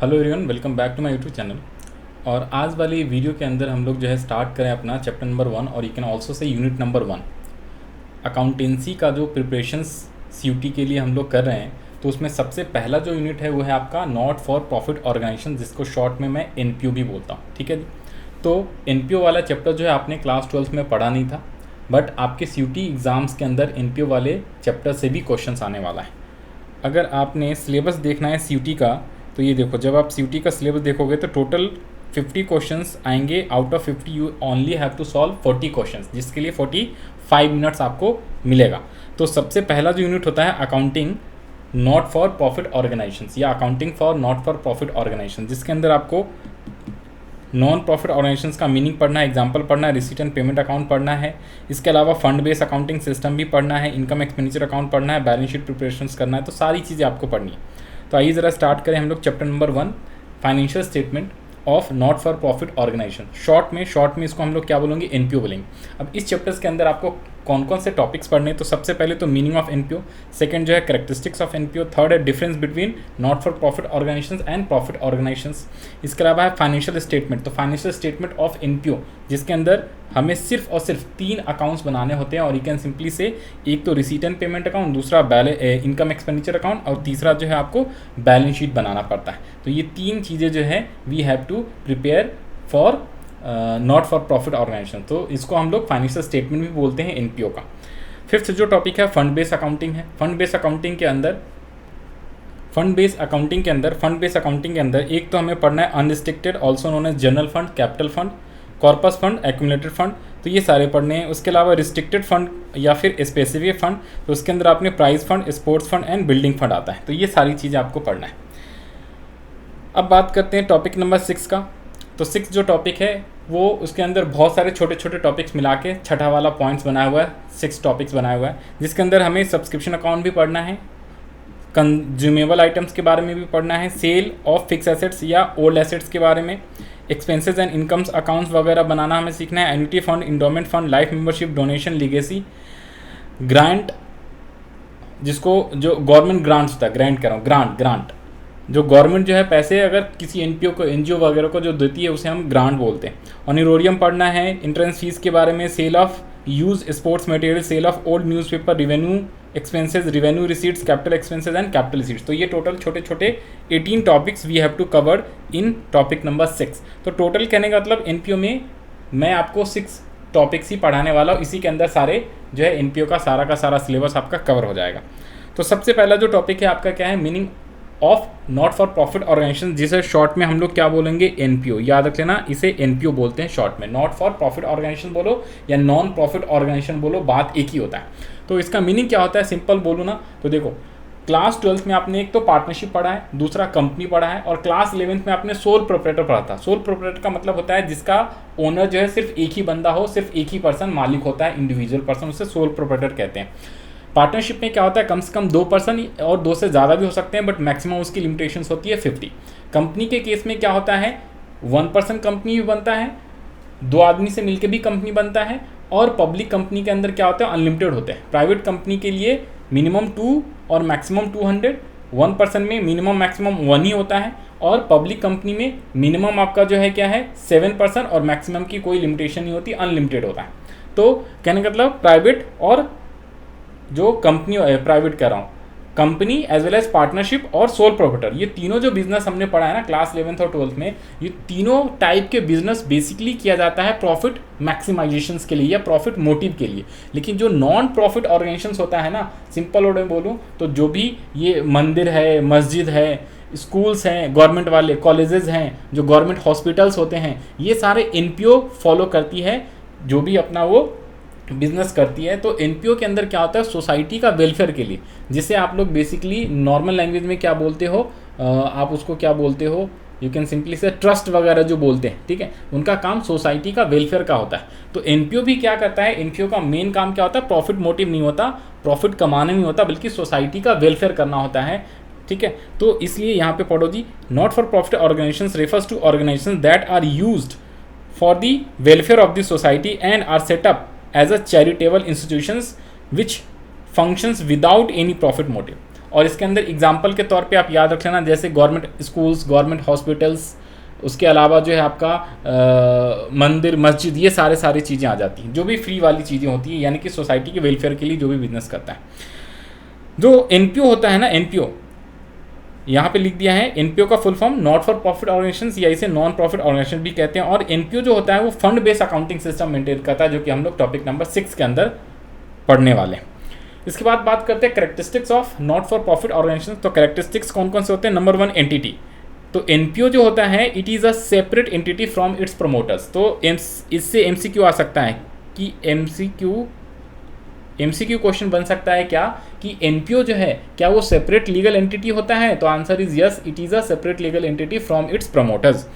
Hello everyone, welcome back to my YouTube channel. और आज वाली वीडियो के अंदर हम लोग जो है स्टार्ट करें अपना चैप्टर नंबर 1 और you can also say unit number 1 accountancy का जो प्रिपरेशंस सीयूटी के लिए हम लोग कर रहे हैं। तो उसमें सबसे पहला जो यूनिट है वो है आपका नॉट फॉर प्रॉफिट ऑर्गेनाइजेशन, जिसको शॉर्ट में मैं एनपीओ भी बोलता हूँ। ठीक है जी। तो एनपीओ वाला चैप्टर जो है आपने क्लास 12 में पढ़ा नहीं था, बट आपके सीयूटी एग्ज़ाम्स के अंदर एनपीओ वाले चैप्टर से भी क्वेश्चंस आने वाला है। अगर आपने सिलेबस देखना है सीयूटी का, तो ये देखो, जब आप सीयूटी का सिलेबस देखोगे तो टोटल 50 क्वेश्चंस आएंगे। Out of 50 you only have to solve 40 questions, जिसके लिए 45 मिनट्स आपको मिलेगा। तो सबसे पहला जो यूनिट होता है accounting not for profit organisation या accounting for not for profit organisation, जिसके अंदर आपको नॉन प्रॉफिट ऑर्गेनाइजेशंस का मीनिंग पढ़ना है, एग्जांपल पढ़ना है, रिसीट एंड पेमेंट अकाउंट पढ़ना है। इसके अलावा फंड बेस्ड अकाउंटिंग सिस्टम भी पढ़ना है, इनकम एक्सपेंडिचर अकाउंट पढ़ना है, बैलेंस शीट प्रिपरेशंस करना है। तो सारी चीज़ें आपको पढ़नी है। तो आइए ज़रा स्टार्ट करें हम लोग chapter number 1 financial statement of not for profit organisation. Short में इसको हम लोग क्या बोलेंगे, एनपीओ बोलेंगे। अब इस चैप्टर्स के अंदर आपको कौन कौन से टॉपिक्स पढ़ने हैं, तो सबसे पहले तो मीनिंग ऑफ एनपीओ, सेकंड जो है कैरेक्टरिस्टिक्स ऑफ एनपीओ, थर्ड है difference between not for profit organisations and profit organisations. इसके अलावा है फाइनेंशियल स्टेटमेंट, तो फाइनेंशियल स्टेटमेंट ऑफ एनपीओ, जिसके अंदर हमें सिर्फ और सिर्फ 3 अकाउंट्स बनाने होते हैं। और यू कैन सिंपली से एक तो रिसीट एंड पेमेंट अकाउंट, दूसरा इनकम एक्सपेंडिचर अकाउंट, और तीसरा जो है आपको बैलेंस शीट बनाना पड़ता है। तो ये 3 चीज़ें जो है we have to prepare for not for profit organisation. तो इसको हम लोग फाइनेंशियल स्टेटमेंट भी बोलते हैं एनपीओ का। फिफ्थ जो टॉपिक है फंड बेस्ड अकाउंटिंग है। फंड बेस्ड अकाउंटिंग के अंदर एक तो हमें पढ़ना है unrestricted, also known as general fund, capital fund, corpus fund, accumulated fund. तो ये सारे पढ़ने हैं। उसके अलावा रिस्ट्रिक्टेड फंड या फिर स्पेसिफिक फंड, तो उसके अंदर आपने prize fund, sports fund and building fund आता है। तो ये सारी चीज़ें आपको पढ़ना है। अब बात करते हैं टॉपिक नंबर 6 का। तो 6 जो टॉपिक है वो उसके अंदर बहुत सारे छोटे छोटे टॉपिक्स मिला के छठा वाला पॉइंट्स बनाया हुआ है, 6 टॉपिक्स बनाया हुआ है, जिसके अंदर हमें सब्सक्रिप्शन अकाउंट भी पढ़ना है, कंज्यूमेबल आइटम्स के बारे में भी पढ़ना है, सेल ऑफ फिक्स एसेट्स या ओल्ड एसेट्स के बारे में, एक्सपेंसेस एंड इनकम्स अकाउंट्स वगैरह बनाना हमें सीखना है, annuity fund, endowment fund, life membership, donation, legacy, grant, जिसको जो गवर्नमेंट ग्रांट्स होता है, ग्रांट जो गवर्नमेंट जो है पैसे अगर किसी एनपीओ को, एनजीओ वगैरह को जो देती है उसे हम ग्रांट बोलते हैं। ऑनरेरियम पढ़ना है, इंट्रेंस फीस के बारे में, sale of use sports material, sale of old newspaper, revenue expenses, revenue receipts, capital expenses and capital receipts. तो ये टोटल छोटे छोटे 18 topics we have to cover in topic number 6। तो टोटल कहने का मतलब एनपीओ में मैं आपको 6 टॉपिक्स ही पढ़ाने वाला हूँ। इसी के अंदर सारे जो है एनपीओ का सारा सिलेबस आपका कवर हो जाएगा। तो सबसे पहला जो टॉपिक है आपका क्या है, meaning of not for profit organisation, जिसे शॉर्ट में हम लोग क्या बोलेंगे, एनपीओ। याद रख लेना, इसे एनपीओ बोलते हैं शॉर्ट में। नॉट फॉर प्रॉफिट ऑर्गेनाइजेशन बोलो या नॉन प्रॉफिट ऑर्गेनाइजेशन बोलो, बात एक ही होता है। तो इसका मीनिंग क्या होता है, सिंपल बोलूँ ना, तो देखो क्लास 12 में आपने एक तो पार्टनरशिप पढ़ा है, दूसरा कंपनी पढ़ा है, और क्लास 11th में आपने सोल प्रोप्राइटर पढ़ा था। सोल प्रोप्राइटर का मतलब होता है जिसका ओनर जो है सिर्फ एक ही बंदा हो, सिर्फ एक ही पर्सन मालिक होता है, इंडिविजुअल पर्सन, उसे सोल प्रोप्राइटर कहते हैं। पार्टनरशिप में क्या होता है, कम से कम 2 पर्सन और 2 से ज़्यादा भी हो सकते हैं, बट मैक्सिमम उसकी लिमिटेशंस होती है 50। कंपनी के केस में क्या होता है, 1 पर्सन कंपनी भी बनता है, 2 आदमी से मिलकर भी कंपनी बनता है, और पब्लिक कंपनी के अंदर क्या होता है, अनलिमिटेड होते हैं। प्राइवेट कंपनी के लिए मिनिमम 2 और मैक्सिमम 200, 1 पर्सन में मिनिमम मैक्सिमम 1 ही होता है, और पब्लिक कंपनी में मिनिमम आपका जो है क्या है 7 पर्सन, और मैक्सिमम की कोई लिमिटेशन नहीं होती, अनलिमिटेड होता है। तो कहने का मतलब प्राइवेट और जो कंपनी, प्राइवेट कह रहा हूँ, company as well as partnership और सोल प्रोप्राइटर, ये तीनों जो बिजनेस हमने पढ़ा है ना क्लास 11th और 12th में, ये तीनों टाइप के बिजनेस बेसिकली किया जाता है प्रॉफिट मैक्सिमाइजेशन के लिए या प्रॉफिट मोटिव के लिए। लेकिन जो नॉन प्रॉफिट ऑर्गेनाइजेशन होता है ना, सिंपल वर्ड में बोलूँ तो जो भी ये मंदिर है, मस्जिद है, स्कूल्स हैं गवर्नमेंट वाले, कॉलेजेस हैं, जो गवर्नमेंट हॉस्पिटल्स होते हैं, ये सारे एनपीओ फॉलो करती है, जो भी अपना वो बिजनेस करती है। तो एनपीओ के अंदर क्या होता है, सोसाइटी का वेलफेयर के लिए, जिसे आप लोग बेसिकली नॉर्मल लैंग्वेज में क्या बोलते हो, आप उसको क्या बोलते हो, यू कैन सिंपली से ट्रस्ट वगैरह जो बोलते हैं, ठीक है, उनका काम सोसाइटी का वेलफेयर का होता है। तो एनपीओ भी क्या करता है, एनपीओ का मेन काम क्या होता है, प्रॉफिट मोटिव नहीं होता, प्रॉफिट कमाना नहीं होता, बल्कि सोसाइटी का वेलफेयर करना होता है। ठीक है, तो इसलिए यहाँ पे पढ़ो जी, not for profit organisations refers to organisations that are used for the welfare of the society and are set up as a charitable institutions which functions without any profit motive। और इसके अंदर एग्जाम्पल के तौर पे आप याद रख लेना, जैसे गवर्नमेंट स्कूल्स, गवर्नमेंट हॉस्पिटल्स, उसके अलावा जो है आपका मंदिर, मस्जिद, ये सारी चीज़ें आ जाती हैं, जो भी फ्री वाली चीज़ें होती हैं, यानी कि सोसाइटी के वेलफेयर के लिए जो भी बिजनेस करता है। जो एनपीओ होता है ना, एनपीओ यहाँ पे लिख दिया है, एनपीओ का full form not for profit organisations या इसे नॉन प्रॉफिट ऑर्गेनाइजेशन भी कहते हैं। और एनपीओ जो होता है वो fund based accounting system maintain करता है, जो कि हम लोग टॉपिक नंबर 6 के अंदर पढ़ने वाले हैं। इसके बाद बात करते हैं characteristics of not for profit organisation. तो कैरेक्टरिस्टिक्स कौन कौन से होते हैं? Number 1, entity. तो एनपीओ जो होता है it is a separate entity from its promoters. तो इससे एमसीक्यू आ सकता है कि एमसीक्यू क्वेश्चन बन सकता है क्या कि एनपीओ जो है क्या वो सेपरेट लीगल एंटिटी होता है? तो answer is yes, it is a separate legal entity from its promoters.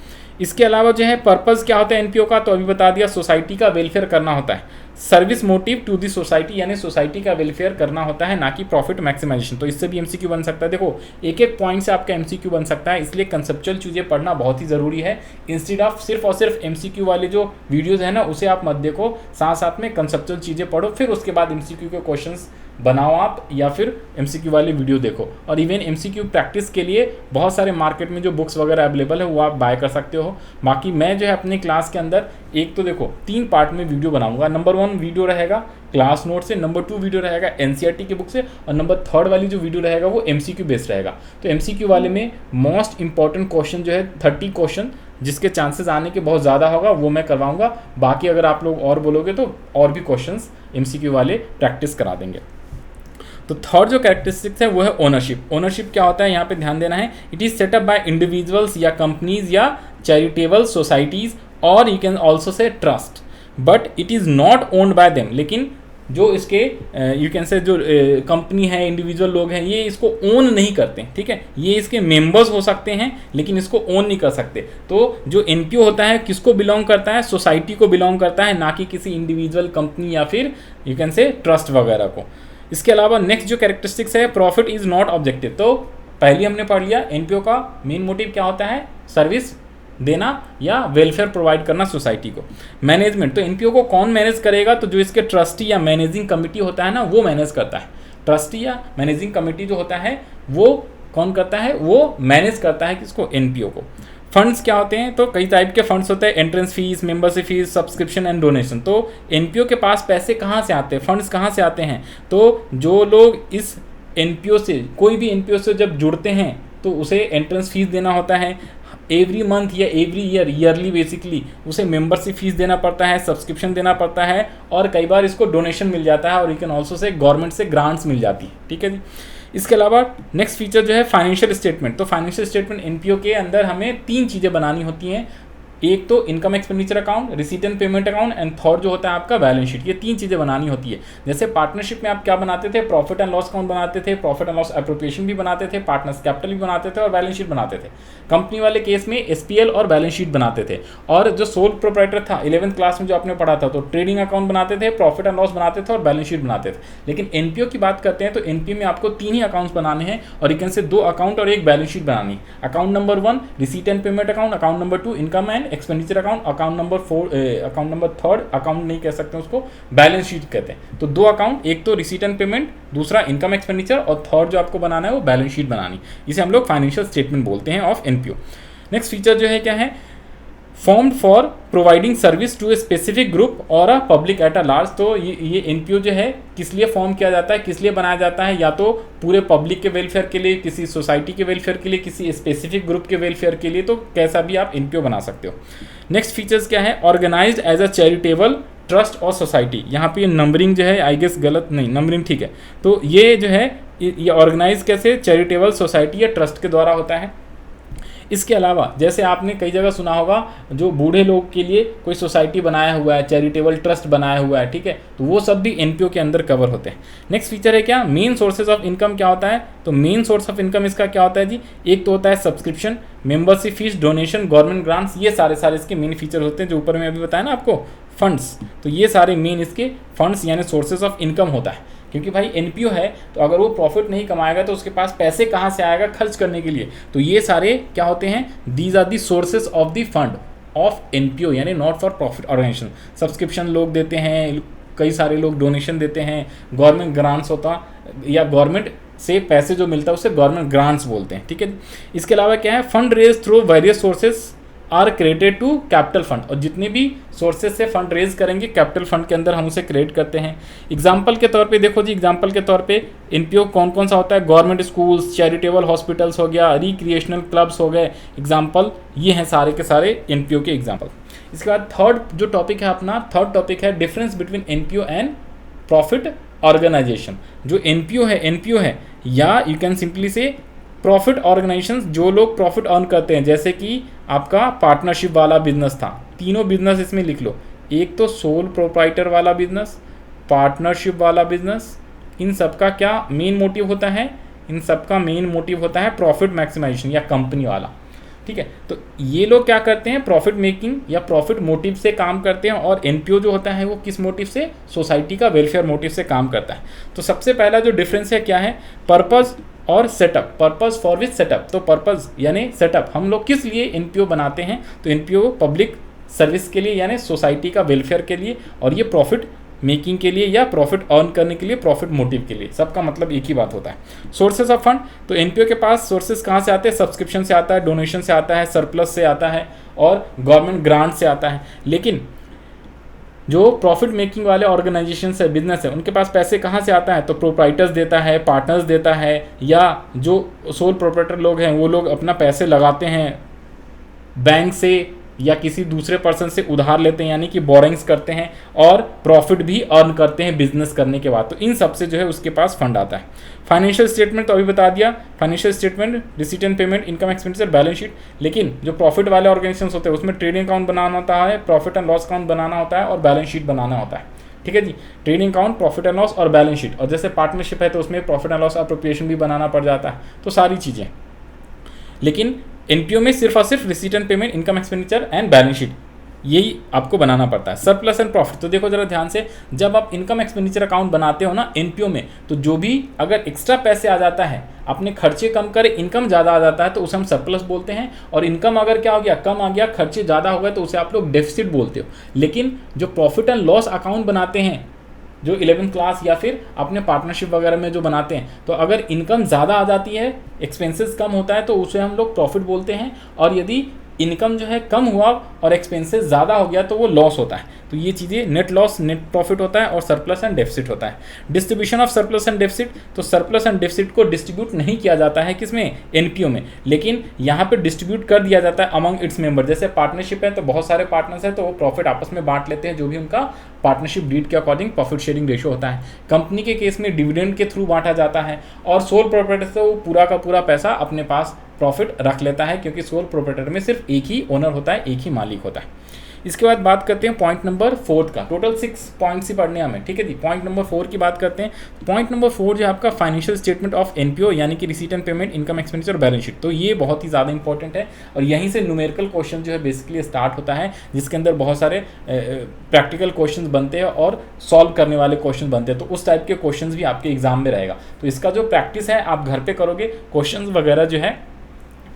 इसके अलावा जो है पर्पस क्या होता है एनपीओ का? तो अभी बता दिया, सोसाइटी का वेलफेयर करना होता है। Service motive to the society, यानी सोसाइटी का वेलफेयर करना होता है, ना कि प्रॉफिट मैक्सिमाइजेशन। तो इससे भी एमसीक्यू बन सकता है। देखो एक एक पॉइंट से आपका एमसीक्यू बन सकता है, इसलिए कंसेप्चुअल चीज़ें पढ़ना बहुत ही ज़रूरी है। इंस्टेड ऑफ सिर्फ और सिर्फ एमसीक्यू वाले जो वीडियोज़ है ना उसे आप मत देखो, साथ साथ में कंसेप्चुअल चीज़ें पढ़ो, फिर उसके बाद एमसीक्यू के क्वेश्चंस बनाओ आप, या फिर एमसीक्यू वाली वीडियो देखो। और इवन एमसीक्यू प्रैक्टिस के लिए बहुत सारे मार्केट में जो बुक्स वगैरह अवेलेबल है वो आप बाय कर सकते हो। बाकी मैं जो है अपनी क्लास के अंदर एक तो देखो 3 पार्ट में वीडियो बनाऊंगा। नंबर 1 वीडियो रहेगा क्लास नोट से, नंबर 2 वीडियो रहेगा एनसीईआरटी की बुक से, और नंबर 3 वाली जो वीडियो रहेगा वो एमसीक्यू बेस्ड रहेगा। तो एमसीक्यू वाले में मोस्ट इंपॉर्टेंट क्वेश्चन जो है 30 क्वेश्चन जिसके चांसेस आने के बहुत ज़्यादा होगा वो मैं करवाऊंगा। बाकी अगर आप लोग और बोलोगे तो और भी क्वेश्चंस एमसीक्यू वाले प्रैक्टिस करा देंगे। तो थर्ड जो कैरेक्टरिस्टिक्स है वो है ओनरशिप। ओनरशिप क्या होता है यहाँ पे ध्यान देना है, it is setup bye individuals या कंपनीज या चैरिटेबल सोसाइटीज, और you can also say trust, but it is not owned by them. लेकिन जो इसके यू कैन से जो कंपनी है, इंडिविजुअल लोग हैं, ये इसको ओन नहीं करते, ठीक है, ये इसके मेंबर्स हो सकते हैं लेकिन इसको ओन नहीं कर सकते। तो जो एनपीओ होता है किसको बिलोंग करता है? सोसाइटी को बिलोंग करता है, ना कि किसी इंडिविजुअल कंपनी या फिर यू कैन से ट्रस्ट वगैरह को। इसके अलावा नेक्स्ट जो कैरेक्टरिस्टिक्स है, प्रॉफिट इज नॉट ऑब्जेक्टिव। तो पहले हमने पढ़ लिया एनपीओ का मेन मोटिव क्या होता है, सर्विस देना या वेलफेयर प्रोवाइड करना सोसाइटी को। मैनेजमेंट, तो एनपीओ को कौन मैनेज करेगा? तो जो इसके ट्रस्टी या मैनेजिंग कमिटी होता है ना वो मैनेज करता है। ट्रस्टी या मैनेजिंग कमिटी जो होता है वो कौन करता है? वो मैनेज करता है किसको? एनपीओ को। फंड्स क्या होते हैं? तो कई टाइप के फंड्स होते हैं, entrance fees, membership fees, subscription and donation. तो एनपीओ के पास पैसे कहाँ से आते हैं, फंड्स कहाँ से आते हैं? तो जो लोग इस एनपीओ से, कोई भी एनपीओ से जब जुड़ते हैं तो उसे एंट्रेंस फीस देना होता है एवरी मंथ या एवरी ईयर, ईयरली बेसिकली उसे मेंबरशिप फीस देना पड़ता है, सब्सक्रिप्शन देना पड़ता है, और कई बार इसको डोनेशन मिल जाता है, और you can also say government से ग्रांट्स मिल जाती है, ठीक है जी। इसके अलावा नेक्स्ट फीचर जो है फाइनेंशियल स्टेटमेंट। तो फाइनेंशियल स्टेटमेंट एनपीओ के अंदर हमें 3 चीज़ें बनानी होती हैं, एक तो income expenditure account, receipt and payment account, and third जो होता है आपका बैलेंस शीट। ये 3 चीज़ें बनानी होती है। जैसे पार्टनरशिप में आप क्या बनाते थे? प्रॉफिट एंड लॉस अकाउंट बनाते थे, प्रॉफिट एंड लॉस एप्रोप्रिएशन भी बनाते थे, पार्टनर्स कैपिटल भी बनाते थे और बैलेंस शीट बनाते थे। कंपनी वाले केस में एसपीएल और बैलेंस शीट बनाते थे। और जो सोल प्रोप्राइटर था 11th क्लास में जो आपने पढ़ा था, तो ट्रेडिंग अकाउंट बनाते थे, प्रॉफिट एंड लॉस बनाते थे और बैलेंस शीट बनाते थे। लेकिन एनपीओ की बात करते हैं तो एनपीओ में आपको 3 ही अकाउंट्स बनाने हैं, और यू कैन से 2 अकाउंट और 1 बैलेंस शीट बनानी है। Account number 1 receipt and payment account, account number 2 income and expenditure account, account number 3 account नहीं कह सकते उसको, बैलेंस शीट कहते हैं। तो 2 अकाउंट, एक तो रिसीट एंड पेमेंट, दूसरा इनकम एक्सपेंडिचर, और थर्ड जो आपको बनाना है वो बैलेंस शीट बनानी। इसे हम लोग फाइनेंशियल स्टेटमेंट बोलते हैं ऑफ एनपीओ। नेक्स्ट फीचर जो है क्या है, formed for providing service to a specific group और a public at a large. तो ये एनपीओ जो है किस लिए फॉर्म किया जाता है, किस लिए बनाया जाता है? या तो पूरे पब्लिक के वेलफेयर के लिए, किसी सोसाइटी के वेलफेयर के लिए, किसी स्पेसिफिक ग्रुप के वेलफेयर के लिए, तो कैसा भी आप एनपीओ बना सकते हो। नेक्स्ट फीचर्स क्या है, organised as a charitable trust और सोसाइटी। यहाँ पे नंबरिंग जो है आई गेस गलत नहीं, नंबरिंग ठीक है। तो ये जो है ये ऑर्गेनाइज कैसे, चैरिटेबल सोसाइटी या ट्रस्ट के द्वारा होता है। इसके अलावा जैसे आपने कई जगह सुना होगा जो बूढ़े लोग के लिए कोई सोसाइटी बनाया हुआ है, चैरिटेबल ट्रस्ट बनाया हुआ है, ठीक है, तो वो सब भी एनपीओ के अंदर कवर होते हैं। नेक्स्ट फीचर है क्या, मेन सोर्सेज ऑफ इनकम क्या होता है? तो मेन सोर्स ऑफ इनकम इसका क्या होता है जी, एक तो होता है subscription, membership fees, donation, government grants, ये सारे इसके मेन फीचर होते हैं। जो ऊपर में अभी बताया ना आपको फंड्स, तो ये सारे मेन इसके फंड्स यानी सोर्सेज ऑफ इनकम होता है। क्योंकि भाई एनपीओ है तो अगर वो प्रॉफिट नहीं कमाएगा तो उसके पास पैसे कहाँ से आएगा खर्च करने के लिए? तो ये सारे क्या होते हैं, these are the sources of the fund of NPO यानी not for profit organisation. Subscription लोग देते हैं, कई सारे लोग डोनेशन देते हैं, गवर्नमेंट ग्रांट्स होता या गवर्नमेंट से पैसे जो मिलता है उसे गवर्नमेंट ग्रांट्स बोलते हैं, ठीक है। इसके अलावा क्या है, fund raise through various sources are credited to capital fund, और जितने भी सोर्सेज से फंड रेज करेंगे कैपिटल फंड के अंदर हम उसे क्रिएट करते हैं। एग्जाम्पल के तौर पे देखो जी, एग्जाम्पल के तौर पे एनपीओ कौन कौन सा होता है, गवर्नमेंट स्कूल्स, चैरिटेबल हॉस्पिटल्स हो गया, रिक्रिएशनल क्लब्स हो गए, एग्जाम्पल ये हैं सारे के सारे एनपीओ के एग्जाम्पल। इसके बाद थर्ड जो टॉपिक है अपना, थर्ड टॉपिक है difference between NPO and profit organisation. जो एनपीओ है या you can simply say profit organisations, जो लोग प्रॉफिट अर्न करते हैं, जैसे कि आपका पार्टनरशिप वाला बिजनेस था, तीनों बिजनेस इसमें लिख लो, एक तो सोल प्रोप्राइटर वाला बिजनेस, पार्टनरशिप वाला बिजनेस, इन सब का क्या मेन मोटिव होता है, इन सब का मेन मोटिव होता है प्रॉफिट मैक्सिमाइजेशन या कंपनी वाला, ठीक है। तो ये लोग क्या करते हैं, प्रॉफिट मेकिंग या प्रॉफिट मोटिव से काम करते हैं, और एनपीओ जो होता है वो किस मोटिव से, सोसाइटी का वेलफेयर मोटिव से काम करता है। तो सबसे पहला जो डिफरेंस है क्या है, पर्पस और setup, purpose for which setup. तो पर्पस यानी सेटअप, हम लोग किस लिए एनपीओ बनाते हैं, तो एनपीओ पब्लिक सर्विस के लिए यानी सोसाइटी का वेलफेयर के लिए, और ये प्रॉफिट मेकिंग के लिए या प्रॉफिट अर्न करने के लिए, प्रॉफिट मोटिव के लिए, सबका मतलब एक ही बात होता है। सोर्सेज ऑफ फंड, तो एनपीओ के पास सोर्सेज कहाँ से आते हैं, सब्सक्रिप्शन से आता है, डोनेशन से आता है, सरप्लस से आता है, और गवर्नमेंट ग्रांट से आता है। लेकिन जो प्रॉफिट मेकिंग वाले ऑर्गेनाइजेशन है, बिजनेस है, उनके पास पैसे कहाँ से आता है, तो प्रोप्राइटर्स देता है, पार्टनर्स देता है, या जो सोल प्रोप्राइटर लोग हैं वो लोग अपना पैसे लगाते हैं बैंक से या किसी दूसरे पर्सन से उधार लेते हैं, यानी कि बोरिंग्स करते हैं, और प्रॉफिट भी अर्न करते हैं बिजनेस करने के बाद। तो इन सब से जो है उसके पास फंड आता है। फाइनेंशियल स्टेटमेंट तो अभी बता दिया, financial statement, receipt and payment, income expenditure, balance sheet. लेकिन जो प्रॉफिट वाले ऑर्गेनाइजेशन होते हैं उसमें ट्रेडिंग अकाउंट बनाना होता है, प्रॉफिट एंड लॉस अकाउंट बनाना होता है, और बैलेंस शीट बनाना होता है, ठीक है जी। Trading account, profit and loss और बैलेंस शीट, और जैसे पार्टनरशिप है तो उसमें प्रॉफिट एंड लॉस अप्रोप्रिएशन भी बनाना पड़ जाता है, तो सारी चीज़ें। लेकिन एनपीओ में सिर्फ और सिर्फ receipt and payment, income expenditure and balance sheet, यही आपको बनाना पड़ता है। सरप्लस एंड प्रॉफिट, तो देखो जरा ध्यान से, जब आप इनकम एक्सपेंडिचर अकाउंट बनाते हो ना एनपीओ में, तो जो भी अगर एक्स्ट्रा पैसे आ जाता है, अपने खर्चे कम करे, इनकम ज़्यादा आ जाता है, तो उसे हम सरप्लस बोलते हैं। और इनकम अगर क्या हो गया, कम आ गया, खर्चे ज़्यादा हो गए, तो उसे आप लोग डेफिसिट बोलते हो। लेकिन जो प्रॉफिट एंड लॉस अकाउंट बनाते हैं, जो 11th क्लास या फिर अपने पार्टनरशिप वगैरह में जो बनाते हैं, तो अगर इनकम ज़्यादा आ जाती है, एक्सपेंसेस कम होता है, तो उसे हम लोग प्रॉफिट बोलते हैं। और यदि इनकम जो है कम हुआ और एक्सपेंसेस ज़्यादा हो गया तो वो लॉस होता है। तो ये चीज़ें नेट लॉस, नेट प्रॉफिट होता है, और सरप्लस एंड डेफिसिट होता है। Distribution of surplus and deficit, तो सरप्लस एंड डेफिसिट को डिस्ट्रीब्यूट नहीं किया जाता है किसमें, एनपीओ में, लेकिन यहाँ पे डिस्ट्रीब्यूट कर दिया जाता है अमंग इट्स मेंबर। जैसे पार्टनरशिप है तो बहुत सारे पार्टनर्स हैं, तो वो प्रॉफिट आपस में बांट लेते हैं, जो भी उनका पार्टनरशिप डीड के अकॉर्डिंग प्रॉफिट शेयरिंग रेशो होता है। कंपनी के केस में डिविडेंड के थ्रू बांटा जाता है, और सोल प्रोप्राइटर से वो पूरा का पूरा पैसा अपने पास प्रॉफिट रख लेता है, क्योंकि सोल प्रोप्राइटर में सिर्फ एक ही ओनर होता है, एक ही मालिक होता है। इसके बाद बात करते हैं पॉइंट नंबर 4 का। टोटल 6 पॉइंट्स ही पढ़ने हमें, ठीक है जी। पॉइंट नंबर 4 की बात करते हैं। पॉइंट नंबर 4 जो है आपका फाइनेंशियल स्टेटमेंट ऑफ एनपीओ, यानी कि receipt and payment, income expenditure, balance sheet. तो ये बहुत ही ज़्यादा इंपॉर्टेंट है, और यहीं से न्यूमेरिकल क्वेश्चन जो है बेसिकली स्टार्ट होता है, जिसके अंदर बहुत सारे प्रैक्टिकल क्वेश्चन बनते हैं और सॉल्व करने वाले क्वेश्चन बनते हैं। तो उस टाइप के क्वेश्चन भी आपके एग्जाम में रहेगा। तो इसका जो प्रैक्टिस है आप घर पर करोगे, क्वेश्चन वगैरह जो है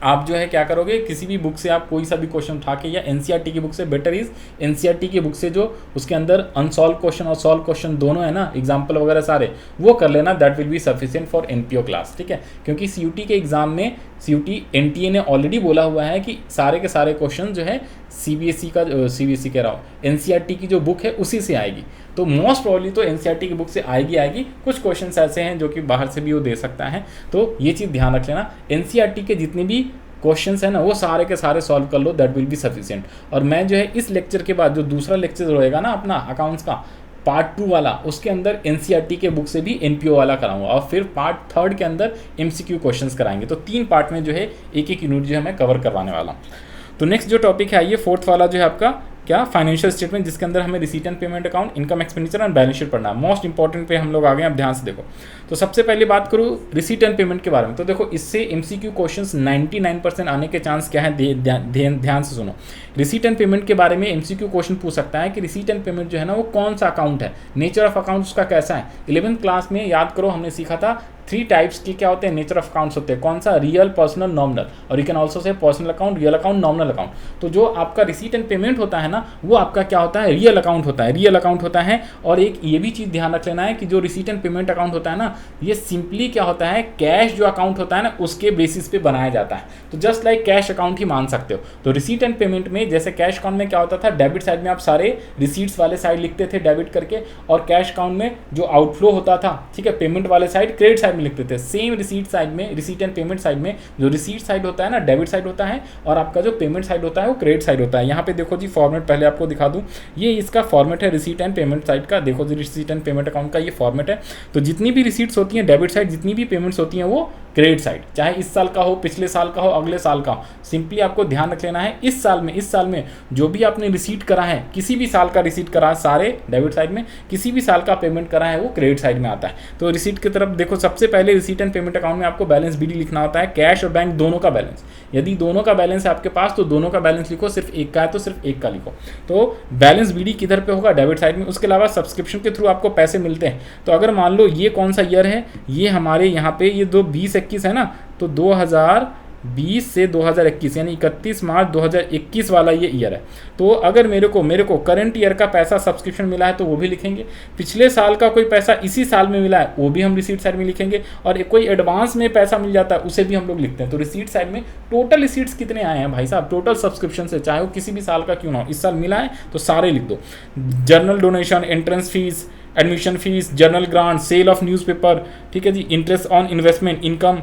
आप जो है क्या करोगे, किसी भी बुक से आप कोई सा भी क्वेश्चन उठा के, या एनसीईआरटी की बुक से, बेटर इज एनसीईआरटी की बुक से जो उसके अंदर अनसॉल्व क्वेश्चन और सॉल्व क्वेश्चन दोनों है ना, एग्जाम्पल वगैरह सारे, वो कर लेना। That will be sufficient for NPO class, ठीक है। क्योंकि सीयूटी के एग्जाम में सीयूटी एनटीए ने ऑलरेडी बोला हुआ है कि सारे के सारे क्वेश्चन जो है सीबीएसई का, सीबीएसई कह रहा हूँ, एनसीईआरटी की जो बुक है उसी से आएगी। तो मोस्ट प्रॉब्ली तो एनसीईआरटी की बुक से आएगी। कुछ क्वेश्चंस ऐसे हैं जो कि बाहर से भी वो दे सकता है, तो ये चीज़ ध्यान रख लेना। एनसीईआरटी के जितने भी क्वेश्चंस है ना, वो सारे के सारे सॉल्व कर लो, दैट विल बी सफिशिएंट। और मैं जो है इस लेक्चर के बाद जो दूसरा लेक्चर रहेगा ना अपना अकाउंट्स का, पार्ट 2 वाला, उसके अंदर एनसीईआरटी के बुक से भी एनपीओ वाला कराऊंगा, और फिर पार्ट 3 के अंदर एमसीक्यू क्वेश्चंस कराएंगे। तो 3 पार्ट में जो है एक एक यूनिट जो है मैं कवर करवाने वाला हूँ। तो नेक्स्ट जो टॉपिक है ये 4th वाला जो है आपका क्या, फाइनेंशियल स्टेटमेंट, जिसके अंदर हमें receipt and payment account, income expenditure and balance sheet पढ़ना है। मोस्ट इंपॉर्टेंट पे हम लोग आ गए, आप ध्यान से देखो। तो सबसे पहले बात करूँ रिसीट एंड पेमेंट के बारे में, तो देखो इससे एमसीक्यू क्वेश्चंस 99% आने के चांस क्या है, ध्यान से सुनो। रिसीट एंड पेमेंट के बारे में एमसीक्यू क्वेश्चन पूछ सकता है कि रिसीट एंड पेमेंट जो है ना वो कौन सा अकाउंट है, नेचर ऑफ अकाउंट उसका कैसा है। 11th क्लास में याद करो हमने सीखा था 3 टाइप्स के क्या होते हैं नेचर ऑफ अकाउंट्स होते हैं, कौन सा, रियल, पर्सनल, नॉमिनल, और you can also say personal account, real account, nominal account. तो जो आपका रिसीट एंड पेमेंट होता है ना, वो आपका क्या होता है, रियल अकाउंट होता है, रियल अकाउंट होता है। और एक ये भी चीज़ ध्यान रख लेना है कि जो रिसीट एंड पेमेंट अकाउंट होता है ना, ये सिंपली क्या होता है, कैश जो अकाउंट होता है ना उसके बेसिस पे बनाया जाता है। तो जस्ट लाइक कैश अकाउंट ही मान सकते हो। तो रिसीट एंड पेमेंट में जैसे कैश अकाउंट में क्या होता था, डेबिट साइड में आप सारे रिसीट्स वाले साइड लिखते थे डेबिट करके, और कैश अकाउंट में जो आउटफ्लो होता था, ठीक है, पेमेंट वाले साइड क्रेडिट साइड में लिखते थे। सेम रिसीट साइड में, रिसीट एंड पेमेंट साइड में जो रिसीट साइड होता है ना डेबिट साइड होता है, और आपका जो पेमेंट साइड होता है वो क्रेडिट साइड होता है। यहाँ पे देखो जी फॉर्मेट पहले आपको दिखा दूँ, ये इसका फॉर्मेट है रिसीट एंड पेमेंट साइड का। देखो जी रिसीट एंड पेमेंट अकाउंट का ये फॉर्मेट है। तो जितनी भी रिसीट्स होती हैं डेबिट साइड, जितनी भी पेमेंट्स होती हैं वो क्रेडिट साइड, चाहे इस साल का हो, पिछले साल का हो, अगले साल का हो। सिंपली आपको ध्यान रख लेना है इस साल में जो भी आपने रिसीट करा है, किसी भी साल का रिसीट करा है सारे डेबिट साइड में, किसी भी साल का पेमेंट करा है वो क्रेडिट साइड में आता है। तो रिसीट की तरफ देखो, सबसे पहले रिसीट एंड पेमेंट अकाउंट में आपको बैलेंस बीडी लिखना होता है, कैश और बैंक दोनों का बैलेंस। यदि दोनों का बैलेंस है आपके पास तो दोनों का बैलेंस लिखो, सिर्फ एक का है तो सिर्फ एक का लिखो। तो बैलेंस बीडी किधर पे होगा, डेबिट साइड में। उसके अलावा सब्सक्रिप्शन के थ्रू आपको पैसे मिलते हैं। तो अगर मान लो ये कौन सा ईयर है, ये हमारे यहाँ पे ये 2020-21 है ना, तो 2020 से 2021 यानी 31 मार्च 2021 वाला ये ईयर है। तो अगर मेरे को करंट ईयर का पैसा सब्सक्रिप्शन मिला है तो वो भी लिखेंगे, पिछले साल का कोई पैसा इसी साल में मिला है वो भी हम रिसीट साइड में लिखेंगे, और कोई एडवांस में पैसा मिल जाता है उसे भी हम लोग लिखते हैं। तो रिसीट साइड में टोटल रिसीट्स कितने आए हैं भाई साहब, टोटल सब्सक्रिप्शन से, चाहे वो किसी भी साल का क्यों ना हो, इस साल मिला है तो सारे लिख दो। General donation, entrance fees, admission fees, general grant, sale of newspaper, ठीक है जी, interest on investment, income,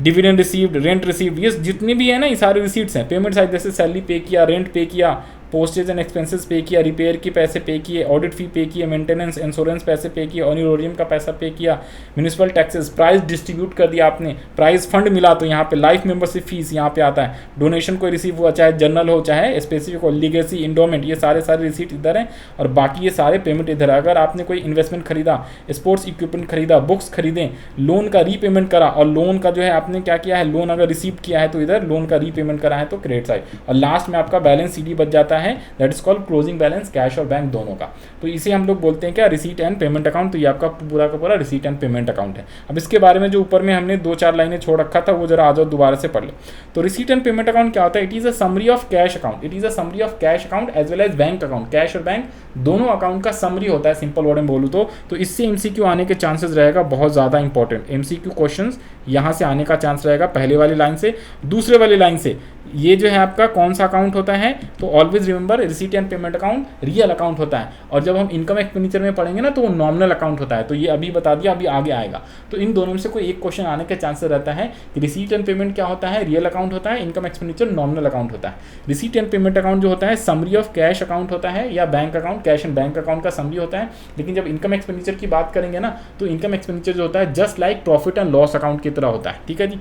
dividend received, rent received, ये जितनी भी है ना ये सारे रिसीट्स हैं। पेमेंट साइड जैसे सैलरी पे किया, रेंट पे किया, पोस्टेज एंड एक्सपेंसेस पे किया, रिपेयर की पैसे पे किए, ऑडिट फी पे किए, मेंटेनेंस इंश्योरेंस पैसे पे किए, ऑनरोरियम का पैसा पे किया, म्यूनिसिपल टैक्सेस, प्राइस डिस्ट्रीब्यूट कर दिया आपने, प्राइस फंड मिला तो यहाँ पे लाइफ मेंबरशिप फीस यहाँ पे आता है, डोनेशन कोई रिसीव हुआ चाहे जनरल हो चाहे स्पेसिफिक हो, लीगेसी, इंडोमेंट, ये सारे रिसीट इधर हैं, और बाकी ये सारे पेमेंट इधर है। अगर आपने कोई इन्वेस्टमेंट खरीदा, स्पोर्ट्स इक्विपमेंट खरीदा, बुक्स खरीदें, लोन का रीपेमेंट करा, और लोन का जो है आपने क्या किया है, लोन अगर रिसीव किया है तो इधर लोन का रीपेमेंट करा है तो क्रेडिट साइड, और लास्ट में आपका बैलेंस सीडी बच जाता है, that is called closing balance, cash और बैंक दोनों का। तो इसे हम लोग बोलते हैं क्या, रिसीट एंड पेमेंट अकाउंट। तो ये आपका पूरा का पूरा रिसीट एंड पेमेंट अकाउंट है। अब इसके बारे में जो ऊपर में हमने 2-4 लाइनें छोड़ रखा था वो जरा आ जाओ दोबारा से पढ़ लो। तो रिसीट एंड पेमेंट अकाउंट क्या होता है, it is a summary of cash account, it is a summary of cash account as well as bank account. Cash और बैंक दोनों अकाउंट का समरी होता है, सिंपल वर्ड में बोलूँ तो इससे एमसीक्यू आने के चांसेस रहेगा बहुत ज़्यादा इंपॉर्टेंट। एमसीक्यू क्वेश्चंस यहाँ से आने का चांस रहेगा, पहले वाली लाइन से, दूसरे वाली लाइन से। ये जो है आपका कौन सा अकाउंट होता है, तो always remember receipt and payment account real account होता है, और जब हम इनकम एक्सपेंडिचर में पढ़ेंगे ना तो वो नॉमिनल अकाउंट होता है। तो ये अभी बता दिया, अभी आगे आएगा। तो इन दोनों में से कोई एक क्वेश्चन आने के चांसेस रहता है कि रिसीट एंड पेमेंट क्या होता है, रियल अकाउंट होता है, इनकम एक्सपेंडिचर नॉमिनल अकाउंट होता है। रिसीट एंड पेमेंट अकाउंट जो होता है समरी ऑफ कैश अकाउंट होता है, या bank account, cash and bank account का समरी होता है। लेकिन जब इनकम एक्सपेंडिचर की बात करेंगे ना तो इनकम एक्सपेंडिचर जो होता है just like profit and loss account की तरह होता है, ठीक है जी।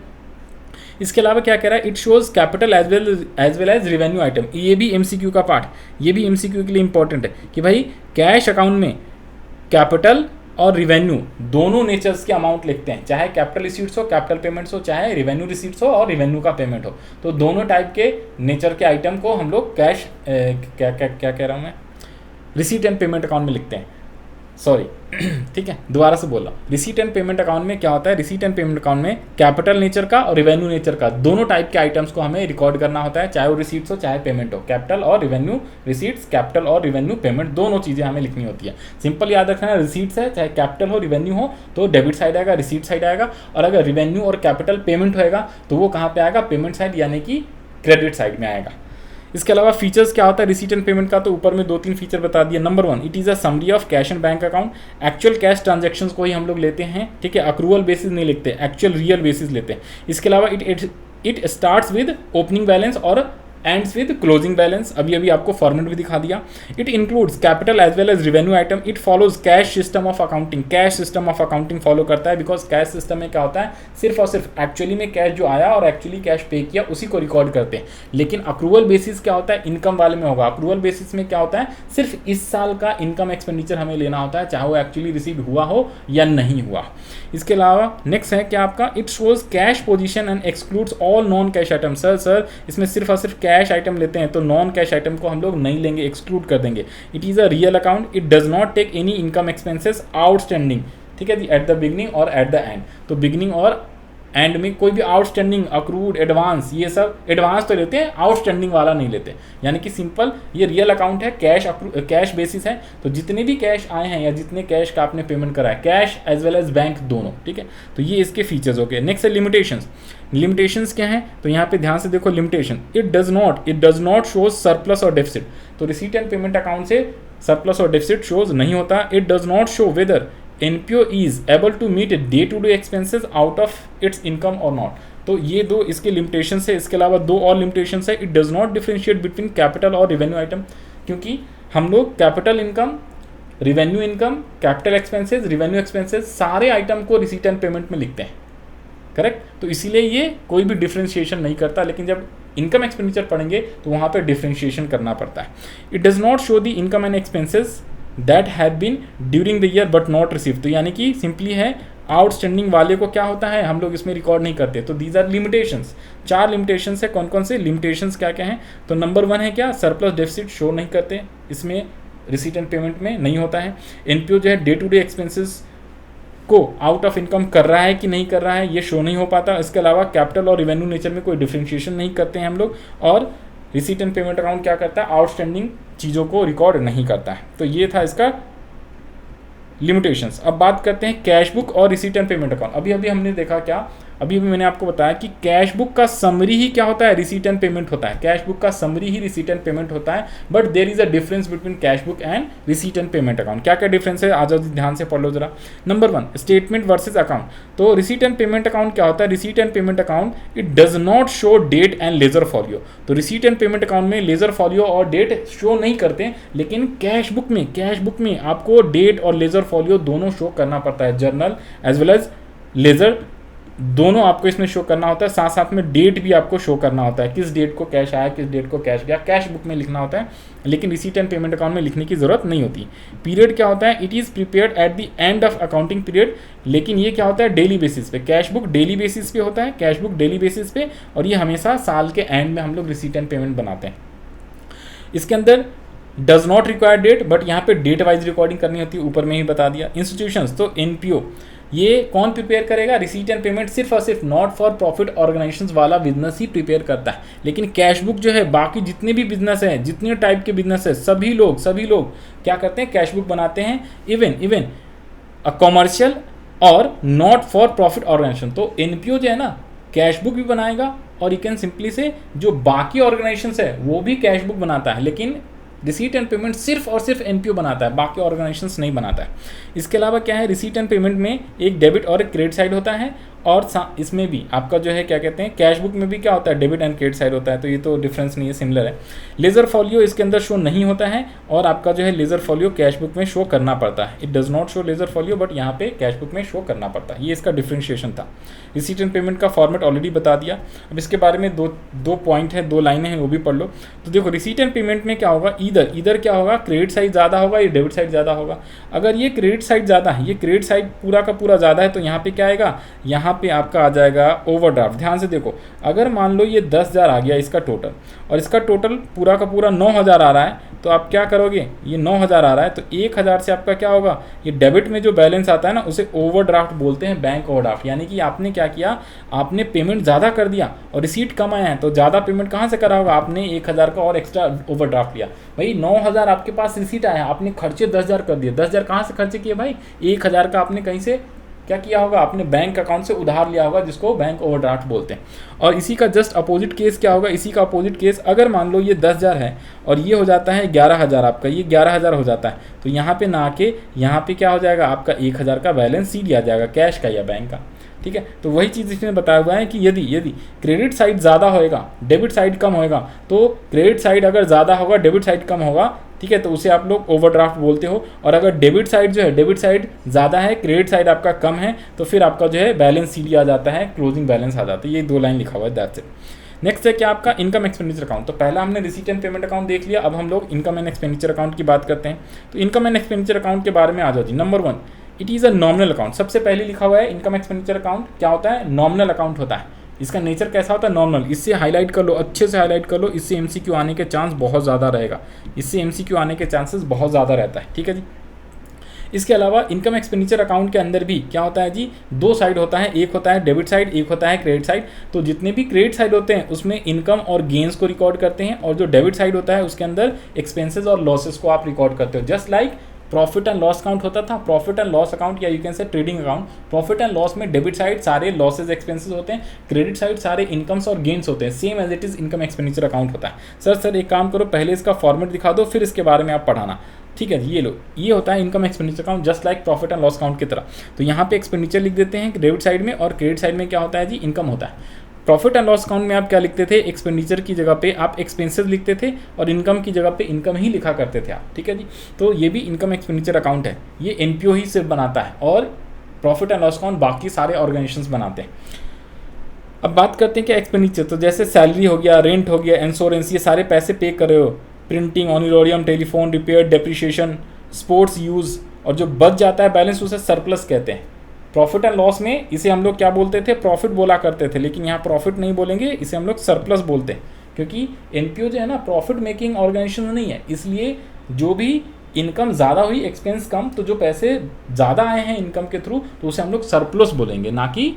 इसके अलावा क्या कह रहा है, it shows capital as well as revenue item. ये भी एमसीक्यू का पार्ट, ये भी एमसीक्यू के लिए इंपॉर्टेंट है कि भाई कैश अकाउंट में कैपिटल और रिवेन्यू दोनों नेचर्स के अमाउंट लिखते हैं, चाहे कैपिटल रिसीट्स हो, कैपिटल पेमेंट्स हो, चाहे रिवेन्यू रिसीट्स हो और रिवेन्यू का पेमेंट हो। तो दोनों टाइप के नेचर के आइटम को हम लोग कैश क्या कह रहा हूँ मैं, रिसीट एंड पेमेंट अकाउंट में लिखते हैं, सॉरी ठीक है, दोबारा से बोला। रिसीट एंड पेमेंट अकाउंट में क्या होता है, रिसीट एंड पेमेंट अकाउंट में कैपिटल नेचर का और रिवेन्यू नेचर का दोनों टाइप के आइटम्स को हमें रिकॉर्ड करना होता है, चाहे वो रिसीट्स हो चाहे पेमेंट हो। कैपिटल और रिवेन्यू रिसीट्स, कैपिटल और रिवेन्यू पेमेंट, दोनों चीज़ें हमें लिखनी होती है। सिंपल याद रखना है, रिसीट्स है चाहे कैपिटल हो रिवेन्यू हो तो डेबिट साइड आएगा, रिसीट साइड आएगा, और अगर रिवेन्यू और कैपिटल पेमेंट होएगा तो वो कहाँ पे आएगा, पेमेंट साइड यानी कि क्रेडिट साइड में आएगा। इसके अलावा फीचर्स क्या होता है रिसीट एंड पेमेंट का, तो ऊपर में 2-3 फीचर बता दिया। Number 1, it is a summary of cash and bank account. Actual cash transactions को ही हम लोग लेते हैं, ठीक है, अक्रूवल बेसिस नहीं लिखते, एक्चुअल रियल बेसिस लेते हैं। इसके अलावा it starts with opening balance और एंड्स विद क्लोजिंग बैलेंस, अभी आपको फॉर्मेट भी दिखा दिया। It includes capital as well as revenue item. It follows cash system of accounting, cash system of accounting follow करता है, बिकॉज कैश सिस्टम में क्या होता है, सिर्फ और सिर्फ एक्चुअली में कैश जो आया और एक्चुअली कैश पे किया उसी को रिकॉर्ड करते हैं। लेकिन अक्रूवल बेसिस क्या होता है, इनकम वाले में होगा। अक्रूवल बेसिस में क्या होता है, सिर्फ इस साल का इनकम एक्सपेंडिचर हमें लेना होता है, चाहे वो एक्चुअली रिसीव हुआ हो या नहीं हुआ। इसके अलावा नेक्स्ट है क्या आपका, it shows cash position and excludes all non cash item. Sir इसमें सिर्फ और सिर्फ कैश आइटम लेते हैं तो नॉन कैश आइटम को हम लोग नहीं लेंगे, एक्सक्लूड कर देंगे। It is a real account, it does not take any income expenses outstanding, ठीक है जी, एट द बिगनिंग और एट द एंड। तो बिगनिंग और एंड में कोई भी आउटस्टैंडिंग, अक्रूड, एडवांस, ये सब एडवांस तो लेते हैं, आउटस्टैंडिंग वाला नहीं लेते। यानी कि सिंपल ये रियल अकाउंट है, कैश बेसिस है, तो जितने भी कैश आए हैं या जितने कैश का आपने पेमेंट करा है, cash as well as bank दोनों, ठीक है। तो ये इसके फीचर्स हो गए। नेक्स्ट है लिमिटेशंस। लिमिटेशंस क्या हैं, तो यहाँ पे ध्यान से देखो limitation, it does not show surplus और डेफिसिट। तो रिसीट एंड पेमेंट अकाउंट से सरप्लस और डेफिसिट शोज नहीं होता। It does not show whether NPO is able to meet day to day expenses out of its income or not। तो ये दो इसके लिमिटेशंस है। इसके अलावा दो और लिमिटेशंस है। It does not differentiate between capital और रेवेन्यू आइटम, क्योंकि हम लोग capital income, revenue income, capital expenses, revenue expenses सारे आइटम को रिसीट एंड पेमेंट में लिखते हैं, करेक्ट। तो इसीलिए ये कोई भी डिफरेंशिएशन नहीं करता, लेकिन जब इनकम एक्सपेंडिचर पढ़ेंगे तो वहाँ पे डिफरेंशिएशन करना पड़ता है। It does not show the income and expenses that have been during the year but not receive. तो यानी कि सिंपली है आउटस्टैंडिंग वाले को क्या होता है, हम लोग इसमें रिकॉर्ड नहीं करते। तो दीज आर लिमिटेशंस। 4 लिमिटेशंस है। कौन कौन से लिमिटेशंस क्या क्या हैं, तो नंबर 1 है क्या, सरप्लस डेफिसिट शो नहीं करते, इसमें रिसीट एंड पेमेंट में नहीं होता है। एनपीओ जो है डे टू डे एक्सपेंसेस को आउट ऑफ इनकम कर रहा है कि नहीं कर रहा है, ये शो नहीं हो पाता। इसके अलावा कैपिटल और रेवेन्यू नेचर में कोई डिफरेंशिएशन नहीं करते हैं हम लोग। और रिसीट एंड पेमेंट अकाउंट क्या करता है, आउटस्टैंडिंग चीज़ों को रिकॉर्ड नहीं करता है। तो ये था इसका लिमिटेशंस। अब बात करते हैं कैश बुक और रिसीट एंड पेमेंट अकाउंट। अभी अभी हमने देखा क्या, अभी मैंने आपको बताया कि कैश बुक का समरी ही क्या होता है, रिसीट एंड पेमेंट होता है। कैश बुक का समरी ही रिसीट एंड पेमेंट होता है, but there is a difference between cash book and receipt and payment account. क्या क्या डिफरेंस है, आज ध्यान से पढ़ लो जरा। Number 1 statement versus account. तो रिसीट एंड पेमेंट अकाउंट क्या होता है, receipt and payment account it does not show date and ledger folio. तो रिसीट एंड पेमेंट अकाउंट में लेजर फॉलियो और डेट शो नहीं करते, लेकिन कैश बुक में आपको डेट और लेजर फॉलियो दोनों शो करना पड़ता है। Journal as well as ledger दोनों आपको इसमें शो करना होता है। साथ साथ में डेट भी आपको शो करना होता है, किस डेट को कैश आया, किस डेट को कैश गया, कैश बुक में लिखना होता है। लेकिन रिसीट एंड पेमेंट अकाउंट में लिखने की जरूरत नहीं होती। पीरियड क्या होता है, it is prepared eight the end of accounting period. लेकिन ये क्या होता है, डेली बेसिस पे। कैश बुक डेली बेसिस पे होता है, कैश बुक डेली बेसिस पे, और ये हमेशा साल के एंड में हम लोग रिसीट एंड पेमेंट बनाते हैं। इसके अंदर does not require date, but यहाँ पे डेट वाइज रिकॉर्डिंग करनी होती है, ऊपर में ही बता दिया। इंस्टीट्यूशंस, तो एनपीओ ये कौन प्रिपेयर करेगा, रिसीट एंड पेमेंट सिर्फ और सिर्फ नॉट फॉर प्रॉफिट ऑर्गेनाइजेशंस वाला बिजनेस ही प्रिपेयर करता है। लेकिन कैश बुक जो है बाकी जितने भी बिजनेस हैं, जितने टाइप के बिजनेस है, सभी लोग क्या करते हैं, कैश बुक बनाते हैं। इवन अ कॉमर्शियल और नॉट फॉर प्रॉफिट ऑर्गेनाइजेशन। तो एनपीओ जो है ना कैश बुक भी बनाएगा, और यू कैन सिंपली से जो बाकी ऑर्गेनाइजेशंस है वो भी कैश बुक बनाता है, लेकिन रिसीट एंड पेमेंट सिर्फ और सिर्फ एनपीओ बनाता है, बाकी ऑर्गेनाइजेशंस नहीं बनाता है। इसके अलावा क्या है, रिसीट एंड पेमेंट में एक डेबिट और एक क्रेडिट साइड होता है, और इसमें भी आपका जो है क्या कहते हैं, कैश बुक में भी क्या होता है, डेबिट एंड क्रेडिट साइड होता है। तो ये तो डिफरेंस नहीं है, सिमिलर है। लेजर फॉलियो इसके अंदर शो नहीं होता है, और आपका जो है लेजर फॉलियो कैश बुक में शो करना पड़ता है। It does not show ledger folio, but यहाँ पे कैश बुक में शो करना पड़ता है। ये इसका डिफरेंशिएशन था। रिसीट एंड पेमेंट का फॉर्मेट ऑलरेडी बता दिया। अब इसके बारे में दो पॉइंट है, 2 लाइनें हैं, वो भी पढ़ लो। तो देखो रिसीट एंड पेमेंट में क्या होगा, इधर क्या होगा, क्रेडिट साइड ज़्यादा होगा या डेबिट साइड ज़्यादा होगा। अगर ये क्रेडिट साइड ज़्यादा है, ये क्रेडिट साइड पूरा का पूरा ज़्यादा है, तो यहाँ पे क्या आएगा, यहाँ पे आपका आ जाएगा ओवरड्राफ्ट। ध्यान से देखो, अगर मान लो ये 10,000 आ गया इसका टोटल, और इसका टोटल पूरा का पूरा 9,000 आ रहा है, तो आप क्या करोगे, ये 9,000 आ रहा है, तो 1,000 से आपका क्या होगा, ये डेबिट में जो बैलेंस आता है ना उसे ओवरड्राफ्ट बोलते हैं, बैंक ओवरड्राफ्ट। यानी कि आपने क्या किया, आपने पेमेंट ज़्यादा कर दिया और रिसीट कम आया है, तो ज़्यादा पेमेंट कहाँ से करा होगा, आपने 1,000 का और एक्स्ट्रा ओवरड्राफ्ट लिया। भाई 9,000 आपके पास रिसीट आया, आपने खर्चे 10,000 कर दिए। 10,000 कहाँ से खर्चे किए भाई, 1,000 का आपने कहीं से क्या किया होगा, आपने बैंक अकाउंट से उधार लिया होगा, जिसको बैंक ओवरड्राफ्ट बोलते हैं। और इसी का जस्ट अपोजिट केस क्या होगा, इसी का अपोजिट केस, अगर मान लो ये 10,000 है और ये हो जाता है 11,000, आपका ये 11,000 हो जाता है, तो यहाँ पे ना आके यहाँ पे क्या हो जाएगा, आपका 1,000 का बैलेंस सीधे आ जाएगा, कैश का या बैंक का। ठीक है, तो वही चीज़ इसमें बताया हुआ है कि यदि क्रेडिट साइड ज़्यादा होएगा, डेबिट साइड कम होएगा, तो क्रेडिट साइड अगर ज़्यादा होगा, डेबिट साइड कम होगा, ठीक है, तो उसे आप लोग ओवरड्राफ्ट बोलते हो। और अगर डेबिट साइड जो है, डेबिट साइड ज़्यादा है, क्रेडिट साइड आपका कम है, तो फिर आपका जो है बैलेंस सीधी आ जाता है, क्लोजिंग बैलेंस आ जाता है। ये 2 लाइन लिखा हुआ है, दैट्स इट। नेक्स्ट है क्या आपका इनकम एक्सपेंडिचर अकाउंट। तो पहला हमने रिसीट एंड पेमेंट अकाउंट देख लिया, अब हम लोग इनकम एंड एक्सपेंडिचर अकाउंट की बात करते हैं। तो इनकम एंड एक्सपेंडिचर अकाउंट के बारे में आ जाओ जी। Number 1, it is a nominal account. सबसे पहले लिखा हुआ है इनकम एक्सपेंडिचर अकाउंट क्या होता है, नॉमिनल अकाउंट होता है। इसका नेचर कैसा होता है, नॉर्मल। इससे हाईलाइट कर लो, अच्छे से हाईलाइट कर लो, इससे एमसीक्यू आने के चांस बहुत ज़्यादा रहेगा, इससे एमसीक्यू आने के चांसेस बहुत ज़्यादा रहता है। ठीक है जी। इसके अलावा इनकम एक्सपेंडिचर अकाउंट के अंदर भी क्या होता है जी, दो साइड होता है, एक होता है डेबिट साइड, एक होता है क्रेडिट साइड। तो जितने भी क्रेडिट साइड होते हैं उसमें इनकम और गेन्स को रिकॉर्ड करते हैं, और जो डेबिट साइड होता है उसके अंदर एक्सपेंसेस और लॉसेस को आप रिकॉर्ड करते हो। Just like profit and loss account होता था, प्रॉफिट एंड लॉस अकाउंट या you can say trading account. Profit and loss में डेबिट साइड सारे लॉसेज एक्सपेंसेस होते हैं, क्रेडिट साइड सारे इनकम्स और गेन्स होते हैं, same as it is income expenditure account होता है। सर एक काम करो, पहले इसका फॉर्मेट दिखा दो, फिर इसके बारे में आप पढ़ाना, ठीक है। ये लो, ये होता है income expenditure account, just like profit and loss account की तरह। तो यहाँ पे एक्सपेंडिचर लिख देते हैं डेबिट साइड में, और क्रेडिट साइड में क्या होता है जी, इनकम होता है। प्रॉफिट एंड लॉस अकाउंट में आप क्या लिखते थे, एक्सपेंडिचर की जगह पे आप एक्सपेंसेस लिखते थे, और इनकम की जगह पे इनकम ही लिखा करते थे आप, ठीक है जी। तो ये भी इनकम एक्सपेंडिचर अकाउंट है, ये एनपीओ ही सिर्फ बनाता है, और प्रॉफिट एंड लॉस अकाउंट बाकी सारे ऑर्गेनाइजेशंस बनाते हैं। अब बात करते हैं क्या एक्सपेंडिचर, तो जैसे सैलरी हो गया, रेंट हो गया, इंश्योरेंस, ये सारे पैसे पे कर रहे हो, printing, honorarium, telephone repair, depreciation, sports use, और जो बच जाता है बैलेंस उसे सरप्लस कहते हैं। प्रॉफिट एंड लॉस में इसे हम लोग क्या बोलते थे, प्रॉफिट बोला करते थे, लेकिन यहाँ प्रॉफिट नहीं बोलेंगे, इसे हम लोग सरप्लस बोलते हैं, क्योंकि एनपीओ जो है ना प्रॉफिट मेकिंग ऑर्गेनाइजेशन नहीं है, इसलिए जो भी इनकम ज़्यादा हुई, एक्सपेंस कम, तो जो पैसे ज़्यादा आए हैं इनकम के थ्रू, तो उसे हम लोग सरप्लस बोलेंगे, ना कि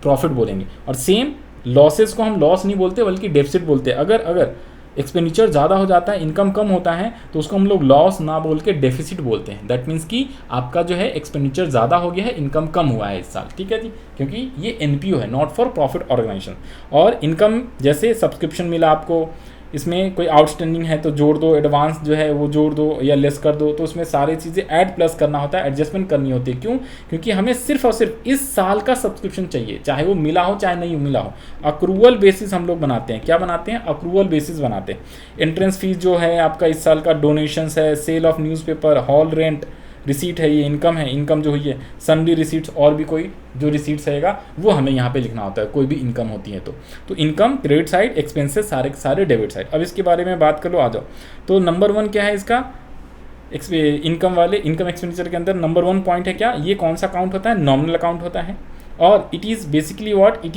प्रॉफिट बोलेंगे। और सेम लॉसेस को हम लॉस नहीं बोलते बल्कि डेफिसिट बोलते हैं। अगर एक्सपेंडिचर ज़्यादा हो जाता है, इनकम कम होता है, तो उसको हम लोग लॉस ना बोल के डेफिसिट बोलते हैं। दैट मीन्स कि आपका जो है एक्सपेंडिचर ज़्यादा हो गया है, इनकम कम हुआ है इस साल, ठीक है जी, क्योंकि ये एनपीओ है, नॉट फॉर प्रॉफिट ऑर्गेनाइजेशन। और इनकम जैसे सब्सक्रिप्शन मिला आपको, इसमें कोई आउटस्टैंडिंग है तो जोड़ दो, एडवांस जो है वो जोड़ दो या लेस कर दो, तो उसमें सारी चीज़ें ऐड प्लस करना होता है, एडजस्टमेंट करनी होती है। क्यों? क्योंकि हमें सिर्फ और सिर्फ इस साल का सब्सक्रिप्शन चाहिए, चाहे वो मिला हो चाहे नहीं मिला हो। अक्रूवल बेसिस हम लोग बनाते हैं, क्या बनाते हैं, अक्रूवल बेसिस बनाते हैं। एंट्रेंस फीस जो है आपका इस साल का, डोनेशंस है, sale of newspaper, hall rent, receipt है, ये इनकम है, इनकम जो हुई है, सनडी रिसीट्स, और भी कोई जो रिसीट्स रहेगा वो हमें यहाँ पे लिखना होता है, कोई भी इनकम होती है तो इनकम, क्रेडिट साइड, एक्सपेंसेस सारे के सारे डेबिट साइड। अब इसके बारे में बात कर लो, आ जाओ। तो नंबर 1 क्या है इसका, इनकम वाले इनकम एक्सपेंडिचर के अंदर नंबर 1 पॉइंट है क्या, ये कौन सा अकाउंट होता है, नॉमिनल अकाउंट होता है, और it is basically what, it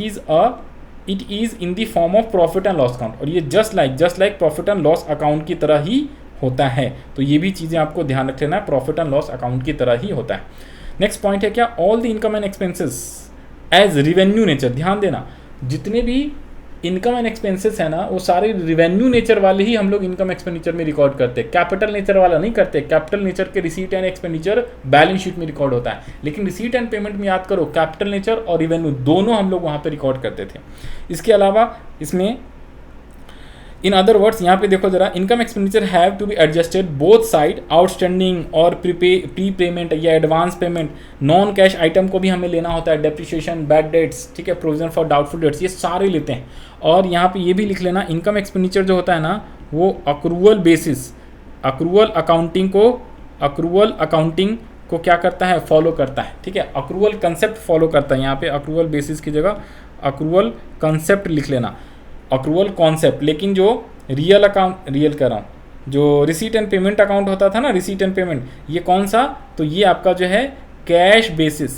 is in the form of profit and loss account, और ये just like profit and loss account की तरह ही होता है। तो ये भी चीज़ें आपको ध्यान रख लेना है, प्रॉफिट एंड लॉस अकाउंट की तरह ही होता है। नेक्स्ट पॉइंट है क्या, all the income and expenses as revenue nature. ध्यान देना, जितने भी इनकम एंड एक्सपेंसेस है ना, वो सारे रिवेन्यू नेचर वाले ही हम लोग इनकम एक्सपेंडिचर में रिकॉर्ड करते हैं, कैपिटल नेचर वाला नहीं करते। कैपिटल नेचर के receipt and expenditure balance sheet में रिकॉर्ड होता है, लेकिन रिसीट एंड पेमेंट में याद करो, कैपिटल नेचर और रिवेन्यू दोनों हम लोग वहाँ पर रिकॉर्ड करते थे। इसके अलावा इसमें इन अदर वर्ड्स, यहाँ पे देखो जरा, income expenditure have to be adjusted both side, outstanding और प्री पेमेंट या advance payment, non cash item को भी हमें लेना होता है, डेप्रिसिएशन, बैड डेट्स, ठीक है, प्रोविजन फॉर डाउटफुल डेट्स, ये सारे लेते हैं। और यहाँ पे ये भी लिख लेना, इनकम एक्सपेंडिचर जो होता है ना, वो अक्रूवल बेसिस, अक्रूवल अकाउंटिंग को क्या करता है, फॉलो करता है, ठीक है, अक्रूवल कंसेप्ट फॉलो करता है। यहाँ पे अक्रूवल बेसिस की जगह अक्रूवल कंसेप्ट लिख लेना, अक्रूवल कॉन्सेप्ट। लेकिन जो रियल कर रहा हूँ, जो रिसीट एंड पेमेंट अकाउंट होता था ना, रिसीट एंड पेमेंट, ये कौन सा, तो ये आपका जो है कैश बेसिस,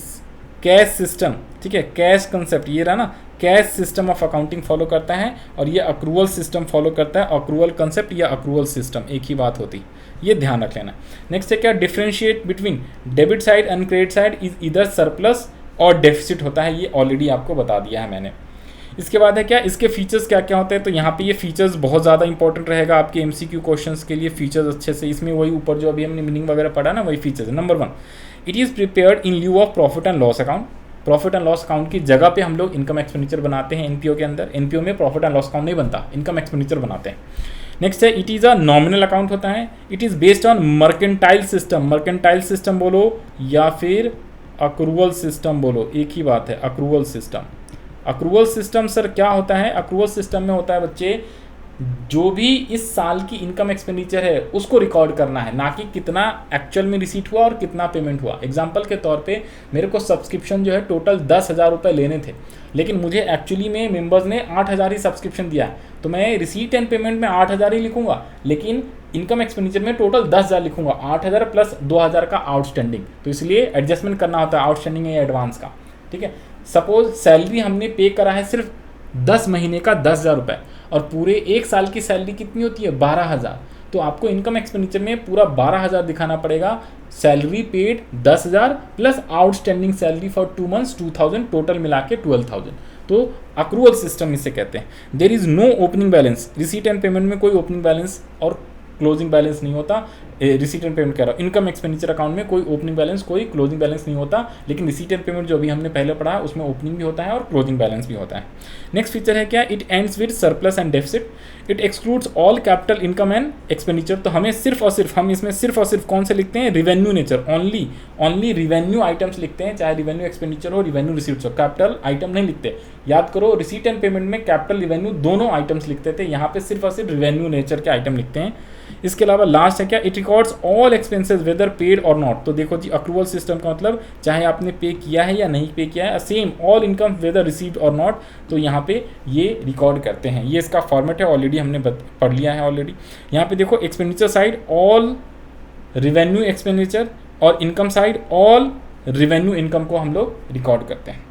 कैश सिस्टम, ठीक है, कैश कंसेप्ट, ये रहा ना, cash system of accounting follow करता है, और ये अक्रूवल सिस्टम फॉलो करता है। अक्रूवल कंसेप्ट या अक्रूवल सिस्टम एक ही बात होती, ये ध्यान रख लेना। नेक्स्ट है क्या, differentiate between debit side and credit side is इधर सरप्लस और डेफिसिट होता है, ये ऑलरेडी आपको बता दिया है मैंने। इसके बाद है क्या, इसके फीचर्स क्या क्या होते हैं, तो यहाँ पे ये फीचर्स बहुत ज़्यादा इंपॉर्टेंट रहेगा आपके एमसीक्यू क्वेश्चंस के लिए, फीचर्स अच्छे से, इसमें वही ऊपर जो अभी हमने मीनिंग वगैरह पढ़ा ना, वही फीचर्स है। Number 1, it is prepared in lieu of profit and loss account. Profit and loss account की जगह पे हम लोग इनकम एक्सपेंडिचर बनाते हैं एनपीओ के अंदर। एनपीओ में प्रॉफिट एंड लॉस अकाउंट नहीं बनता, इनकम एक्सपेंडिचर बनाते हैं। नेक्स्ट है, it is a nominal account होता है। It is based on mercantile system, mercantile system बोलो या फिर अक्रूवल सिस्टम बोलो, एक ही बात है, accrual system. Accrual system sir क्या होता है, अक्रूवल सिस्टम में होता है बच्चे, जो भी इस साल की इनकम एक्सपेंडिचर है उसको रिकॉर्ड करना है, ना कि कितना एक्चुअल में रिसीट हुआ और कितना पेमेंट हुआ। एग्जांपल के तौर पे मेरे को सब्सक्रिप्शन जो है टोटल 10,000 रुपये लेने थे, लेकिन मुझे एक्चुअली में मेंबर्स ने 8,000 ही सब्सक्रिप्शन दिया है, तो मैं रिसीट एंड पेमेंट में 8,000 ही लिखूंगा, लेकिन इनकम एक्सपेंडिचर में टोटल 10,000 लिखूंगा, 8,000 प्लस 2,000 का आउटस्टैंडिंग। तो इसलिए एडजस्टमेंट करना होता है आउटस्टैंडिंग या एडवांस का, ठीक है। सपोज सैलरी हमने पे करा है सिर्फ 10 महीने का 10,000 रुपये, और पूरे एक साल की सैलरी कितनी होती है, 12,000। तो आपको इनकम एक्सपेंडिचर में पूरा 12,000 दिखाना पड़ेगा, salary paid 10,000 plus outstanding salary for 2 months 2,000, total मिला के 12,000। तो अक्रूवल सिस्टम इसे कहते हैं। There is no opening balance, receipt and payment में कोई ओपनिंग बैलेंस और क्लोजिंग बैलेंस नहीं होता। रिसीट एंड पेमेंट कह रहा हूँ, इनकम एक्सपेंडिचर अकाउंट में कोई ओपनिंग बैलेंस कोई क्लोजिंग बैलेंस नहीं होता, लेकिन रिसीट एंड पेमेंट जो अभी हमने पहले पढ़ा है उसमें ओपनिंग भी होता है और क्लोजिंग बैलेंस भी होता है। नेक्स्ट फीचर है क्या, it ends with surplus and deficit, it excludes all capital income and expenditure. तो हमें सिर्फ और सिर्फ हम इसमें सिर्फ और सिर्फ कौन से लिखते हैं, revenue nature, only revenue items लिखते हैं, चाहे रिवेन्यू एक्सपेंडिचर हो रिवेन्यू रिसीट्स हो, कैपिटल आइटम नहीं लिखते। याद करो रिसीट एंड पेमेंट में कैपिटल रिवेन्यू दोनों आइटम्स लिखते थे, यहाँ पे सिर्फ और सिर्फ रिवेन्यू नेचर के आइटम लिखते हैं। इसके अलावा लास्ट है क्या, it records all expenses whether paid और नॉट। तो देखो जी अक्रूवल सिस्टम का मतलब चाहे आपने पे किया है या नहीं पे किया है, same all income whether received और नॉट, तो यहाँ पे ये रिकॉर्ड करते हैं। ये इसका फॉर्मेट है, ऑलरेडी हमने पढ़ लिया है ऑलरेडी। यहाँ पे देखो expenditure side all revenue expenditure और income side all revenue income को हम लोग रिकॉर्ड करते हैं।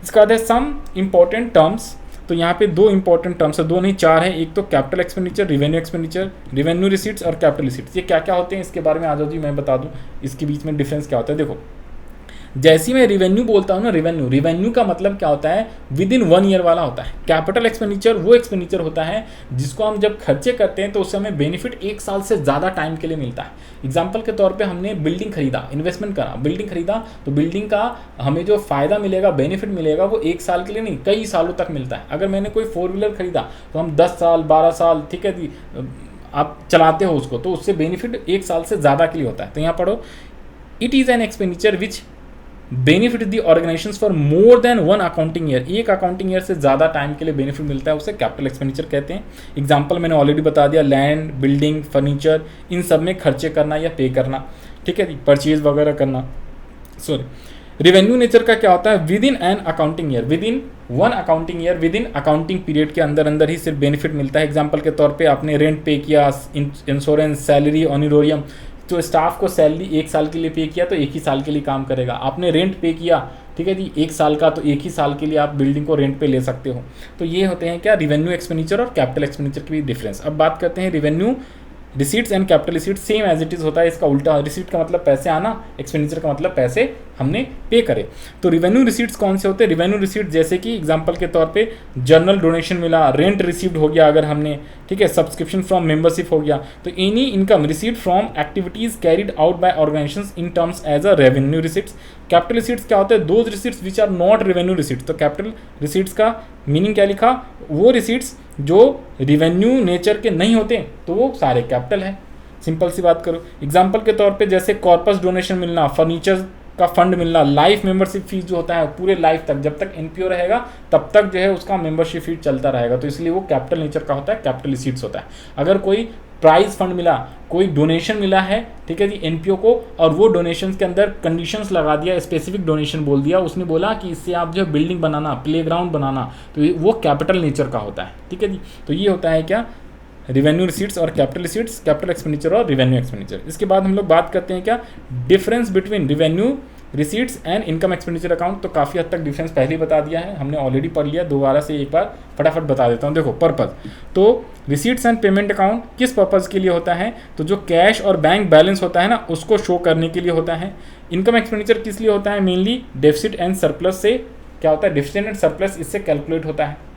इसका बाद है सम इंपॉर्टेंट टर्म्स, तो यहाँ पे दो इंपॉर्टेंट टर्म्स है, दो नहीं चार है। एक तो capital expenditure, revenue expenditure, revenue receipts और कैपिटल रिसीट्स। ये क्या क्या होते हैं इसके बारे में आ जाओ जी मैं बता दूँ, इसके बीच में डिफरेंस क्या होता है। देखो जैसे मैं रिवेन्यू बोलता हूँ ना, रिवेन्यू का मतलब क्या होता है, विद इन 1 ईयर वाला होता है। कैपिटल एक्सपेंडिचर वो एक्सपेंडिचर होता है जिसको हम जब खर्चे करते हैं तो उससे हमें बेनिफिट 1 साल से ज़्यादा टाइम के लिए मिलता है। एग्जाम्पल के तौर पे हमने बिल्डिंग खरीदा, इन्वेस्टमेंट करा, बिल्डिंग खरीदा, तो बिल्डिंग का हमें जो फ़ायदा मिलेगा, बेनिफिट मिलेगा वो 1 साल के लिए नहीं, कई सालों तक मिलता है। अगर मैंने कोई 4 व्हीलर खरीदा तो हम 10 साल 12 साल, ठीक है जी, आप चलाते हो उसको, तो उससे बेनिफिट 1 साल से ज़्यादा के लिए होता है। तो यहाँ पढ़ो, it is an expenditure which benefit the organisation for more than 1 accounting year. एक अकाउंटिंग ईयर से ज़्यादा टाइम के लिए बेनिफिट मिलता है, उसे कैपिटल एक्सपेंडिचर कहते हैं। एग्जांपल मैंने ऑलरेडी बता दिया, लैंड, बिल्डिंग, फर्नीचर, इन सब में खर्चे करना या पे करना, ठीक है जी, परचेज वगैरह करना। रिवेन्यू नेचर का क्या होता है, with in an accounting year, with in 1 accounting year, with in accounting period के अंदर ही सिर्फ बेनिफिट मिलता है। एग्जाम्पल के तौर पर आपने रेंट पे किया, इंश्योरेंस, सैलरी, ऑनरोरियम, तो स्टाफ को सैलरी 1 साल के लिए पे किया तो 1 ही साल के लिए काम करेगा। आपने रेंट पे किया, ठीक है जी, 1 साल का, तो 1 ही साल के लिए आप बिल्डिंग को रेंट पे ले सकते हो। तो ये होते हैं क्या, रिवेन्यू एक्सपेंडिचर और कैपिटल एक्सपेंडिचर के भी डिफरेंस। अब बात करते हैं revenue receipts and capital receipts, same as it is होता है, इसका उल्टा। रिसीट का मतलब पैसे आना, एक्सपेंडिचर का मतलब पैसे हमने पे करे। तो रिवेन्यू रिसीट्स कौन से होते हैं, रिवेन्यू रिसीट जैसे कि एग्जांपल के तौर पे जर्नल डोनेशन मिला, रेंट रिसीव्ड हो गया अगर हमने, ठीक है, सब्सक्रिप्शन फ्रॉम मेंबरशिप हो गया, तो any income received from activities carried out by organisations in terms as a revenue receipts. Capital receipts क्या होते हैं, those receipts which are not revenue receipts. तो कैपिटल रिसीट्स का मीनिंग क्या लिखा, वो रिसीट्स जो रिवेन्यू नेचर के नहीं होते तो वो सारे कैपिटल है। सिंपल सी बात करो, एग्जांपल के तौर पे जैसे कॉर्पस डोनेशन मिलना, फर्नीचर का फंड मिलना, लाइफ मेंबरशिप फीस जो होता है पूरे लाइफ तक, जब तक एनपीओ रहेगा तब तक जो है उसका मेंबरशिप फीस चलता रहेगा, तो इसलिए वो कैपिटल नेचर का होता है, कैपिटल रिसीट्स होता है। अगर कोई प्राइज फंड मिला, कोई डोनेशन मिला है, ठीक है जी, एनपीओ को, और वो डोनेशन के अंदर कंडीशंस लगा दिया, स्पेसिफिक डोनेशन बोल दिया, उसने बोला कि इससे आप जो है बिल्डिंग बनाना, प्लेग्राउंड बनाना, तो वो कैपिटल नेचर का होता है, ठीक है जी। तो ये होता है क्या, रिवेन्यू रिसीट्स और कैपिटल रिसीट्स, कैपिटल एक्सपेंडिचर और रिवेन्यू एक्सपेंडिचर। इसके बाद हम लोग बात करते हैं क्या, difference between revenue receipts and income expenditure account. तो काफ़ी हद तक डिफरेंस पहले ही बता दिया है, हमने ऑलरेडी पढ़ लिया, दोबारा से एक बार फटाफट बता देता हूँ। देखो पर्पज़, तो रिसीट्स एंड पेमेंट अकाउंट किस पर्पज़ के लिए होता है, तो जो कैश और बैंक बैलेंस होता है ना, उसको शो करने के लिए होता है। इनकम एक्सपेंडिचर किस लिए होता है, मेनली डेफिसिट एंड सरप्लस से क्या होता है, डेफिसिट एंड सरप्लस इससे कैलकुलेट होता है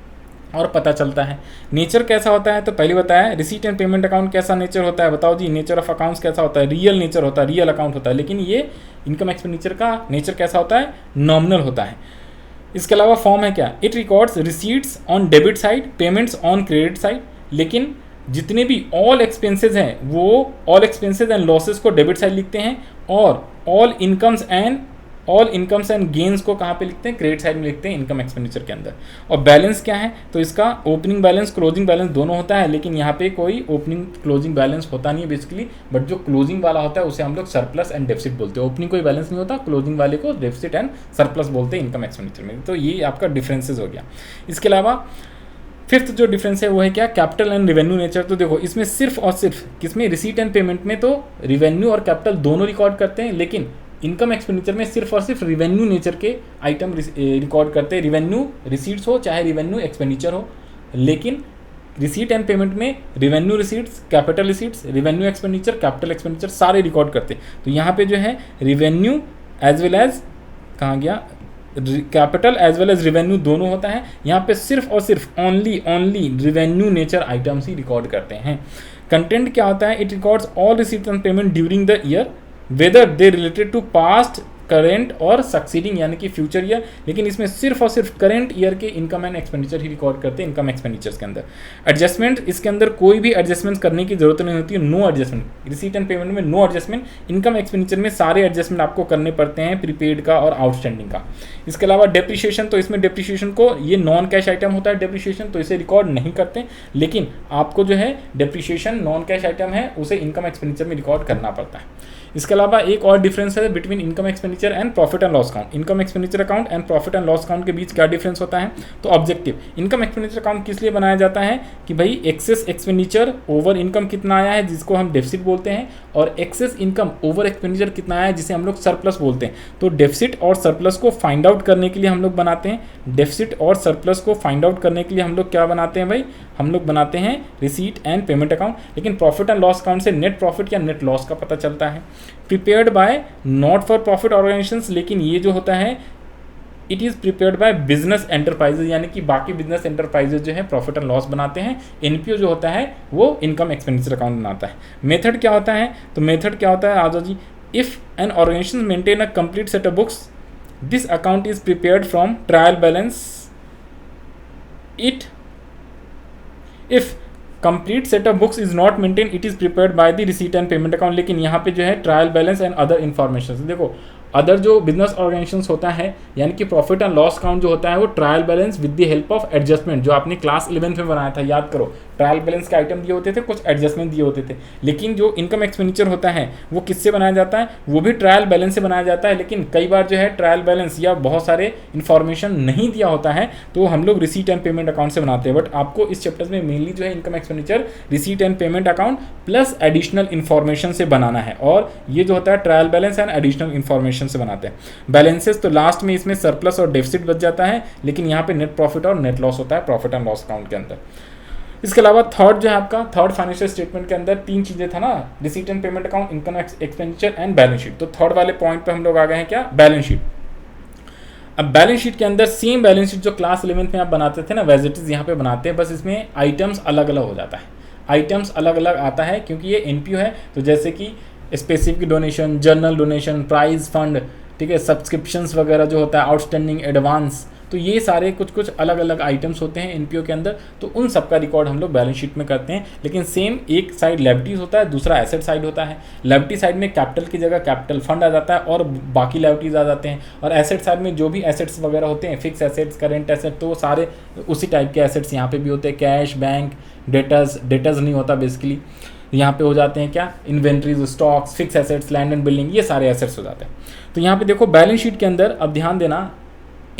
और पता चलता है। नेचर कैसा होता है, तो पहले बताया रिसीट एंड पेमेंट अकाउंट कैसा नेचर होता है, बताओ जी। नेचर ऑफ अकाउंट्स कैसा होता है, रियल नेचर होता है, रियल अकाउंट होता है। लेकिन ये इनकम एक्सपेंडिचर का नेचर कैसा होता है, नॉमिनल होता है। इसके अलावा फॉर्म है क्या, it records receipts on debit side, payments on credit side. लेकिन जितने भी ऑल एक्सपेंसेस हैं वो ऑल एक्सपेंसेस एंड लॉसेस को डेबिट साइड लिखते हैं, और ऑल इनकम्स एंड गेन्स को कहाँ पे लिखते हैं, क्रेडिट साइड में लिखते हैं इनकम एक्सपेंडिचर के अंदर। और बैलेंस क्या है, तो इसका ओपनिंग बैलेंस, क्लोजिंग बैलेंस दोनों होता है, लेकिन यहाँ पे कोई ओपनिंग क्लोजिंग बैलेंस होता नहीं है बेसिकली, बट जो क्लोजिंग वाला होता है उसे हम लोग सरप्लस एंड डेफिसिट बोलते हैं। ओपनिंग कोई बैलेंस नहीं होता, क्लोजिंग वाले को डेफिसिट एंड सरप्लस बोलते हैं इनकम एक्सपेंडिचर में। तो ये आपका डिफरेंसेस हो गया। इसके अलावा फिफ्थ जो डिफरेंस है वो है क्या, कैपिटल एंड रिवेन्यू नेचर। तो देखो इसमें सिर्फ और सिर्फ किसमें, रिसीट एंड पेमेंट में तो रिवेन्यू और कैपिटल दोनों रिकॉर्ड करते हैं, लेकिन इनकम एक्सपेंडिचर में सिर्फ और सिर्फ रिवेन्यू नेचर के आइटम रिकॉर्ड करते हैं। रिवेन्यू रिसीट्स हो चाहे रिवेन्यू एक्सपेंडिचर हो, लेकिन रिसीट एंड पेमेंट में revenue receipts, capital receipts, revenue expenditure, capital expenditure सारे रिकॉर्ड करते हैं। तो यहाँ पे जो है रिवेन्यू एज वेल एज कहाँ गया, capital as well as revenue दोनों होता है। यहाँ पे सिर्फ और सिर्फ ओनली रिवेन्यू नेचर आइटम्स ही रिकॉर्ड करते हैं। कंटेंट क्या होता है, it records all receipts and payment during the year whether they related to past, current और सक्सीडिंग यानी कि फ्यूचर ईयर, लेकिन इसमें सिर्फ और सिर्फ करेंट ईयर के इनकम एंड एक्सपेंडिचर ही रिकॉर्ड करते हैं इनकम एक्सपेंडिचर्स के अंदर। एडजस्टमेंट, इसके अंदर कोई भी एडजस्टमेंट करने की जरूरत नहीं होती है, no adjustment. Receipt and payment में नो एडजस्टमेंट, इनकम एक्सपेंडिचर में सारे एडजस्टमेंट आपको करने पड़ते हैं प्रीपेड का और आउटस्टैंडिंग का। इसके अलावा डेप्रिशिएशन, तो इसमें डेप्रिशिएशन को, ये नॉन कैश आइटम होता है डेप्रिशिएशन, तो इसे रिकॉर्ड नहीं करते, लेकिन आपको जो है डेप्रिशिएशन नॉन कैश आइटम है उसे इनकम एक्सपेंडिचर में रिकॉर्ड करना पड़ता है। इसके अलावा एक और डिफरेंस है between income expenditure and profit and loss account. Income expenditure account and profit and loss account के बीच क्या डिफरेंस होता है, तो ऑब्जेक्टिव। इनकम एक्सपेंडिचर अकाउंट किस लिए बनाया जाता है कि भाई एक्सेस एक्सपेंडिचर ओवर इनकम कितना आया है जिसको हम डेफिसिट बोलते हैं, और एक्सेस इनकम ओवर एक्सपेंडिचर कितना आया है जिसे हम लोग सरप्लस बोलते हैं। तो डेफिसिट और सरप्लस को फाइंड आउट करने के लिए हम लोग बनाते हैं, डेफिसिट और सरप्लस को फाइंड आउट करने के लिए हम लोग क्या बनाते हैं भाई, हम लोग बनाते हैं रिसीट एंड पेमेंट अकाउंट। लेकिन प्रॉफिट एंड लॉस अकाउंट से नेट प्रॉफिट या नेट लॉस का पता चलता है। Prepared by not for profit organisations, लेकिन ये जो होता है it is prepared by business enterprises, यानी कि बाकी बिजनेस एंटरप्राइजेज जो है प्रॉफिट एंड लॉस बनाते हैं। एनपीओ जो होता है वो इनकम एक्सपेंडिचर अकाउंट बनाता है। मेथड क्या होता है, तो मेथड क्या होता है आजो जी, if an organisation maintain a complete set of books, this account is prepared from trial balance. If complete set of books is not maintain, it is prepared by the receipt and payment account. लेकिन यहाँ पे जो है trial balance and other information, देखो other जो business organisations होता है यानी कि प्रॉफिट एंड लॉस अकाउंट जो होता है वो trial balance with the help of adjustment, जो आपने क्लास 11th में बनाया था याद करो, ट्रायल बैलेंस के आइटम दिए होते थे, कुछ एडजस्टमेंट दिए होते थे। लेकिन जो इनकम एक्सपेंडिचर होता है वो किससे बनाया जाता है, वो भी ट्रायल बैलेंस से बनाया जाता है। लेकिन कई बार जो है ट्रायल बैलेंस या बहुत सारे इन्फॉर्मेशन नहीं दिया होता है तो हम लोग रिसीट एंड पेमेंट अकाउंट से बनाते हैं। बट आपको इस चैप्टर में मेनली जो है income expenditure receipt and payment account plus additional information से बनाना है, और ये जो होता है trial balance and additional information से बनाते हैं। बैलेंसेस तो लास्ट में इसमें सरप्लस और डेफिसिट बच जाता है, लेकिन यहाँ पे नेट प्रॉफिट और नेट लॉस होता है प्रॉफिट एंड लॉस अकाउंट के अंदर। इसके अलावा थर्ड जो है आपका थर्ड फाइनेंशियल स्टेटमेंट के अंदर तीन चीजें था ना, receipt and payment account, income expenditure and balance sheet. तो थर्ड वाले पॉइंट पे हम लोग आ गए हैं क्या, बैलेंस शीट। अब बैलेंस शीट के अंदर सेम बैलेंस शीट जो क्लास 11th में आप बनाते थे ना वैजिटीज यहाँ पे बनाते हैं, बस इसमें आइटम्स अलग अलग हो जाता है, आइटम्स अलग अलग आता है क्योंकि ये एनपीओ है। तो जैसे कि specific donation, general donation, prize fund, ठीक है, सब्सक्रिप्शंस वगैरह जो होता है, आउटस्टैंडिंग एडवांस, तो ये सारे कुछ अलग अलग आइटम्स होते हैं एनपीओ के अंदर। तो उन सब का रिकॉर्ड हम लोग बैलेंस शीट में करते हैं। लेकिन सेम एक साइड लायबिलिटीज होता है, दूसरा एसेट साइड होता है। लायबिलिटी साइड में कैपिटल की जगह कैपिटल फंड आ जाता है और बाकी लायबिलिटीज आ जाते हैं, और एसेट साइड में जो भी एसेट्स वगैरह होते हैं, फिक्स एसेट्स, करेंट एसेट, तो सारे उसी टाइप के एसेट्स यहाँ पे भी होते हैं। कैश, बैंक, डेटर्स नहीं होता बेसिकली, यहाँ पे हो जाते हैं क्या, inventories, stocks, fix assets, land and building, ये सारे एसेट्स हो जाते हैं। तो यहाँ पे देखो बैलेंस शीट के अंदर अब ध्यान देना,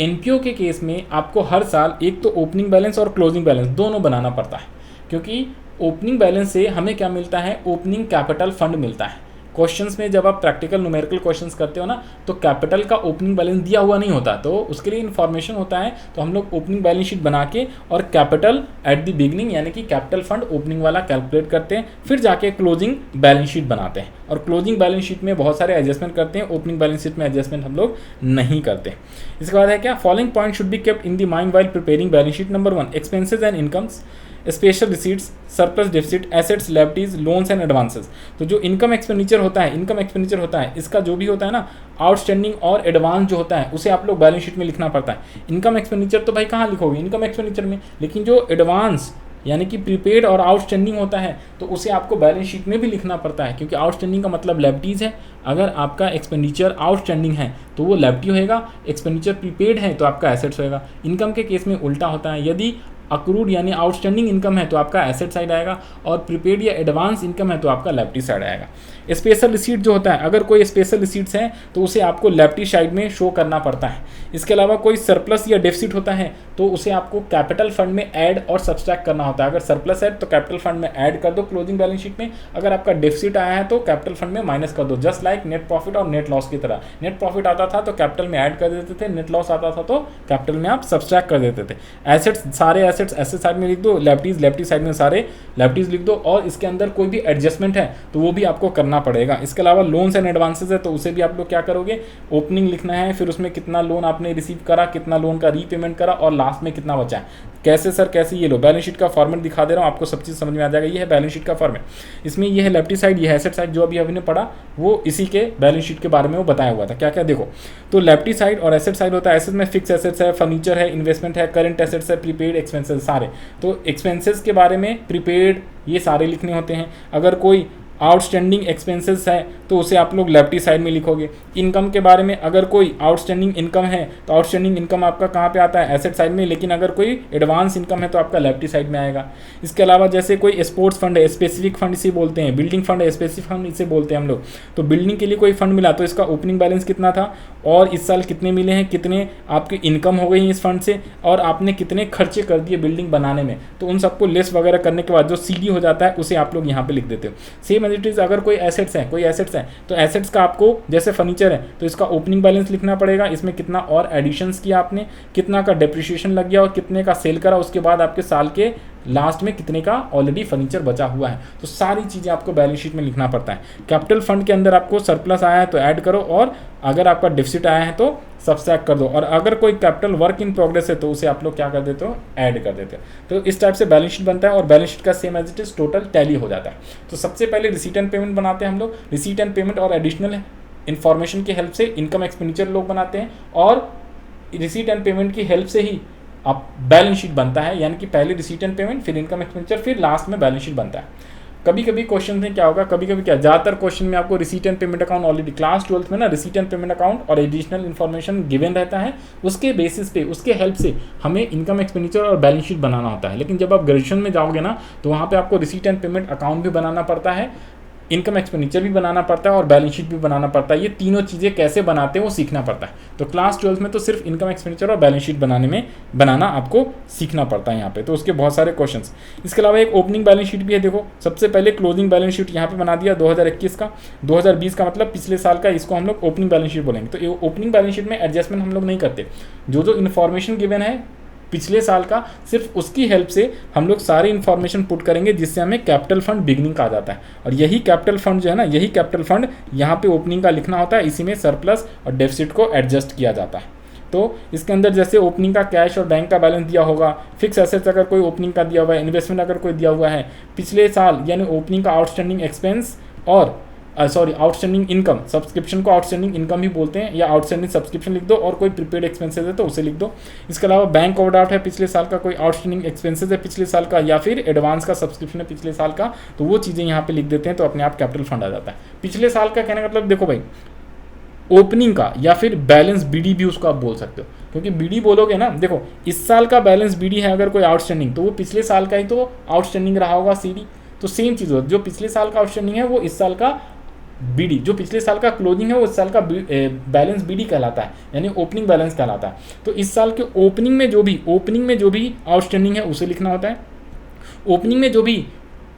एनपीओ के केस में आपको हर साल एक तो ओपनिंग बैलेंस और क्लोजिंग बैलेंस दोनों बनाना पड़ता है, क्योंकि ओपनिंग बैलेंस से हमें क्या मिलता है, ओपनिंग कैपिटल फंड मिलता है। क्वेश्चंस में जब आप प्रैक्टिकल न्यूमेरिकल क्वेश्चंस करते हो ना, तो कैपिटल का ओपनिंग बैलेंस दिया हुआ नहीं होता, तो उसके लिए इन्फॉर्मेशन होता है। तो हम लोग ओपनिंग बैलेंस शीट बना के और कैपिटल एट द बिगनिंग यानी कि कैपिटल फंड ओपनिंग वाला कैलकुलेट करते हैं, फिर जाके क्लोजिंग बैलेंस शीट बनाते हैं। और क्लोजिंग बैलेंस शीट में बहुत सारे एडजस्टमेंट करते हैं, ओपनिंग बैलेंस शीट में एडजस्टमेंट हम लोग नहीं करते। इसके बाद है क्या, following point should be kept in the mind while preparing balance sheet. Number 1, expenses and incomes, special receipts, surplus deficit, assets, liabilities, loans and advances. तो जो इनकम एक्सपेंडिचर होता है, इसका जो भी होता है ना, आउटस्टैंडिंग और एडवांस जो होता है उसे आप लोग बैलेंस शीट में लिखना पड़ता है। इनकम एक्सपेंडिचर तो भाई कहाँ लिखोगे, इनकम एक्सपेंडिचर में, लेकिन जो एडवांस यानी कि प्रीपेड और आउटस्टैंडिंग होता है तो उसे आपको बैलेंस शीट में भी लिखना पड़ता है, क्योंकि आउटस्टैंडिंग का मतलब लायबिलिटीज है। अगर आपका एक्सपेंडिचर आउटस्टैंडिंग है तो वो लायबिलिटी होएगा, एक्सपेंडिचर प्रीपेड है तो आपका एसेट्स होएगा। इनकम के केस में उल्टा होता है, यदि अक्रूड यानी आउटस्टैंडिंग इनकम है तो आपका एसेट साइड आएगा, और प्रीपेड या एडवांस इनकम है तो आपका लायबिलिटी साइड आएगा। स्पेशल रिसीट जो होता है, अगर कोई स्पेशल रिसीट्स हैं तो उसे आपको लायबिलिटी साइड में शो करना पड़ता है। इसके अलावा कोई सरप्लस या डेफिसिट होता है तो उसे आपको कैपिटल फंड में ऐड और सब्सट्रैक्ट करना होता है। अगर सरप्लस है तो कैपिटल फंड में ऐड कर दो क्लोजिंग बैलेंस शीट में, अगर आपका डेफिसिट आया है तो कैपिटल फंड में माइनस कर दो। जस्ट लाइक नेट प्रॉफिट और नेट लॉस की तरह, नेट प्रॉफिट आता था तो कैपिटल में ऐड कर देते थे, नेट लॉस आता था तो कैपिटल में आप सब्सट्रैक्ट कर देते थे। एसेट्स, सारे एसेट्स एसेट साइड में लिख दो, लेफ्टी साइड में सारे लेफ्टीज लिख दो, और इसके अंदर कोई भी एडजस्टमेंट है तो वो भी आपको करना पड़ेगा। इसके अलावा लोन्स एंड एडवांसेस है तो उसे भी आप लोग क्या करोगे, ओपनिंग लिखना है, फिर उसमें कितना लोन आपने रिसीव करा, कितना लोन का रीपेमेंट करा और लास्ट में कितना बचा है। कैसे सर, कैसे, ये लो बैलेंस शीट का फॉर्मेट दिखा दे रहा हूँ, आपको सब चीज़ समझ में आ जाएगा। ये है बैलेंस शीट का फॉर्मेट। इसमें ये है लेफ्टी साइड, ये है एसेट साइड, जो अभी हमने पढ़ा वो इसी के बैलेंस शीट के बारे में वो बताया हुआ था। क्या क्या देखो, तो लेफ्टी साइड और एसेट साइड होता है। एसेट में फिक्स एसेट्स है, फर्नीचर है, इन्वेस्टमेंट है, करंट एसेट्स है, प्रीपेड एक्सपेंसेस सारे। तो एक्सपेंसेस के बारे में प्रीपेड ये सारे लिखने होते हैं। अगर कोई आउटस्टैंडिंग एक्सपेंसेस है तो उसे आप लोग लेफ्टी साइड में लिखोगे। इनकम के बारे में अगर कोई आउटस्टैंडिंग इनकम है तो आउटस्टैंडिंग इनकम आपका कहाँ पे आता है, एसेट साइड में, लेकिन अगर कोई एडवांस इनकम है तो आपका लेफ्टी साइड में आएगा। इसके अलावा जैसे कोई स्पोर्ट्स फंड है, स्पेसिफिक फंड इसे बोलते हैं, बिल्डिंग फंड है, स्पेसिफिक फंड इसे बोलते हैं हम लोग। तो बिल्डिंग के लिए कोई फंड मिला तो इसका ओपनिंग बैलेंस कितना था और इस साल कितने मिले हैं, कितने आपकी इनकम हो गई इस फंड से और आपने कितने खर्चे कर दिए बिल्डिंग बनाने में, तो उन सबको लेस वगैरह करने के बाद जो सीडी हो जाता है उसे आप लोग यहाँ पे लिख देते हो। सेम एज इट इज अगर कोई एसेट्स है तो एसेट्स का आपको जैसे फर्नीचर है तो इसका ओपनिंग बैलेंस लिखना पड़ेगा, इसमें कितना और एडिशंस किया आपने, कितना का डेप्रिसिएशन लग गया और कितने का सेल करा, उसके बाद आपके साल के लास्ट में कितने का ऑलरेडी फर्नीचर बचा हुआ है। तो सारी चीज़ें आपको बैलेंस शीट में लिखना पड़ता है। कैपिटल फंड के अंदर आपको सरप्लस आया है तो ऐड करो, और अगर आपका डिफिसिट आया है तो सब्सट्रैक्ट कर दो, और अगर कोई कैपिटल वर्क इन प्रोग्रेस है तो उसे आप लोग क्या कर देते हो, ऐड कर देते हो। तो इस टाइप से बैलेंस शीट बनता है और बैलेंस शीट का same as it is total tally हो जाता है। तो सबसे पहले रिसीट एंड पेमेंट बनाते हैं हम लोग। रिसीट एंड पेमेंट और एडिशनल इन्फॉर्मेशन की हेल्प से इनकम एक्सपेंडिचर लोग बनाते हैं, और रिसीट एंड पेमेंट की हेल्प से ही आप बैलेंस शीट बनता है, यानी कि पहले रिसीट एंड पेमेंट, फिर इनकम एक्सपेंडिचर, फिर लास्ट में बैलेंस शीट बनता है। कभी कभी क्वेश्चन में क्या होगा, कभी कभी क्या, ज़्यादातर क्वेश्चन में आपको receipt and payment account already class 12th में ना रिसीट एंड पेमेंट अकाउंट और एडिशनल इन्फॉर्मेशन गिवन रहता है, उसके बेसिस पे, उसके हेल्प से हमें इनकम एक्सपेंडिचर और बैलेंस शीट बनाना होता है। लेकिन जब आप ग्रेजुएशन में जाओगे ना तो वहाँ पे आपको रिसीट एंड पेमेंट अकाउंट भी बनाना पड़ता है, इनकम एक्सपेंडिचर भी बनाना पड़ता है और बैलेंस शीट भी बनाना पड़ता है। ये तीनों चीज़ें कैसे बनाते हैं वो सीखना पड़ता है। तो क्लास 12 में तो सिर्फ इनकम एक्सपेंडिचर और बैलेंस शीट बनाना आपको सीखना पड़ता है यहाँ पे। तो उसके बहुत सारे क्वेश्चंस। इसके अलावा एक ओपनिंग बैलेंस शीट भी है। देखो सबसे पहले क्लोजिंग बैलेंस शीट यहाँ पे बना दिया 2021 का, 2020 का मतलब पिछले साल का, इसको हम लोग ओपनिंग बैलेंस शीट बोलेंगे। तो ये ओपनिंग बैलेंस शीट में एडजस्टमेंट हम लोग नहीं करते, जो इन्फॉर्मेशन गिवन है पिछले साल का सिर्फ उसकी हेल्प से हम लोग सारी इन्फॉर्मेशन पुट करेंगे, जिससे हमें कैपिटल फंड बिगनिंग का आ जाता है। और यही कैपिटल फंड जो है ना, यही कैपिटल फंड यहाँ पे ओपनिंग का लिखना होता है, इसी में सरप्लस और डेफिसिट को एडजस्ट किया जाता है। तो इसके अंदर जैसे ओपनिंग का कैश और बैंक का बैलेंस दिया होगा, फिक्स एसेट्स अगर कोई ओपनिंग का दिया हुआ है, इन्वेस्टमेंट अगर कोई दिया हुआ है, पिछले साल यानी ओपनिंग का आउटस्टैंडिंग एक्सपेंस और आउटस्टैंडिंग इनकम, सब्सक्रिप्शन को आउटस्टैंडिंग इनकम भी बोलते हैं, या आउटस्टैंडिंग सब्सक्रिप्शन लिख दो, और कोई प्रीपेड एक्सपेंसेस है तो उसे लिख दो। इसके अलावा बैंक ओवरड्राफ्ट है पिछले साल का, कोई आउटस्टैंडिंग एक्सपेंसेस है पिछले साल का, या फिर एडवांस का सब्सक्रिप्शन है पिछले साल का, तो वो चीज़ें यहाँ पे लिख देते हैं तो अपने आप कैपिटल फंड आ जाता है। पिछले साल का कहने का मतलब देखो भाई, ओपनिंग का या फिर बैलेंस बीडी भी उसको आप बोल सकते हो, क्योंकि बीडी बोलोगे ना, देखो इस साल का बैलेंस बीडी है अगर कोई आउटस्टैंडिंग, तो वो पिछले साल का ही तो आउटस्टैंडिंग रहा होगा सीडी। तो सेम चीज़ हो, जो पिछले साल का आउटस्टैंडिंग है वो इस साल का बीडी, जो पिछले साल का क्लोजिंग है वो इस साल का बैलेंस बीडी कहलाता है, यानी ओपनिंग बैलेंस कहलाता है। तो इस साल के ओपनिंग में जो भी आउटस्टैंडिंग है उसे लिखना होता है, ओपनिंग में जो भी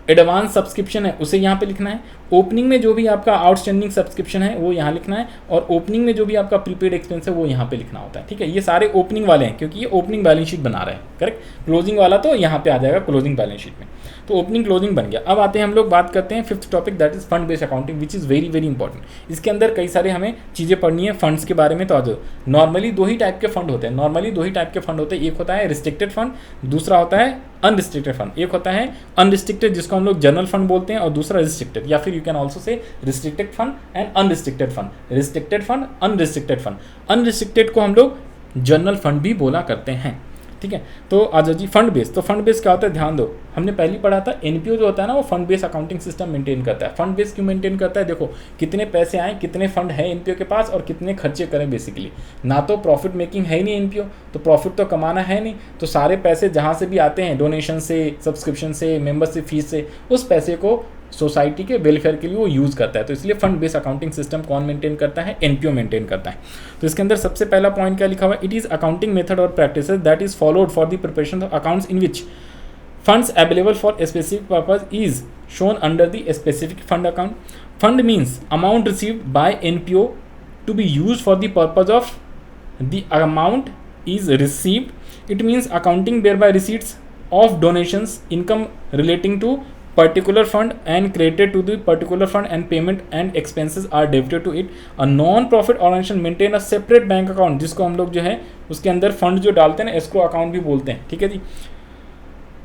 एडवांस सब्सक्रिप्शन है उसे यहाँ पे लिखना है, ओपनिंग में जो भी आपका आउटस्टैंडिंग सब्सक्रिप्शन है वो यहाँ लिखना है, और ओपनिंग में जो भी आपका प्रीपेड एक्सपेंस है वो यहाँ पे लिखना होता है। ठीक है, ये सारे ओपनिंग वाले हैं क्योंकि ये ओपनिंग बैलेंस शीट बना रहे हैं, करेक्ट। क्लोजिंग वाला तो यहाँ पे आ जाएगा क्लोजिंग बैलेंस शीट में। तो ओपनिंग क्लोजिंग बन गया। अब आते हैं हम लोग बात करते हैं fifth topic, that is fund based accounting, which is very very important. इसके अंदर कई सारे हमें चीज़ें पढ़नी है फंड्स के बारे में। तो आज नॉर्मली दो ही टाइप के फंड होते हैं, एक होता है रिस्ट्रिक्टेड फंड, दूसरा होता है अनरिस्ट्रिक्टेड फंड। एक होता है अनरिस्ट्रिक्टेड जिसको हम लोग जनरल फंड बोलते हैं, और दूसरा रिस्ट्रिक्टेड, या फिर you can also say restricted fund and unrestricted fund. Restricted fund, unrestricted fund. Unrestricted को हम लोग जनरल फंड भी बोला करते हैं। ठीक है, तो आज जी फंड बेस। तो फंड बेस क्या होता है, ध्यान दो, हमने पहले पढ़ा था एनपीओ जो होता है ना वो fund base accounting system maintain करता है। फंड बेस क्यों मेंटेन करता है, देखो कितने पैसे आए, कितने फंड है एनपीओ के पास और कितने खर्चे करें। बेसिकली ना तो प्रॉफिट मेकिंग है ही नहीं एनपीओ, तो प्रॉफिट तो कमाना है नहीं, तो सारे पैसे जहाँ से भी आते हैं, डोनेशन से, सब्सक्रिप्शन से, मेंबरशिप फीस से, उस पैसे को सोसाइटी के वेलफेयर के लिए वो यूज़ करता है। तो इसलिए फंड बेस्ड अकाउंटिंग सिस्टम कौन मेंटेन करता है, एनपीओ मेंटेन करता है। तो इसके अंदर सबसे पहला पॉइंट क्या लिखा हुआ है, इट इज़ अकाउंटिंग मेथड और practices that is followed for the preparation of accounts in which funds available for a specific purpose is shown under the specific fund account. Fund means amount received by NPO to be used for the purpose of the amount is received. It means accounting whereby receipts of donations income relating to particular fund and credited to the particular fund and payment and expenses are debited to it. A non profit organization maintain a separate bank account, जिसको हम लोग जो है उसके अंदर fund जो डालते हैं ना, एस्क्रो अकाउंट भी बोलते हैं, ठीक है जी।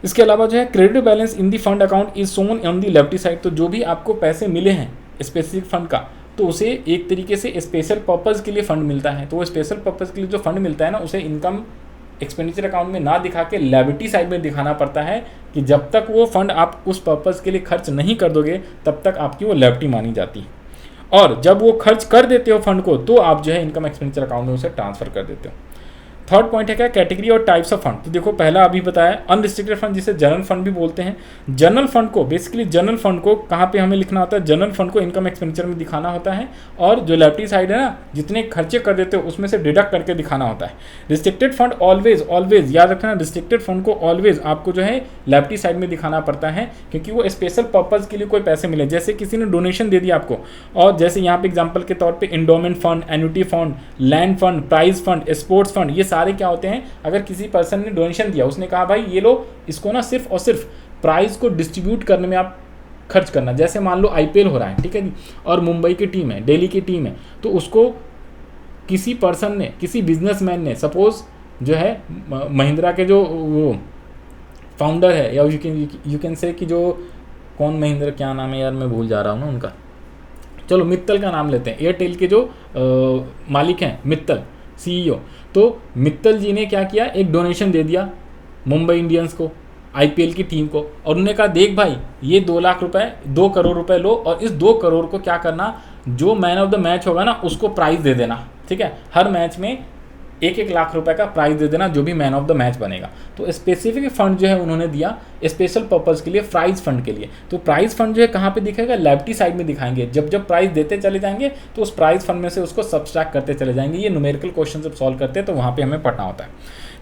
इसके अलावा जो है credit balance in the fund account is shown on the left side. तो जो भी आपको पैसे मिले हैं स्पेसिफिक फंड का, तो उसे एक तरीके से स्पेशल पर्पज़ के लिए फंड मिलता है। तो वो स्पेशल पर्पज़ के लिए जो फंड मिलता है ना, उसे इनकम एक्सपेंडिचर अकाउंट में ना दिखा के लायबिलिटी साइड में दिखाना पड़ता है कि जब तक वो फंड आप उस पर्पज़ के लिए खर्च नहीं कर दोगे तब तक आपकी वो लायबिलिटी मानी जाती है। और जब वो खर्च कर देते हो फंड को, तो आप जो है इनकम एक्सपेंडिचर अकाउंट में उसे ट्रांसफर कर देते हो। थर्ड पॉइंट है क्या, कैटेगरी और टाइप्स ऑफ फंड। तो देखो पहला अभी बताया अनरिस्ट्रिक्टेड फंड, जिसे जनरल फंड भी बोलते हैं। जनरल फंड को बेसिकली जनरल फंड को कहाँ पे हमें लिखना होता है, जनरल फंड को इनकम एक्सपेंडिचर में दिखाना होता है, और जो लायबिलिटी साइड है ना, जितने खर्चे कर देते हो उसमें से डिडक्ट करके दिखाना होता है। रिस्ट्रिक्टेड फंड ऑलवेज याद रखना, रिस्ट्रिक्टेड फंड को ऑलवेज आपको जो है लायबिलिटी साइड में दिखाना पड़ता है, क्योंकि वो स्पेशल पर्पज़ के लिए कोई पैसे मिले, जैसे किसी ने डोनेशन दे दिया आपको, और जैसे यहाँ पे एग्जाम्पल के तौर पर endowment fund, annuity fund, land fund, prize fund, sports fund, ये सारे क्या होते हैं, अगर किसी पर्सन ने डोनेशन दिया, उसने कहा भाई ये लो, इसको ना सिर्फ और सिर्फ प्राइज को डिस्ट्रीब्यूट करने में आप खर्च करना। जैसे मान लो आईपीएल हो रहा है, ठीक है जी, और मुंबई की टीम है, दिल्ली की टीम है, तो उसको किसी पर्सन ने, किसी बिजनेसमैन ने, सपोज जो है महिंद्रा के जो वो फाउंडर है, या यू कैन से कि जो कौन महिंद्रा, क्या नाम है यार, मैं भूल जा रहा हूँ ना उनका, चलो मित्तल का नाम लेते हैं, एयरटेल के जो मालिक हैं मित्तल, सीईओ। तो मित्तल जी ने क्या किया, एक डोनेशन दे दिया मुंबई इंडियंस को, आईपीएल की टीम को, और उन्होंने कहा देख भाई ये 2 लाख रुपए, 2 करोड़ रुपए लो, और इस 2 करोड़ को क्या करना, जो मैन ऑफ द मैच होगा ना उसको प्राइज दे देना, ठीक है, हर मैच में 1-1 लाख रुपए का प्राइज दे देना, जो भी मैन ऑफ द मैच बनेगा। तो स्पेसिफिक फंड जो है उन्होंने दिया स्पेशल पर्पज़ के लिए, प्राइज फंड के लिए। तो प्राइज फंड जो है कहाँ पे दिखेगा, लायबिलिटी साइड में दिखाएंगे। जब जब प्राइज देते चले जाएंगे तो उस प्राइज फंड में से उसको सब्सट्रैक्ट करते चले जाएंगे। ये न्यूमेरिकल क्वेश्चन जब सॉल्व करते हैं तो वहाँ पर हमें पढ़ना होता है।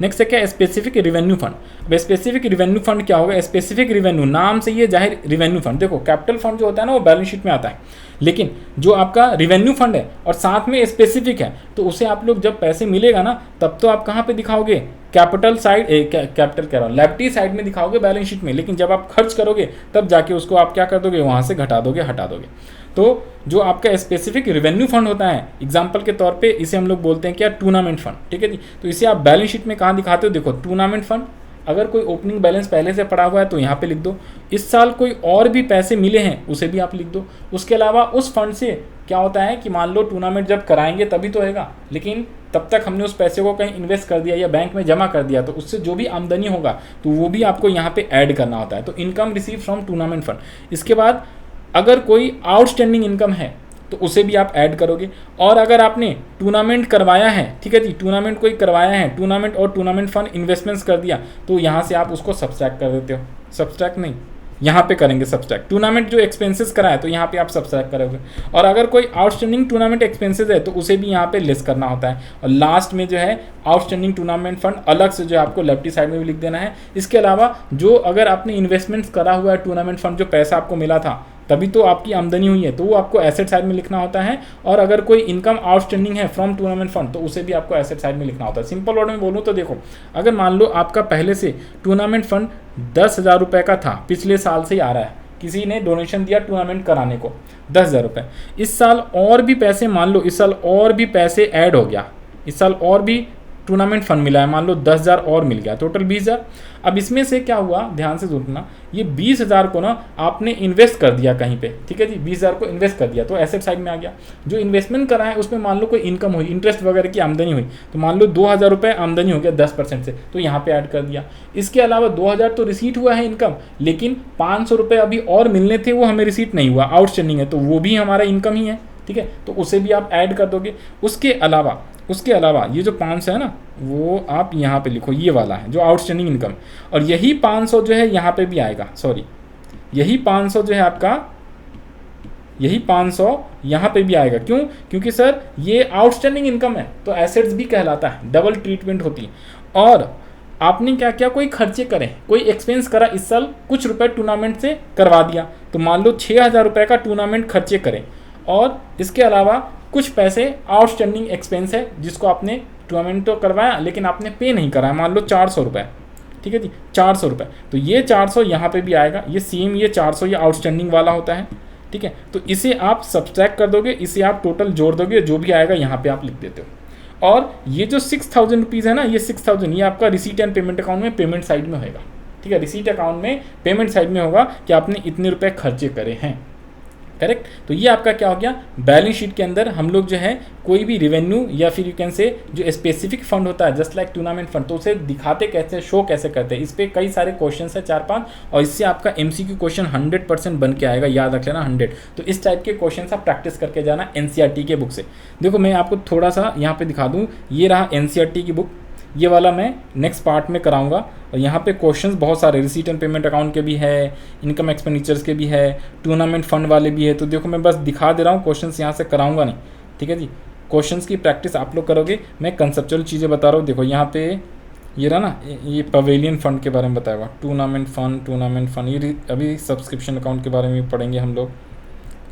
नेक्स्ट है क्या, स्पेसिफिक रिवेन्यू फंड। अब स्पेसिफिक रिवेन्यू फंड क्या होगा, स्पेसिफिक रिवेन्यू, नाम से ये जाहिर रिवेन्यू फंड। देखो कैपिटल फंड जो होता है ना वो बैलेंस शीट में आता है, लेकिन जो आपका रिवेन्यू फंड है और साथ में स्पेसिफिक है, तो उसे आप लोग जब पैसे मिलेगा ना, तब तो आप कहाँ पे दिखाओगे, कैपिटल साइड, कैपिटल कह रहा हूँ, लायबिलिटी साइड में दिखाओगे बैलेंस शीट में, लेकिन जब आप खर्च करोगे तब जाके उसको आप क्या कर दोगे, वहाँ से घटा दोगे, हटा दोगे। तो जो आपका स्पेसिफिक रिवेन्यू फंड होता है, एग्जांपल के तौर पे इसे हम लोग बोलते हैं क्या, टूर्नामेंट फंड, ठीक है जी। तो इसे आप बैलेंस शीट में कहाँ दिखाते हो, देखो टूर्नामेंट फंड, अगर कोई ओपनिंग बैलेंस पहले से पड़ा हुआ है तो यहाँ पे लिख दो। इस साल कोई और भी पैसे मिले हैं उसे भी आप लिख दो। उसके अलावा उस फंड से क्या होता है कि मान लो टूर्नामेंट जब कराएंगे तभी तो होगा, लेकिन तब तक हमने उस पैसे को कहीं इन्वेस्ट कर दिया या बैंक में जमा कर दिया, तो उससे जो भी आमदनी होगा तो वो भी आपको यहाँ पे ऐड करना होता है। तो income receive from tournament fund. इसके बाद अगर कोई आउटस्टैंडिंग इनकम है तो उसे भी आप ऐड करोगे। और अगर आपने टूर्नामेंट करवाया है, ठीक है जी, टूर्नामेंट कोई करवाया है, टूर्नामेंट और टूर्नामेंट फंड इन्वेस्टमेंट्स कर दिया, तो यहाँ से आप उसको सब्सट्रैक्ट कर देते हो। सब्सट्रैक्ट नहीं, यहाँ पे करेंगे सब्सट्रैक्ट। टूर्नामेंट जो एक्सपेंसेस कराए तो यहाँ पे आप सब्सट्रैक्ट करोगे। और अगर कोई आउटस्टैंडिंग टूर्नामेंट एक्सपेंसेस है तो उसे भी यहाँ पे लेस करना होता है। और लास्ट में जो है आउटस्टैंडिंग टूर्नामेंट फंड अलग से जो आपको लेफ्टी साइड में भी लिख देना है। इसके अलावा जो अगर आपने इन्वेस्टमेंट्स करा हुआ है टूर्नामेंट फंड, जो पैसा आपको मिला था तभी तो आपकी आमदनी हुई है, तो वो आपको एसेट साइड में लिखना होता है। और अगर कोई इनकम आउटस्टैंडिंग है फ्रॉम टूर्नामेंट फंड तो उसे भी आपको एसेट साइड में लिखना होता है। सिंपल वर्ड में बोलूँ तो देखो, अगर मान लो आपका पहले से टूर्नामेंट फंड 10,000 रुपये का था, पिछले साल से ही आ रहा है, किसी ने डोनेशन दिया टूर्नामेंट कराने को 10,000 रुपये, इस साल और भी पैसे, मान लो इस साल और भी पैसे ऐड हो गया, इस साल और भी टूर्नामेंट फंड मिला है, मान लो 10,000 और मिल गया, टोटल 20,000। अब इसमें से क्या हुआ, ध्यान से सुनना, ये 20,000 को ना आपने इन्वेस्ट कर दिया कहीं पे, ठीक है जी, 20,000 को इन्वेस्ट कर दिया तो एसेट साइड में आ गया। जो इन्वेस्टमेंट करा है उसमें मान लो कोई इनकम हुई, इंटरेस्ट वगैरह की आमदनी हुई, तो मान लो 2,000 रुपये आमदनी हो गया 10% से, तो यहाँ पे ऐड कर दिया। इसके अलावा 2,000 तो रिसीट हुआ है इनकम, लेकिन 500 रुपये अभी और मिलने थे, वो हमें रिसीट नहीं हुआ, आउटस्टैंडिंग है, तो वो भी हमारा इनकम ही है, ठीक है, तो उसे भी आप ऐड कर दोगे। उसके अलावा ये जो 500 है ना, वो आप यहाँ पे लिखो, ये वाला है जो आउटस्टैंडिंग इनकम, और यही 500 जो है यहाँ पे भी आएगा, सॉरी, यही 500 जो है आपका, यही 500 यहाँ पे भी आएगा। क्यों? क्योंकि सर ये आउटस्टैंडिंग इनकम है तो एसेट्स भी कहलाता है, डबल ट्रीटमेंट होती है। और आपने क्या क्या, कोई खर्चे करें, कोई एक्सपेंस करा, इस साल कुछ रुपए टूर्नामेंट से करवा दिया, तो मान लो 6,000 रुपये का टूर्नामेंट खर्चे करें, और इसके अलावा कुछ पैसे आउटस्टैंडिंग एक्सपेंस है जिसको आपने टूर्नामेंट तो करवाया लेकिन आपने पे नहीं कराया, मान लो 400 रुपये, ठीक है जी, 400 रुपये। तो ये 400 यहाँ पे भी आएगा, ये सेम ये 400 ये आउटस्टैंडिंग वाला होता है, ठीक है। तो इसे आप सब्सट्रैक्ट कर दोगे, इसे आप टोटल जोड़ दोगे, जो भी आएगा यहाँ पे आप लिख देते हो। और ये जो 6000 रुपीज़ है ना, ये 6000 ये आपका रिसीट एंड पेमेंट अकाउंट में पेमेंट साइड में होगा, ठीक है। रिसीट अकाउंट में पेमेंट साइड में होगा कि आपने इतने रुपए खर्चे करे हैं, करेक्ट। तो ये आपका क्या हो गया, बैलेंस शीट के अंदर हम लोग जो है कोई भी रेवेन्यू या फिर यू कैन से जो स्पेसिफिक फंड होता है जस्ट लाइक टूर्नामेंट फंड, तो उसे दिखाते कैसे, शो कैसे करते हैं। इस पर कई सारे क्वेश्चन है 4-5, और इससे आपका एमसीक्यू क्वेश्चन 100% बन के आएगा, याद रख लेना 100। तो इस टाइप के क्वेश्चन आप प्रैक्टिस करके जाना एनसीईआरटी के बुक से। देखो मैं आपको थोड़ा सा यहाँ पे दिखा दूँ, ये रहा एनसीईआरटी की बुक, ये वाला मैं नेक्स्ट पार्ट में कराऊंगा। और यहाँ पे क्वेश्चंस बहुत सारे रिसीट एंड पेमेंट अकाउंट के भी है, इनकम एक्सपेंडिचर्स के भी है, टूर्नामेंट फंड वाले भी है। तो देखो मैं बस दिखा दे रहा हूँ, क्वेश्चंस यहाँ से कराऊंगा नहीं, ठीक है जी। क्वेश्चंस की प्रैक्टिस आप लोग करोगे, मैं कंसेप्चुअल चीज़ें बता रहा हूँ। देखो यहाँ पे ये रहा ना, ये पवेलियन फंड के बारे में बताया हुआ, टूर्नामेंट फंड, ये अभी सब्सक्रिप्शन अकाउंट के बारे में पढ़ेंगे हम लोग।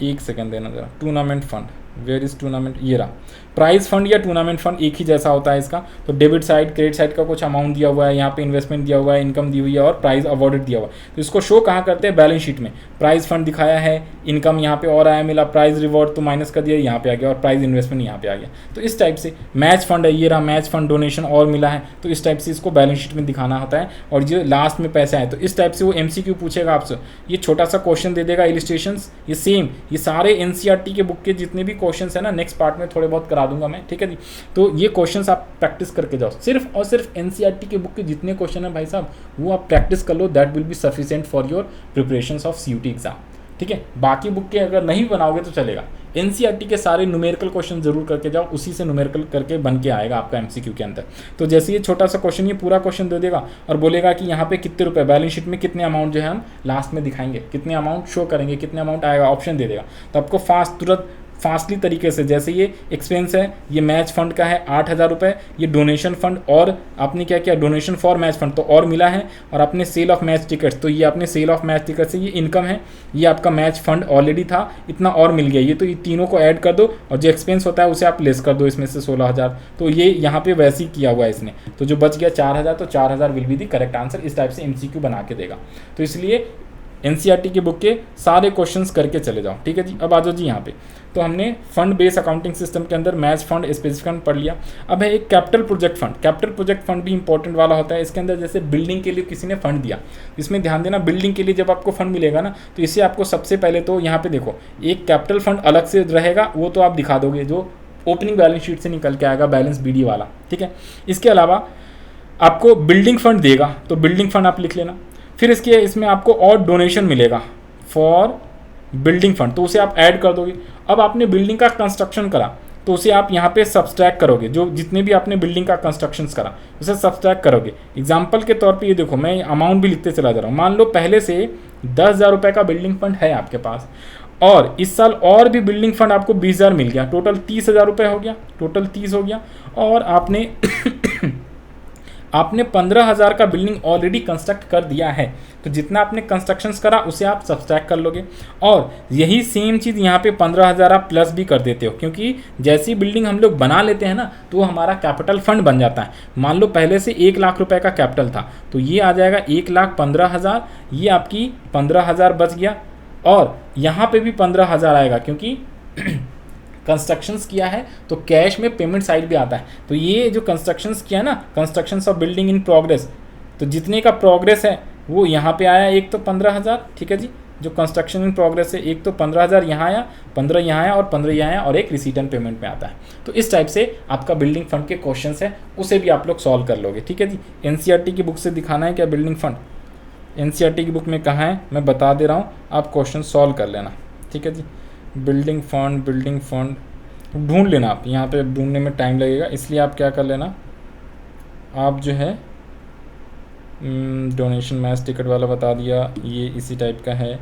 एक सेकेंड देना ज़रा, tournament fund, where is tournament, ये रहा। प्राइज फंड या टूर्नामेंट फंड एक ही जैसा होता है इसका। तो डेबिट साइड क्रेडिट साइड का कुछ अमाउंट दिया हुआ है, यहाँ पे इन्वेस्टमेंट दिया हुआ है, इनकम दी हुई है और प्राइज अवॉर्डेड दिया हुआ है। तो इसको शो कहाँ करते हैं, बैलेंस शीट में। प्राइज फंड दिखाया है, इनकम यहाँ पे और आया मिला, प्राइज रिवॉर्ड तो माइनस कर दिया, यहाँ पे आ गया, और प्राइज इन्वेस्टमेंट यहाँ पे आ गया। तो इस टाइप से मैच फंड है, ये रहा मैच फंड, डोनेशन और मिला है, तो इस टाइप से इसको बैलेंस शीट में दिखाना होता है। और जो लास्ट में पैसा है, तो इस टाइप से वो एमसीक्यू पूछेगा आपसे, ये छोटा सा क्वेश्चन दे देगा, इलिस्ट्रेशंस ये सेम, ये सारे एनसीईआरटी के बुक के जितने भी क्वेश्चन है ना, नेक्स्ट पार्ट में थोड़े बहुत करा दूंगा मैं, ठीक है जी। तो ये क्वेश्चंस आप प्रैक्टिस करके जाओ, सिर्फ और सिर्फ एनसीईआरटी के बुक के जितने क्वेश्चन है भाई साहब, वो आप प्रैक्टिस कर लो, that will be sufficient for your preparations of CUT exam, ठीक है। बाकी बुक के अगर नहीं बनाओगे तो चलेगा, एनसीईआरटी के सारे न्यूमेरिकल क्वेश्चन जरूर करके जाओ, उसी से न्यूमेरिकल करके बन के आएगा आपका एमसीक्यू के अंदर। तो जैसे ये छोटा सा क्वेश्चन, ये पूरा क्वेश्चन दे देगा और बोलेगा कि यहाँ पे कितने रुपए बैलेंस शीट में कितने अमाउंट जो है हम लास्ट में दिखाएंगे, कितने अमाउंट शो करेंगे, कितने अमाउंट आएगा, ऑप्शन दे देगा। तो आपको तुरंत फास्टली तरीके से, जैसे ये एक्सपेंस है, ये मैच फंड का है 8000 रुपये, ये डोनेशन फंड, और आपने क्या किया, डोनेशन फॉर मैच फंड तो और मिला है, और आपने सेल ऑफ मैच टिकट्स, तो ये आपने सेल ऑफ मैच टिकट से ये इनकम है, ये आपका मैच फंड ऑलरेडी था, इतना और मिल गया, ये तो ये तीनों को ऐड कर दो, और जो एक्सपेंस होता है उसे आप लेस कर दो इसमें से 16000। तो ये यहाँ पे वैसे ही किया हुआ है इसने, तो जो बच गया 4000, तो 4000 will be the correct answer. इस टाइप से एमसीक्यू बना के देगा। तो इसलिए एनसीईआरटी के बुक के सारे क्वेश्चंस करके चले जाओ, ठीक है जी। अब आ जाओ जी यहाँ पे, तो हमने फंड बेस्ड अकाउंटिंग सिस्टम के अंदर मैच फंड, स्पेसिफिक फंड पढ़ लिया। अब है एक capital project fund. Capital project fund भी इंपॉर्टेंट वाला होता है। इसके अंदर जैसे बिल्डिंग के लिए किसी ने फंड दिया, इसमें ध्यान देना, बिल्डिंग के लिए जब आपको फंड मिलेगा ना, तो इसे आपको सबसे पहले तो यहाँ पे देखो, एक कैपिटल फंड अलग से रहेगा, वो तो आप दिखा दोगे, जो ओपनिंग बैलेंस शीट से निकल के आएगा, बैलेंस बीडी वाला, ठीक है। इसके अलावा आपको बिल्डिंग फंड देगा, तो बिल्डिंग फंड आप लिख लेना। फिर इसमें आपको और डोनेशन मिलेगा फॉर बिल्डिंग फंड, तो उसे आप ऐड कर दोगे। अब आपने बिल्डिंग का कंस्ट्रक्शन करा, तो उसे आप यहाँ पे सब्सट्रैक्ट करोगे, जो जितने भी आपने बिल्डिंग का कंस्ट्रक्शन करा उसे सब्सट्रैक्ट करोगे। एग्जाम्पल के तौर पे ये देखो, मैं अमाउंट भी लिखते चला जा रहा हूँ। मान लो पहले से 10,000 रुपये का बिल्डिंग फंड है आपके पास, और इस साल और भी बिल्डिंग फंड आपको 20,000 मिल गया, टोटल 30,000 रुपये हो गया, टोटल 30 हो गया। और आपने आपने 15,000 का बिल्डिंग ऑलरेडी कंस्ट्रक्ट कर दिया है, तो जितना आपने कंस्ट्रक्शंस करा उसे आप सब्सट्रैक्ट कर लोगे। और यही सेम चीज़ यहाँ पे 15,000 आप प्लस भी कर देते हो, क्योंकि जैसी बिल्डिंग हम लोग बना लेते हैं ना, तो वो हमारा कैपिटल फंड बन जाता है। मान लो पहले से 1 लाख रुपए का कैपिटल था, तो ये आ जाएगा 1,15,000, ये आपकी 15,000 बच गया, और यहाँ पे भी 15,000 आएगा, क्योंकि कंस्ट्रक्शंस किया है तो कैश में पेमेंट साइड भी आता है। तो ये जो कंस्ट्रक्शंस किया ना, constructions of building in progress, तो जितने का प्रोग्रेस है वो यहाँ पे आया, एक तो 15,000, ठीक है जी, जो कंस्ट्रक्शन इन प्रोग्रेस है, एक तो 15,000 यहाँ आया, 15 यहाँ आया, और 15 यहाँ आया, और एक रिसीट एंड पेमेंट में आता है। तो इस टाइप से आपका बिल्डिंग फंड के क्वेश्चन है, उसे भी आप लोग सॉल्व कर लोगे, ठीक है जी। एनसीईआरटी की बुक से दिखाना है क्या बिल्डिंग फंड, एनसीईआरटी की बुक में कहाँ है मैं बता दे रहा हूँ, आप क्वेश्चन सॉल्व कर लेना, ठीक है जी। बिल्डिंग फंड ढूंढ लेना, आप यहाँ पे ढूंढने में टाइम लगेगा, इसलिए आप क्या कर लेना, आप जो है डोनेशन मैच टिकट वाला बता दिया, ये इसी टाइप का है।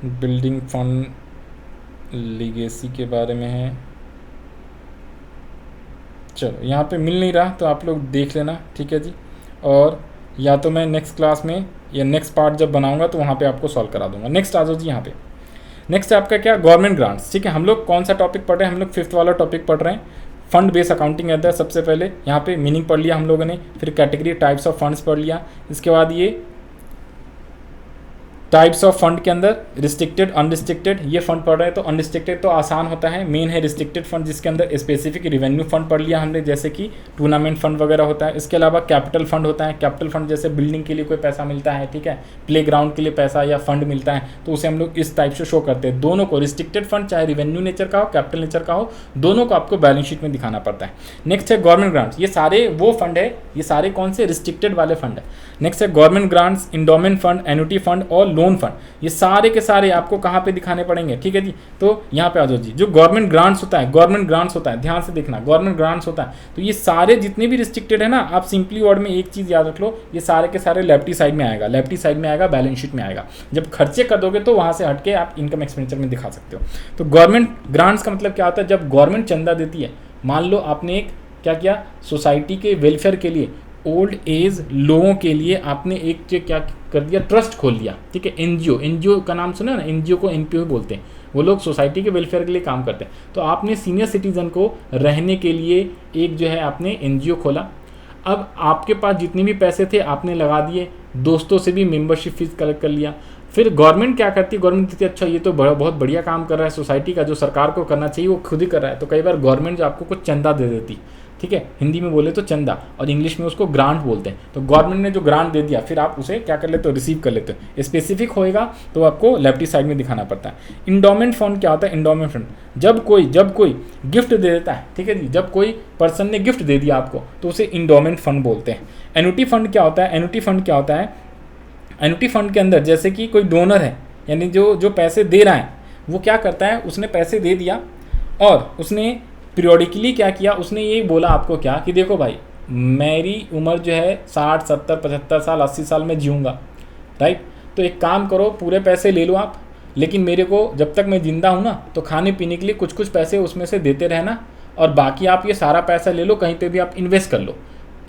बिल्डिंग फंड लीगेसी के बारे में है। चलो यहाँ पे मिल नहीं रहा तो आप लोग देख लेना, ठीक है जी। और या तो मैं नेक्स्ट क्लास में या नेक्स्ट पार्ट जब बनाऊंगा तो वहाँ पे आपको सॉल्व करा दूंगा। नेक्स्ट आ जाओ जी यहाँ पे। नेक्स्ट है आपका क्या, गवर्नमेंट ग्रांट्स, ठीक है। हम लोग कौन सा टॉपिक पढ़ रहे हैं, हम लोग 5th वाला टॉपिक पढ़ रहे हैं। फंड बेस अकाउंटिंग के अंदर सबसे पहले यहाँ पे मीनिंग पढ़ लिया हम लोगों ने, फिर कैटेगरी टाइप्स ऑफ फंड्स पढ़ लिया। इसके बाद ये टाइप्स ऑफ फंड के अंदर रिस्ट्रिक्टेड अनरिस्ट्रिक्टेड ये फंड पढ़ रहे हैं। तो अनरिस्ट्रिक्टेड तो आसान होता है, मेन है रिस्ट्रिक्टेड फंड जिसके अंदर स्पेसिफिक रेवेन्यू फंड पढ़ लिया हमने, जैसे कि टूर्नामेंट फंड वगैरह होता है। इसके अलावा कैपिटल फंड होता है, कैपिटल फंड जैसे बिल्डिंग के लिए कोई पैसा मिलता है, ठीक है, प्लेग्राउंड के लिए पैसा या फंड मिलता है, तो उसे हम लोग इस टाइप से शो करते हैं। दोनों को रिस्ट्रिक्टेड फंड चाहे रेवेन्यू नेचर का हो कैपिटल नेचर का हो, दोनों को आपको बैलेंस शीट में दिखाना पड़ता है। नेक्स्ट है गवर्नमेंट ग्रांट्स, ये सारे वो फंड है, ये सारे कौन से रिस्ट्रिक्टेड वाले फंड है। नेक्स्ट है government grants, endowment fund, annuity fund और लोन फंड, ये सारे के सारे आपको कहाँ पे दिखाने पड़ेंगे, ठीक है जी। तो यहाँ पे आ जाओ जी, जो गवर्नमेंट ग्रांट्स होता है, गवर्नमेंट ग्रांट्स होता है, ध्यान से देखना, गवर्नमेंट ग्रांट्स होता है, तो ये सारे जितने भी रिस्ट्रिक्टेड है ना, आप सिंपली वर्ड में एक चीज़ याद रख लो, ये सारे के सारे लेफ्टी साइड में आएगा, लेफ्टी साइड में आएगा, बैलेंस शीट में आएगा। जब खर्चे कर दोगे तो वहाँ से हटके आप इनकम एक्सपेंडिचर में दिखा सकते हो। तो गवर्नमेंट ग्रांट्स का मतलब क्या होता है, जब गवर्नमेंट चंदा देती है, मान लो आपने एक क्या किया, सोसाइटी के वेलफेयर के लिए, ओल्ड एज लोगों के लिए आपने एक क्या कर दिया, ट्रस्ट खोल दिया, ठीक है। एनजीओ, एनजीओ का नाम सुना ना, एनजीओ को एनपीओ बोलते हैं, वो लोग सोसाइटी के वेलफेयर के लिए काम करते हैं। तो आपने सीनियर सिटीजन को रहने के लिए एक जो है आपने एनजीओ खोला। अब आपके पास जितने भी पैसे थे आपने लगा दिए, दोस्तों से भी मेंबरशिप फीस कलेक्ट कर लिया। फिर गवर्नमेंट क्या करती है, गवर्नमेंट कहती है अच्छा ये तो बहुत बढ़िया काम कर रहा है, सोसाइटी का जो सरकार को करना चाहिए वो खुद ही कर रहा है। तो कई बार गवर्नमेंट जो आपको कुछ चंदा दे देती, ठीक है, हिंदी में बोले तो चंदा और इंग्लिश में उसको ग्रांट बोलते हैं। तो गवर्नमेंट ने जो ग्रांट दे दिया फिर आप उसे क्या कर लेते हो, रिसीव कर लेते हो। स्पेसिफिक होएगा तो आपको लेफ्टी साइड में दिखाना पड़ता है। इंडोमेंट फंड क्या होता है, इंडोमेंट फंड जब कोई गिफ्ट दे देता है, ठीक है जी, जब कोई पर्सन ने गिफ्ट दे दिया आपको तो उसे इंडोमेंट फंड बोलते हैं। एन्युटी फंड क्या होता है, एन्युटी फंड क्या होता है, एन्युटी फंड के अंदर जैसे कि कोई डोनर है, यानी जो पैसे दे रहा है वो क्या करता है, उसने पैसे दे दिया और उसने पीरियोडिकली क्या किया, उसने ये बोला आपको क्या कि देखो भाई मेरी उम्र जो है 60 70 75 साल 80 साल में जीऊँगा, राइट। तो एक काम करो, पूरे पैसे ले लो आप, लेकिन मेरे को जब तक मैं ज़िंदा हूँ ना तो खाने पीने के लिए कुछ कुछ पैसे उसमें से देते रहना, और बाकी आप ये सारा पैसा ले लो, कहीं पे भी आप इन्वेस्ट कर लो।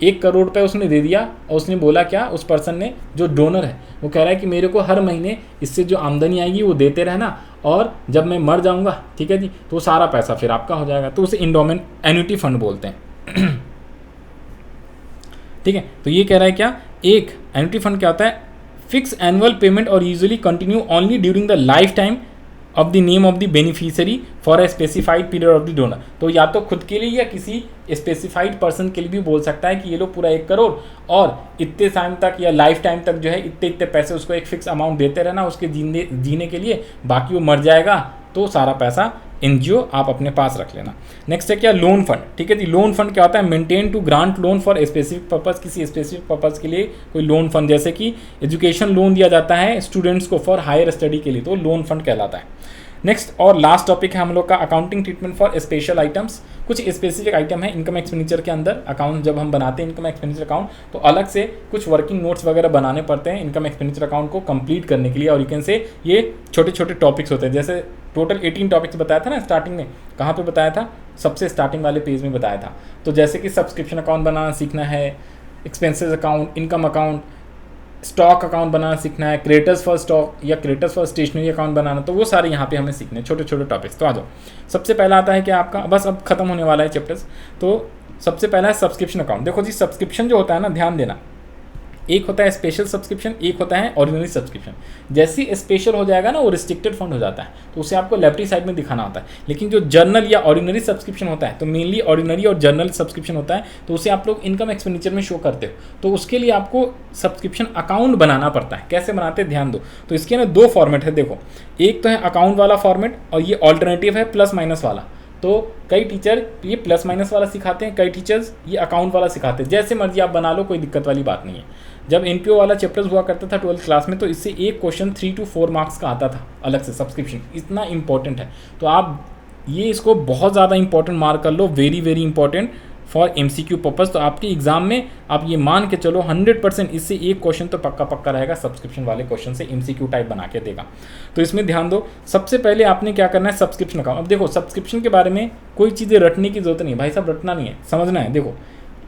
1 करोड़ रुपये उसने दे दिया और उसने बोला क्या, उस पर्सन ने जो डोनर है वो कह रहा है कि मेरे को हर महीने इससे जो आमदनी आएगी वो देते रहना, और जब मैं मर जाऊंगा, ठीक है जी, तो सारा पैसा फिर आपका हो जाएगा। तो उसे इंडोमेंट एन्युटी फंड बोलते हैं। ठीक है, तो ये कह रहा है क्या, एक एन्युटी फंड क्या होता है, फिक्स एनुअल पेमेंट और usually continue only during the life time of the name of the beneficiary for a specified period of the donor. तो या तो खुद के लिए या किसी स्पेसिफाइड पर्सन के लिए भी बोल सकता है कि ये लोग पूरा 1 करोड़ और इतने टाइम तक या लाइफ टाइम तक जो है इतने इतने पैसे उसको एक फिक्स अमाउंट देते रहना उसके जीने के लिए, बाकी वो मर जाएगा तो सारा पैसा एनजीओ आप अपने पास रख लेना। नेक्स्ट है क्या, लोन फंड, ठीक है जी। लोन फंड क्या होता है, maintain to grant loan for specific purpose, किसी स्पेसिफिक पर्पस के लिए कोई लोन फंड, जैसे कि एजुकेशन लोन दिया जाता है स्टूडेंट्स को फॉर हायर स्टडी के लिए, तो लोन फंड कहलाता है। नेक्स्ट और लास्ट टॉपिक है हम लोग का accounting treatment for special items. कुछ स्पेसिफिक आइटम है इनकम एक्सपेंडिचर के अंदर, अकाउंट जब हम बनाते हैं इनकम एक्सपेंडिचर अकाउंट तो अलग से कुछ वर्किंग नोट्स वगैरह बनाने पड़ते हैं इनकम एक्सपेंडिचर अकाउंट को कंप्लीट करने के लिए, और यू कैन से ये छोटे छोटे टॉपिक्स होते हैं। जैसे टोटल 18 टॉपिक्स बताया था ना स्टार्टिंग में, कहाँ पे बताया था, सबसे स्टार्टिंग वाले पेज में बताया था। तो जैसे कि सब्सक्रिप्शन अकाउंट बनाना सीखना है, expenses account, income account, stock account बनाना सीखना है, क्रेडिटर्स फॉर स्टॉक या क्रेडिटर्स फॉर स्टेशनरी अकाउंट बनाना, तो वो सारे यहाँ पे हमें सीखने हैं, छोटे छोटे टॉपिक्स। तो आ जाओ, सबसे पहला आता है क्या आपका, बस अब खत्म होने वाला है चैप्टर्स। तो सबसे पहला है सब्सक्रिप्शन अकाउंट। देखो जी, सब्सक्रिप्शन जो होता है ना, ध्यान देना, एक होता है स्पेशल सब्सक्रिप्शन, एक होता है ऑर्डिनरी सब्सक्रिप्शन। जैसे ही स्पेशल हो जाएगा ना वो रिस्ट्रिक्टेड फंड हो जाता है, तो उसे आपको लेफ्टी साइड में दिखाना होता है। लेकिन जो जर्नल या ऑर्डिनरी सब्सक्रिप्शन होता है, तो मेनली ऑर्डिनरी और जर्नल सब्सक्रिप्शन होता है, तो उसे आप लोग इनकम एक्सपेंडिचर में शो करते हो। तो उसके लिए आपको सब्सक्रिप्शन अकाउंट बनाना पड़ता है। कैसे बनाते हैं ध्यान दो। तो इसके ना 2 फॉर्मेट है, देखो, एक तो है अकाउंट वाला फॉर्मेट और ये ऑल्टरनेटिव है प्लस माइनस वाला। तो कई टीचर ये प्लस माइनस वाला सिखाते हैं, कई टीचर्स ये अकाउंट वाला सिखाते हैं, जैसे मर्जी आप बना लो, कोई दिक्कत वाली बात नहीं है। जब एनपीओ वाला चैप्टर्स हुआ करता था 12th क्लास में, तो इससे एक क्वेश्चन 3 to 4 मार्क्स का आता था अलग से, सब्सक्रिप्शन इतना इंपॉर्टेंट है। तो आप ये इसको बहुत ज़्यादा इंपॉर्टेंट मार्क कर लो, very very important for MCQ purpose. तो आपके एग्जाम में आप ये मान के चलो 100% इससे एक क्वेश्चन तो पक्का रहेगा, सब्सक्रिप्शन वाले क्वेश्चन से एमसीक्यू टाइप बना के देगा। तो इसमें ध्यान दो, सबसे पहले आपने क्या करना है, सब्सक्रिप्शन अकाउंट। अब देखो, सब्सक्रिप्शन के बारे में कोई चीज़ें रटने की जरूरत नहीं, भाई साहब रटना नहीं है, समझना है। देखो,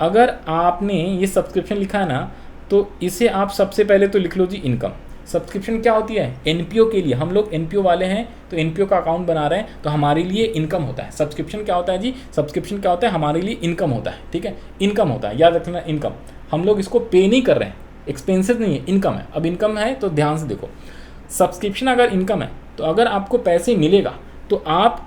अगर आपने ये सब्सक्रिप्शन लिखा है ना, तो इसे आप सबसे पहले तो लिख लो जी इनकम। सब्सक्रिप्शन क्या होती है? एनपीओ के लिए, हम लोग एनपीओ वाले हैं तो एनपीओ का अकाउंट बना रहे हैं तो हमारे लिए इनकम होता है। सब्सक्रिप्शन क्या होता है जी? सब्सक्रिप्शन क्या होता है? हमारे लिए इनकम होता है, ठीक है, इनकम होता है, याद रखना इनकम। हम लोग इसको पे नहीं कर रहे हैं, एक्सपेंसेस नहीं है, इनकम है। अब इनकम है तो ध्यान से देखो, सब्सक्रिप्शन अगर इनकम है तो अगर आपको पैसे मिलेगा तो आप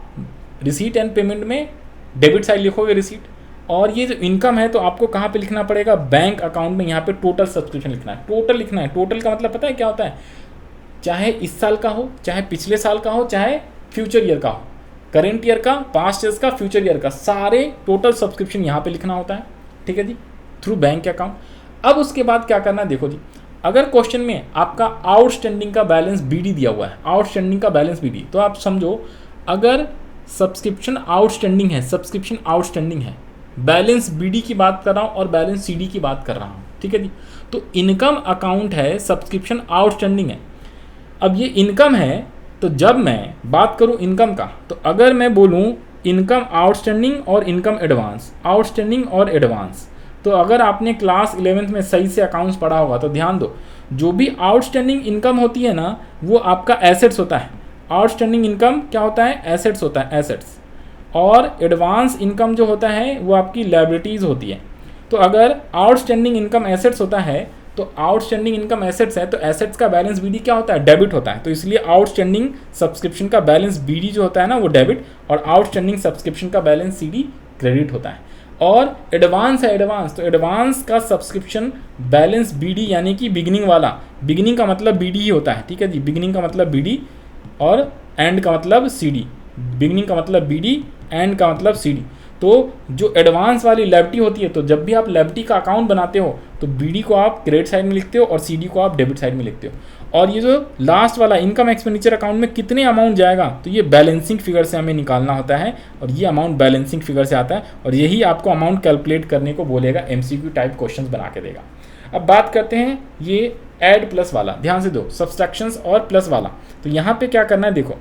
रिसीट एंड पेमेंट में डेबिट साइड लिखोगे रिसीट, और ये जो इनकम है तो आपको कहाँ पे लिखना पड़ेगा? बैंक अकाउंट में यहाँ पे टोटल सब्सक्रिप्शन लिखना है, टोटल लिखना है। टोटल का मतलब पता है क्या होता है? चाहे इस साल का हो, चाहे पिछले साल का हो, चाहे फ्यूचर ईयर का हो, करेंट ईयर का, पास्ट ईयर्स का, फ्यूचर ईयर का, सारे टोटल सब्सक्रिप्शन यहाँ पे लिखना होता है, ठीक है जी, थ्रू बैंक अकाउंट। अब उसके बाद क्या करना है? देखो जी, अगर क्वेश्चन में आपका आउटस्टैंडिंग का बैलेंस बीडी दिया हुआ है, आउटस्टैंडिंग का बैलेंस बीडी, तो आप समझो अगर सब्सक्रिप्शन आउटस्टैंडिंग है, सब्सक्रिप्शन आउटस्टैंडिंग है, बैलेंस बीडी की बात कर रहा हूँ और बैलेंस सीडी की बात कर रहा हूँ, ठीक है जी, तो इनकम अकाउंट है, सब्सक्रिप्शन आउटस्टैंडिंग है। अब ये इनकम है तो जब मैं बात करूँ इनकम का, तो अगर मैं बोलूँ इनकम आउटस्टैंडिंग और इनकम एडवांस, आउटस्टैंडिंग और एडवांस, तो अगर आपने क्लास 11th में सही से अकाउंट्स पढ़ा होगा तो ध्यान दो, जो भी आउटस्टैंडिंग इनकम होती है ना वो आपका एसेट्स होता है। आउटस्टैंडिंग इनकम क्या होता है? एसेट्स होता है, एसेट्स। और एडवांस इनकम जो होता है वो आपकी लायबिलिटीज़ होती है। तो अगर आउटस्टैंडिंग इनकम एसेट्स होता है तो आउटस्टैंडिंग इनकम एसेट्स है तो एसेट्स का बैलेंस बीडी क्या होता है? डेबिट होता है। तो इसलिए आउटस्टैंडिंग सब्सक्रिप्शन का बैलेंस बीडी जो होता है ना वो डेबिट, और आउटस्टैंडिंग सब्सक्रिप्शन का बैलेंस सीडी क्रेडिट होता है। और एडवांस है एडवांस, तो एडवांस का सब्सक्रिप्शन बैलेंस बीडी यानी कि बिगिनिंग वाला, बिगिनिंग का मतलब बीडी ही होता है, ठीक है जी, बिगिनिंग का मतलब बीडी और एंड का मतलब सीडी, बिगिनिंग का मतलब बीडी, एंड का मतलब सीडी। तो जो एडवांस वाली लायबिलिटी होती है, तो जब भी आप लायबिलिटी का अकाउंट बनाते हो तो बीडी को आप क्रेडिट साइड में लिखते हो और सीडी को आप डेबिट साइड में लिखते हो। और ये जो लास्ट वाला इनकम एक्सपेंडिचर अकाउंट में कितने अमाउंट जाएगा, तो ये बैलेंसिंग फिगर से हमें निकालना होता है, और ये अमाउंट बैलेंसिंग फिगर से आता है, और यही आपको अमाउंट कैलकुलेट करने को बोलेगा, एमसीक्यू टाइप क्वेश्चन बना के देगा। अब बात करते हैं ये ऐड प्लस वाला, ध्यान से दो, सब्सट्रैक्शंस और प्लस वाला। तो यहाँ पे क्या करना है? देखो,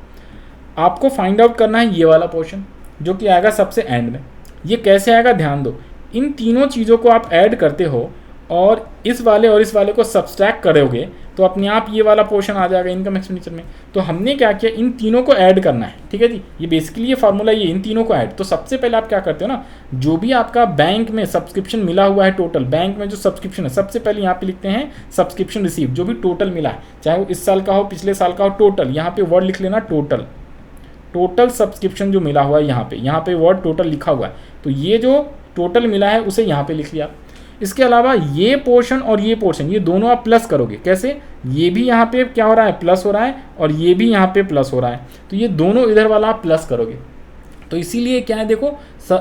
आपको फाइंड आउट करना है ये वाला पोर्शन जो कि आएगा सबसे एंड में। ये कैसे आएगा? ध्यान दो, इन तीनों चीज़ों को आप ऐड करते हो और इस वाले और इस वाले को सब्सट्रैक्ट करोगे तो अपने आप ये वाला पोर्शन आ जाएगा इनकम एक्सपेंडिचर में। तो हमने क्या किया, इन तीनों को ऐड करना है, ठीक है जी, ये बेसिकली ये फार्मूला, ये इन तीनों को ऐड। तो सबसे पहले आप क्या करते हो ना, जो भी आपका बैंक में सब्सक्रिप्शन मिला हुआ है, टोटल बैंक में जो सब्सक्रिप्शन है, सबसे पहले यहाँ पे लिखते हैं सब्सक्रिप्शन रिसीव, जो भी टोटल मिला है, चाहे वो इस साल का हो, पिछले साल का हो, टोटल, यहाँ पे वर्ड लिख लेना टोटल, टोटल सब्सक्रिप्शन जो मिला हुआ है यहाँ पे वर्ड टोटल लिखा हुआ है, तो ये जो टोटल मिला है उसे यहाँ पे लिख लिया। इसके अलावा ये पोर्शन और ये पोर्शन, ये दोनों आप प्लस करोगे। कैसे? ये भी यहाँ पे क्या हो रहा है? प्लस हो रहा है, और ये भी यहाँ पे प्लस हो रहा है, तो ये दोनों इधर वाला आप प्लस करोगे। तो इसीलिए क्या है, देखो,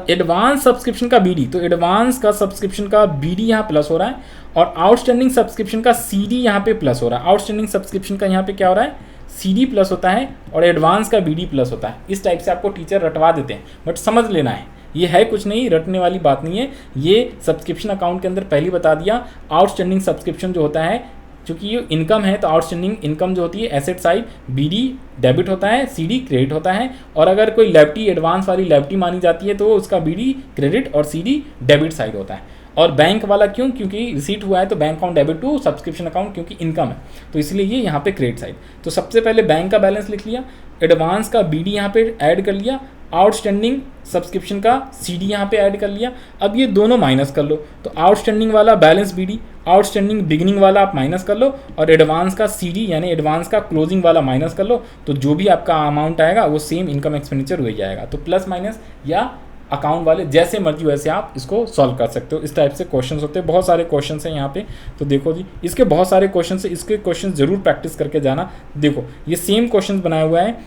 एडवांस सब्सक्रिप्शन का बीडी, तो एडवांस का सब्सक्रिप्शन का बीडी यहाँ प्लस हो रहा है, और आउटस्टैंडिंग सब्सक्रिप्शन का सीडी यहाँ पे प्लस हो रहा है। आउटस्टैंडिंग सब्सक्रिप्शन का यहाँ पे क्या हो रहा है? सीडी प्लस होता है, और एडवांस का बीडी प्लस होता है। इस टाइप से आपको टीचर रटवा देते हैं, बट समझ लेना है, ये है कुछ नहीं, रटने वाली बात नहीं है। ये सब्सक्रिप्शन अकाउंट के अंदर पहले बता दिया, आउटस्टैंडिंग सब्सक्रिप्शन जो होता है, क्योंकि ये इनकम है तो आउटस्टैंडिंग इनकम जो होती है एसेट साइड बीडी डेबिट होता है, सीडी क्रेडिट होता है, और अगर कोई लायबिलिटी एडवांस वाली लायबिलिटी मानी जाती है तो उसका बीडी क्रेडिट और सीडी डेबिट साइड होता है। और बैंक वाला क्यों? क्योंकि रिसीट हुआ है तो bank account debit to subscription account, क्योंकि इनकम है तो इसलिए ये यहाँ पे क्रेडिट साइड। तो सबसे पहले बैंक का बैलेंस लिख लिया, एडवांस का बीडी यहाँ पे ऐड कर लिया, आउटस्टैंडिंग सब्सक्रिप्शन का सीडी यहाँ पे ऐड कर लिया। अब ये दोनों माइनस कर लो, तो आउटस्टैंडिंग वाला बैलेंस बीडी, आउटस्टैंडिंग बिगिनिंग वाला आप माइनस कर लो, और एडवांस का सीडी यानी एडवांस का क्लोजिंग वाला माइनस कर लो, तो जो भी आपका अमाउंट आएगा वो सेम इनकम एक्सपेंडिचर हो जाएगा। तो प्लस माइनस या अकाउंट वाले जैसे मर्जी वैसे आप इसको सॉल्व कर सकते हो। इस टाइप से क्वेश्चंस होते हैं, बहुत सारे क्वेश्चंस हैं यहाँ पे। तो देखो जी, इसके बहुत सारे क्वेश्चंस हैं, इसके क्वेश्चन जरूर प्रैक्टिस करके जाना। देखो ये सेम क्वेश्चन बनाया हुआ है,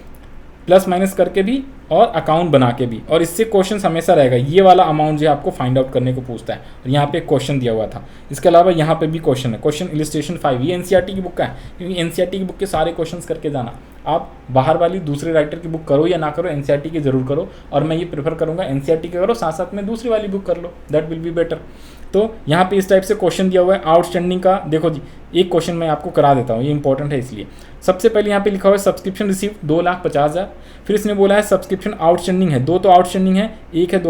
प्लस माइनस करके भी और अकाउंट बना के भी, और इससे क्वेश्चन हमेशा रहेगा ये वाला अमाउंट जो आपको फाइंड आउट करने को पूछता है, और यहाँ पे क्वेश्चन दिया हुआ था। इसके अलावा यहाँ पे भी क्वेश्चन है, क्वेश्चन इलिस्ट्रेशन 5, ये एनसीईआरटी की बुक का है, क्योंकि एनसीईआरटी की बुक के सारे क्वेश्चंस करके जाना। आप बाहर वाली दूसरे राइटर की बुक करो या ना करो, एनसीईआरटी की जरूर करो, और मैं ये प्रेफर करूँगा एनसीईआरटी की करो, साथ साथ में दूसरी वाली बुक कर लो, दैट विल बी बेटर। तो यहाँ पे इस टाइप से क्वेश्चन दिया हुआ है आउटस्टैंडिंग का। देखो जी, एक क्वेश्चन मैं आपको करा देता हूँ, ये इंपॉर्टेंट है इसलिए। सबसे पहले यहाँ पे लिखा हुआ है सब्सक्रिप्शन रिसीव 2,50,000, फिर इसने बोला है सब्सक्रिप्शन आउटस्टैंडिंग है, दो तो आउटस्टैंडिंग है, एक है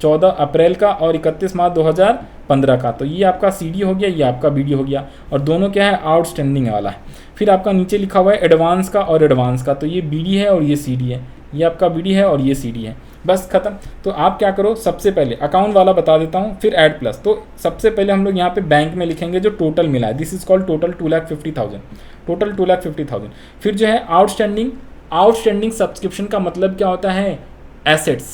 14 अप्रैल का और 31 मार्च 2015 का। तो ये आपका CD हो गया, ये आपका BD हो गया, और दोनों क्या है, आउटस्टैंडिंग वाला है। फिर आपका नीचे लिखा हुआ है एडवांस का और एडवांस का, तो ये BD है और ये CD है, ये आपका BD है और ये CD है, बस खत्म। तो आप क्या करो, सबसे पहले अकाउंट वाला बता देता हूँ, फिर ऐड प्लस। तो सबसे पहले हम लोग यहाँ पे बैंक में लिखेंगे जो टोटल मिला है, this is called total 2,50,000, total 2,50,000। फिर जो है आउटस्टैंडिंग, आउटस्टैंडिंग सब्सक्रिप्शन का मतलब क्या होता है, एसेट्स,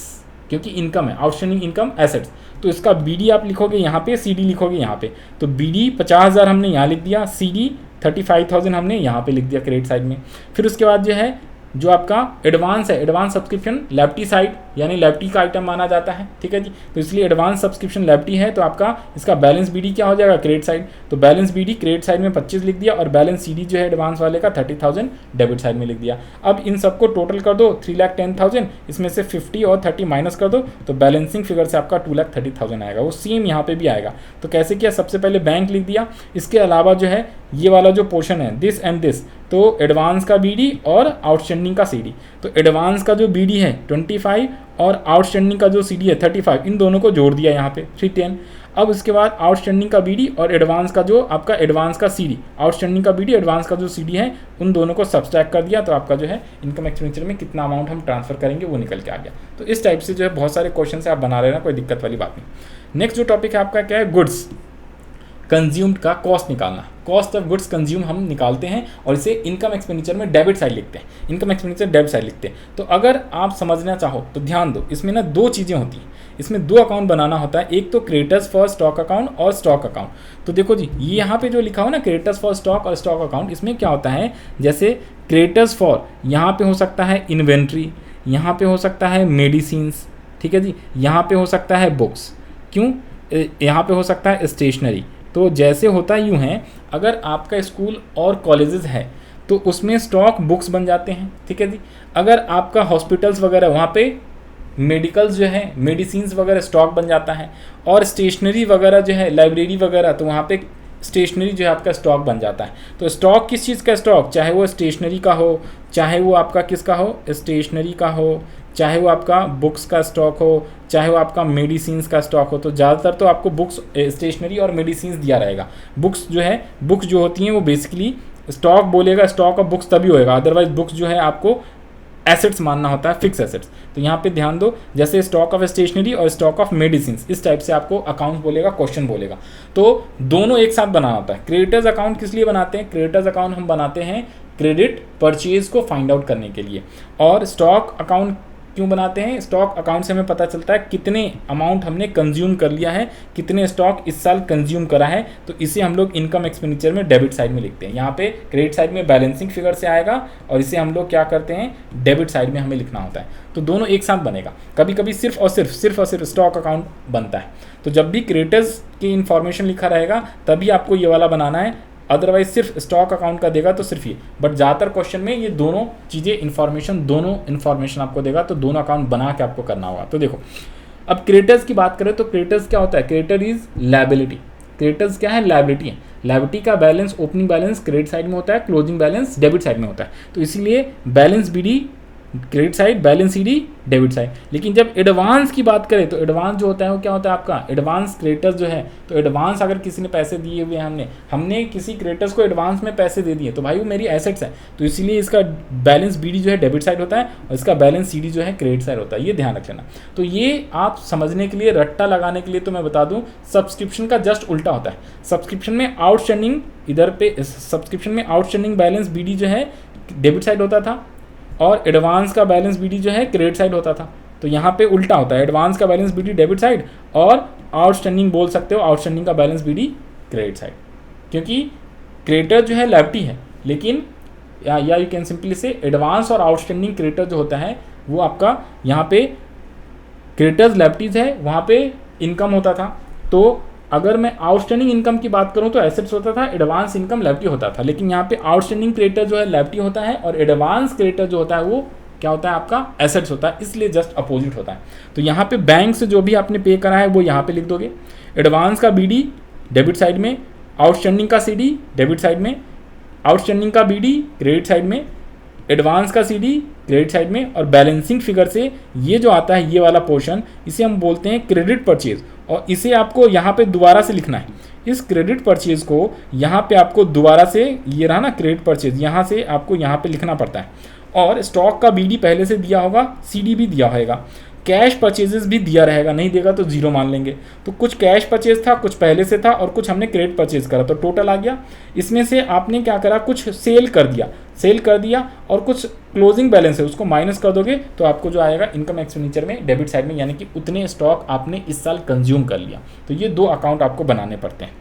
क्योंकि इनकम है, आउटस्टैंडिंग इनकम एसेट्स। तो इसका BD आप लिखोगे यहाँ पे, CD लिखोगे यहाँ पे। तो BD 50,000 हमने यहाँ लिख दिया, CD 35,000 हमने यहाँ पे लिख दिया क्रेडिट साइड में। फिर उसके बाद जो है जो आपका एडवांस है, एडवांस सब्सक्रिप्शन लेफ्टी साइड, यानी लेफ्टी का आइटम माना जाता है, ठीक है जी। तो इसलिए एडवांस सब्सक्रिप्शन लेफ्टी है, तो आपका इसका बैलेंस BD क्या हो जाएगा, क्रेडिट साइड। तो बैलेंस BD क्रेडिट साइड में 25 लिख दिया, और बैलेंस CD जो है एडवांस वाले का 30,000 डेबिट साइड में लिख दिया। अब इन सबको टोटल कर दो, 3,10,000, इसमें से 50 और 30 माइनस कर दो, तो बैलेंसिंग फिगर से आपका 2,30,000 आएगा। वो सेम यहाँ पे भी आएगा। तो कैसे किया, सबसे पहले बैंक लिख दिया, इसके अलावा जो है ये वाला जो पोर्शन है दिस एंड दिस, तो एडवांस का BD और आउटस्टैंडिंग का CD। तो एडवांस का जो BD है 25 और आउटस्टैंडिंग का जो CD है 35, इन दोनों को जोड़ दिया यहाँ पे 310। अब उसके बाद आउटस्टैंडिंग का BD और एडवांस का जो आपका एडवांस का CD, आउटस्टैंडिंग का BD एडवांस का जो CD है, उन दोनों को सब्सट्रैक्ट कर दिया। तो आपका जो है इनकम एक्सपेंडिचर में कितना अमाउंट हम ट्रांसफर करेंगे वो निकल के आ गया। तो इस टाइप से जो है बहुत सारे क्वेश्चन से आप बना लेना, कोई दिक्कत वाली बात नहीं। नेक्स्ट जो टॉपिक है आपका क्या है, गुड्स कंज्यूम्ड का कॉस्ट निकालना। कॉस्ट ऑफ गुड्स कंज्यूम हम निकालते हैं और इसे इनकम एक्सपेंडिचर में डेबिट साइड लिखते हैं, इनकम एक्सपेंडिचर डेबिट साइड लिखते हैं। तो अगर आप समझना चाहो तो ध्यान दो, इसमें ना दो चीज़ें होती हैं, इसमें दो अकाउंट बनाना होता है, एक तो क्रेडिटर्स फॉर स्टॉक अकाउंट और स्टॉक अकाउंट। तो देखो जी, ये यहाँ पे जो लिखा हो ना creditors for stock or stock account, इसमें क्या होता है, जैसे क्रेडिटर्स फॉर यहाँ पे हो सकता है इन्वेंट्री, यहाँ पे हो सकता है मेडिसिन्स, ठीक है जी, यहाँ पे हो सकता है बुक्स, क्यों, यहाँ पे हो सकता है स्टेशनरी। तो जैसे होता यूँ है, अगर आपका स्कूल और कॉलेजेस है तो उसमें स्टॉक बुक्स बन जाते हैं, ठीक है जी। अगर आपका हॉस्पिटल्स वगैरह, वहाँ पे मेडिकल्स जो है, मेडिसिन्स वगैरह स्टॉक बन जाता है, और स्टेशनरी वगैरह जो है, लाइब्रेरी वगैरह, तो वहाँ पे स्टेशनरी जो है आपका स्टॉक बन जाता है। तो स्टॉक किस चीज़ का स्टॉक, चाहे वो स्टेशनरी का हो, चाहे वो आपका किसका हो, स्टेशनरी का हो, चाहे वो आपका बुक्स का स्टॉक हो, चाहे वो आपका मेडिसिन्स का स्टॉक हो। तो ज़्यादातर तो आपको बुक्स, स्टेशनरी और मेडिसिन्स दिया रहेगा। बुक्स जो है, बुक्स जो होती हैं वो बेसिकली स्टॉक बोलेगा, स्टॉक ऑफ बुक्स तभी होएगा, अदरवाइज बुक्स जो है आपको एसेट्स मानना होता है, फिक्स एसेट्स। तो यहाँ पे ध्यान दो, जैसे स्टॉक ऑफ स्टेशनरी और स्टॉक ऑफ मेडिसिन्स, इस टाइप से आपको अकाउंट बोलेगा, क्वेश्चन बोलेगा। तो दोनों एक साथ बनाना होता है। क्रेडिटर्स अकाउंट किस लिए बनाते हैं, क्रेडिटर्स अकाउंट हम बनाते हैं क्रेडिट परचेज को फाइंड आउट करने के लिए। और स्टॉक अकाउंट क्यों बनाते हैं, स्टॉक अकाउंट से हमें पता चलता है कितने अमाउंट हमने कंज्यूम कर लिया है, कितने स्टॉक इस साल कंज्यूम करा है। तो इसे हम लोग इनकम एक्सपेंडिचर में डेबिट साइड में लिखते हैं। यहाँ पे क्रेडिट साइड में बैलेंसिंग फिगर से आएगा, और इसे हम लोग क्या करते हैं, डेबिट साइड में हमें लिखना होता है। तो दोनों एक साथ बनेगा। कभी कभी सिर्फ और सिर्फ स्टॉक अकाउंट बनता है। तो जब भी क्रेडिटर्स की इन्फॉर्मेशन लिखा रहेगा तभी आपको ये वाला बनाना है, अदरवाइज सिर्फ स्टॉक अकाउंट का देगा तो सिर्फ ये। बट ज़्यादातर क्वेश्चन में ये दोनों चीज़ें दोनों इन्फॉर्मेशन आपको देगा, तो दोनों अकाउंट बना के आपको करना होगा। तो देखो, अब क्रेडिटर्स की बात करें तो क्रेडिटर्स क्या होता है, क्रेडिटर इज लायबिलिटी। क्रेडिटर्स क्या है, लायबिलिटी है। लायबिलिटी का balance, opening balance credit side में होता है, क्लोजिंग बैलेंस डेबिट साइड में होता है। तो इसीलिए balance BD credit side, balance CD debit side. लेकिन जब एडवांस की बात करें तो एडवांस जो होता है वो क्या होता है आपका, एडवांस क्रेडिटर्स जो है, तो एडवांस अगर किसी ने पैसे दिए हुए हैं, हमने किसी क्रेडिटर्स को एडवांस में पैसे दे दिए, तो भाई वो मेरी एसेट्स है। तो इसीलिए इसका बैलेंस BD जो है डेबिट साइड होता है, और इसका बैलेंस CD जो है क्रेडिट साइड होता है। ये ध्यान रख लेना। तो ये आप समझने के लिए, रट्टा लगाने के लिए तो मैं बता दूं, सब्सक्रिप्शन का जस्ट उल्टा होता है। सब्सक्रिप्शन में आउटस्टैंडिंग, इधर पे सब्सक्रिप्शन में आउटस्टैंडिंग बैलेंस BD जो है डेबिट साइड होता था, और एडवांस का बैलेंस BD जो है क्रेडिट साइड होता था। तो यहाँ पे उल्टा होता है, एडवांस का बैलेंस BD डेबिट साइड, और आउटस्टैंडिंग बोल सकते हो, आउटस्टैंडिंग का बैलेंस BD क्रेडिट साइड। क्योंकि क्रेडिटर जो है लेफ्टी है, लेकिन या यू कैन सिंपली से एडवांस और आउटस्टैंडिंग क्रेडिटर जो होता है वो आपका, यहाँ पे क्रेडिटर्स लेफ्टीज है, वहाँ पे इनकम होता था। तो अगर मैं आउटस्टैंडिंग इनकम की बात करूं तो एसेट्स होता था, एडवांस इनकम लेफ्टी होता था। लेकिन यहाँ पे आउटस्टैंडिंग क्रेडिटर जो है लेफ्टी होता है, और एडवांस क्रेडिटर जो होता है वो क्या होता है आपका, एसेट्स होता है। इसलिए जस्ट अपोजिट होता है। तो यहाँ पे बैंक से जो भी आपने पे करा है वो यहाँ पे लिख दोगे। एडवांस का BD डेबिट साइड में, आउटस्टैंडिंग का CD डेबिट साइड में, आउटस्टैंडिंग का BD क्रेडिट साइड में, एडवांस का सीडी क्रेडिट साइड में, और बैलेंसिंग फिगर से ये जो आता है ये वाला पोर्शन, इसे हम बोलते हैं क्रेडिट परचेज, और इसे आपको यहाँ पे दोबारा से लिखना है। इस क्रेडिट परचेज को यहाँ पे आपको दोबारा से, ये रहा ना क्रेडिट परचेज, यहाँ से आपको यहाँ पे लिखना पड़ता है। और स्टॉक का बीडी पहले से दिया होगा, सीडी भी दिया होगा, कैश परचेजेस भी दिया रहेगा, नहीं देगा तो जीरो मान लेंगे। तो कुछ कैश परचेज था, कुछ पहले से था, और कुछ हमने क्रेडिट परचेज करा, तो टोटल आ गया। इसमें से आपने क्या करा, कुछ सेल कर दिया और कुछ क्लोजिंग बैलेंस है उसको माइनस कर दोगे तो आपको जो आएगा इनकम एक्सपेंडिचर में डेबिट साइड में, यानी कि उतने स्टॉक आपने इस साल कंज्यूम कर लिया। तो ये 2 अकाउंट आपको बनाने पड़ते हैं।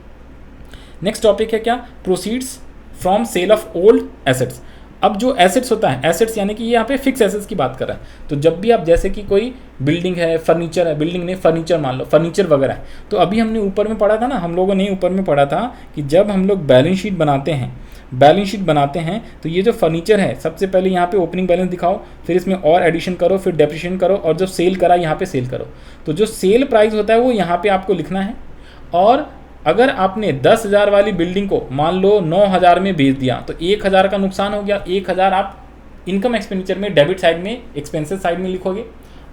नेक्स्ट टॉपिक है क्या, proceeds from sale of old assets. अब जो एसेट्स होता है, एसेट्स यानी कि ये यहाँ पे फिक्स एसेट्स की बात कर रहा है। तो जब भी आप, जैसे कि कोई बिल्डिंग है, फर्नीचर है, बिल्डिंग नहीं फर्नीचर मान लो, फर्नीचर वगैरह है, तो अभी हमने ऊपर में पढ़ा था ना, हम लोगों ने ऊपर में पढ़ा था कि जब हम लोग बैलेंस शीट बनाते हैं तो ये जो फर्नीचर है, सबसे पहले यहाँ पे ओपनिंग बैलेंस दिखाओ, फिर इसमें और एडिशन करो, फिर डेप्रिसिएशन करो, और जो सेल करा यहाँ पे सेल करो। तो जो सेल प्राइस होता है वो यहाँ पे आपको लिखना है। और अगर आपने 10,000 वाली बिल्डिंग को मान लो 9,000 में बेच दिया तो 1,000 का नुकसान हो गया। 1,000 आप इनकम एक्सपेंडिचर में डेबिट साइड में, एक्सपेंसेस साइड में लिखोगे।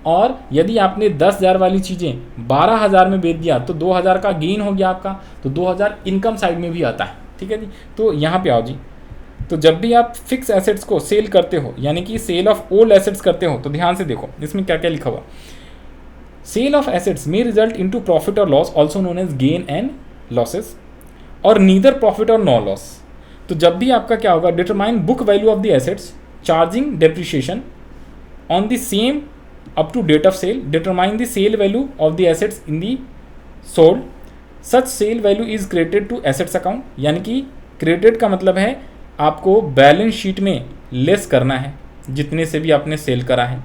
और यदि आपने 10,000 वाली चीज़ें 12,000 में बेच दिया तो 2,000 का गेन हो गया आपका, तो 2,000 इनकम साइड में भी आता है। ठीक है जी। तो यहाँ पे आओ जी। तो जब भी आप फिक्स एसेट्स को सेल करते हो, यानी कि सेल ऑफ ओल्ड एसेट्स करते हो, तो ध्यान से देखो इसमें क्या क्या लिखा हुआ। Sale of assets may result into profit or loss, also known as gain and losses, or neither profit or no loss. तो जब भी आपका क्या होगा, determine book value of the assets charging depreciation on the same up to date of sale, determine the sale value of the assets in the sold, such sale value is credited to assets account. यानी कि credit का मतलब है आपको balance sheet में less करना है जितने से भी आपने सेल करा है।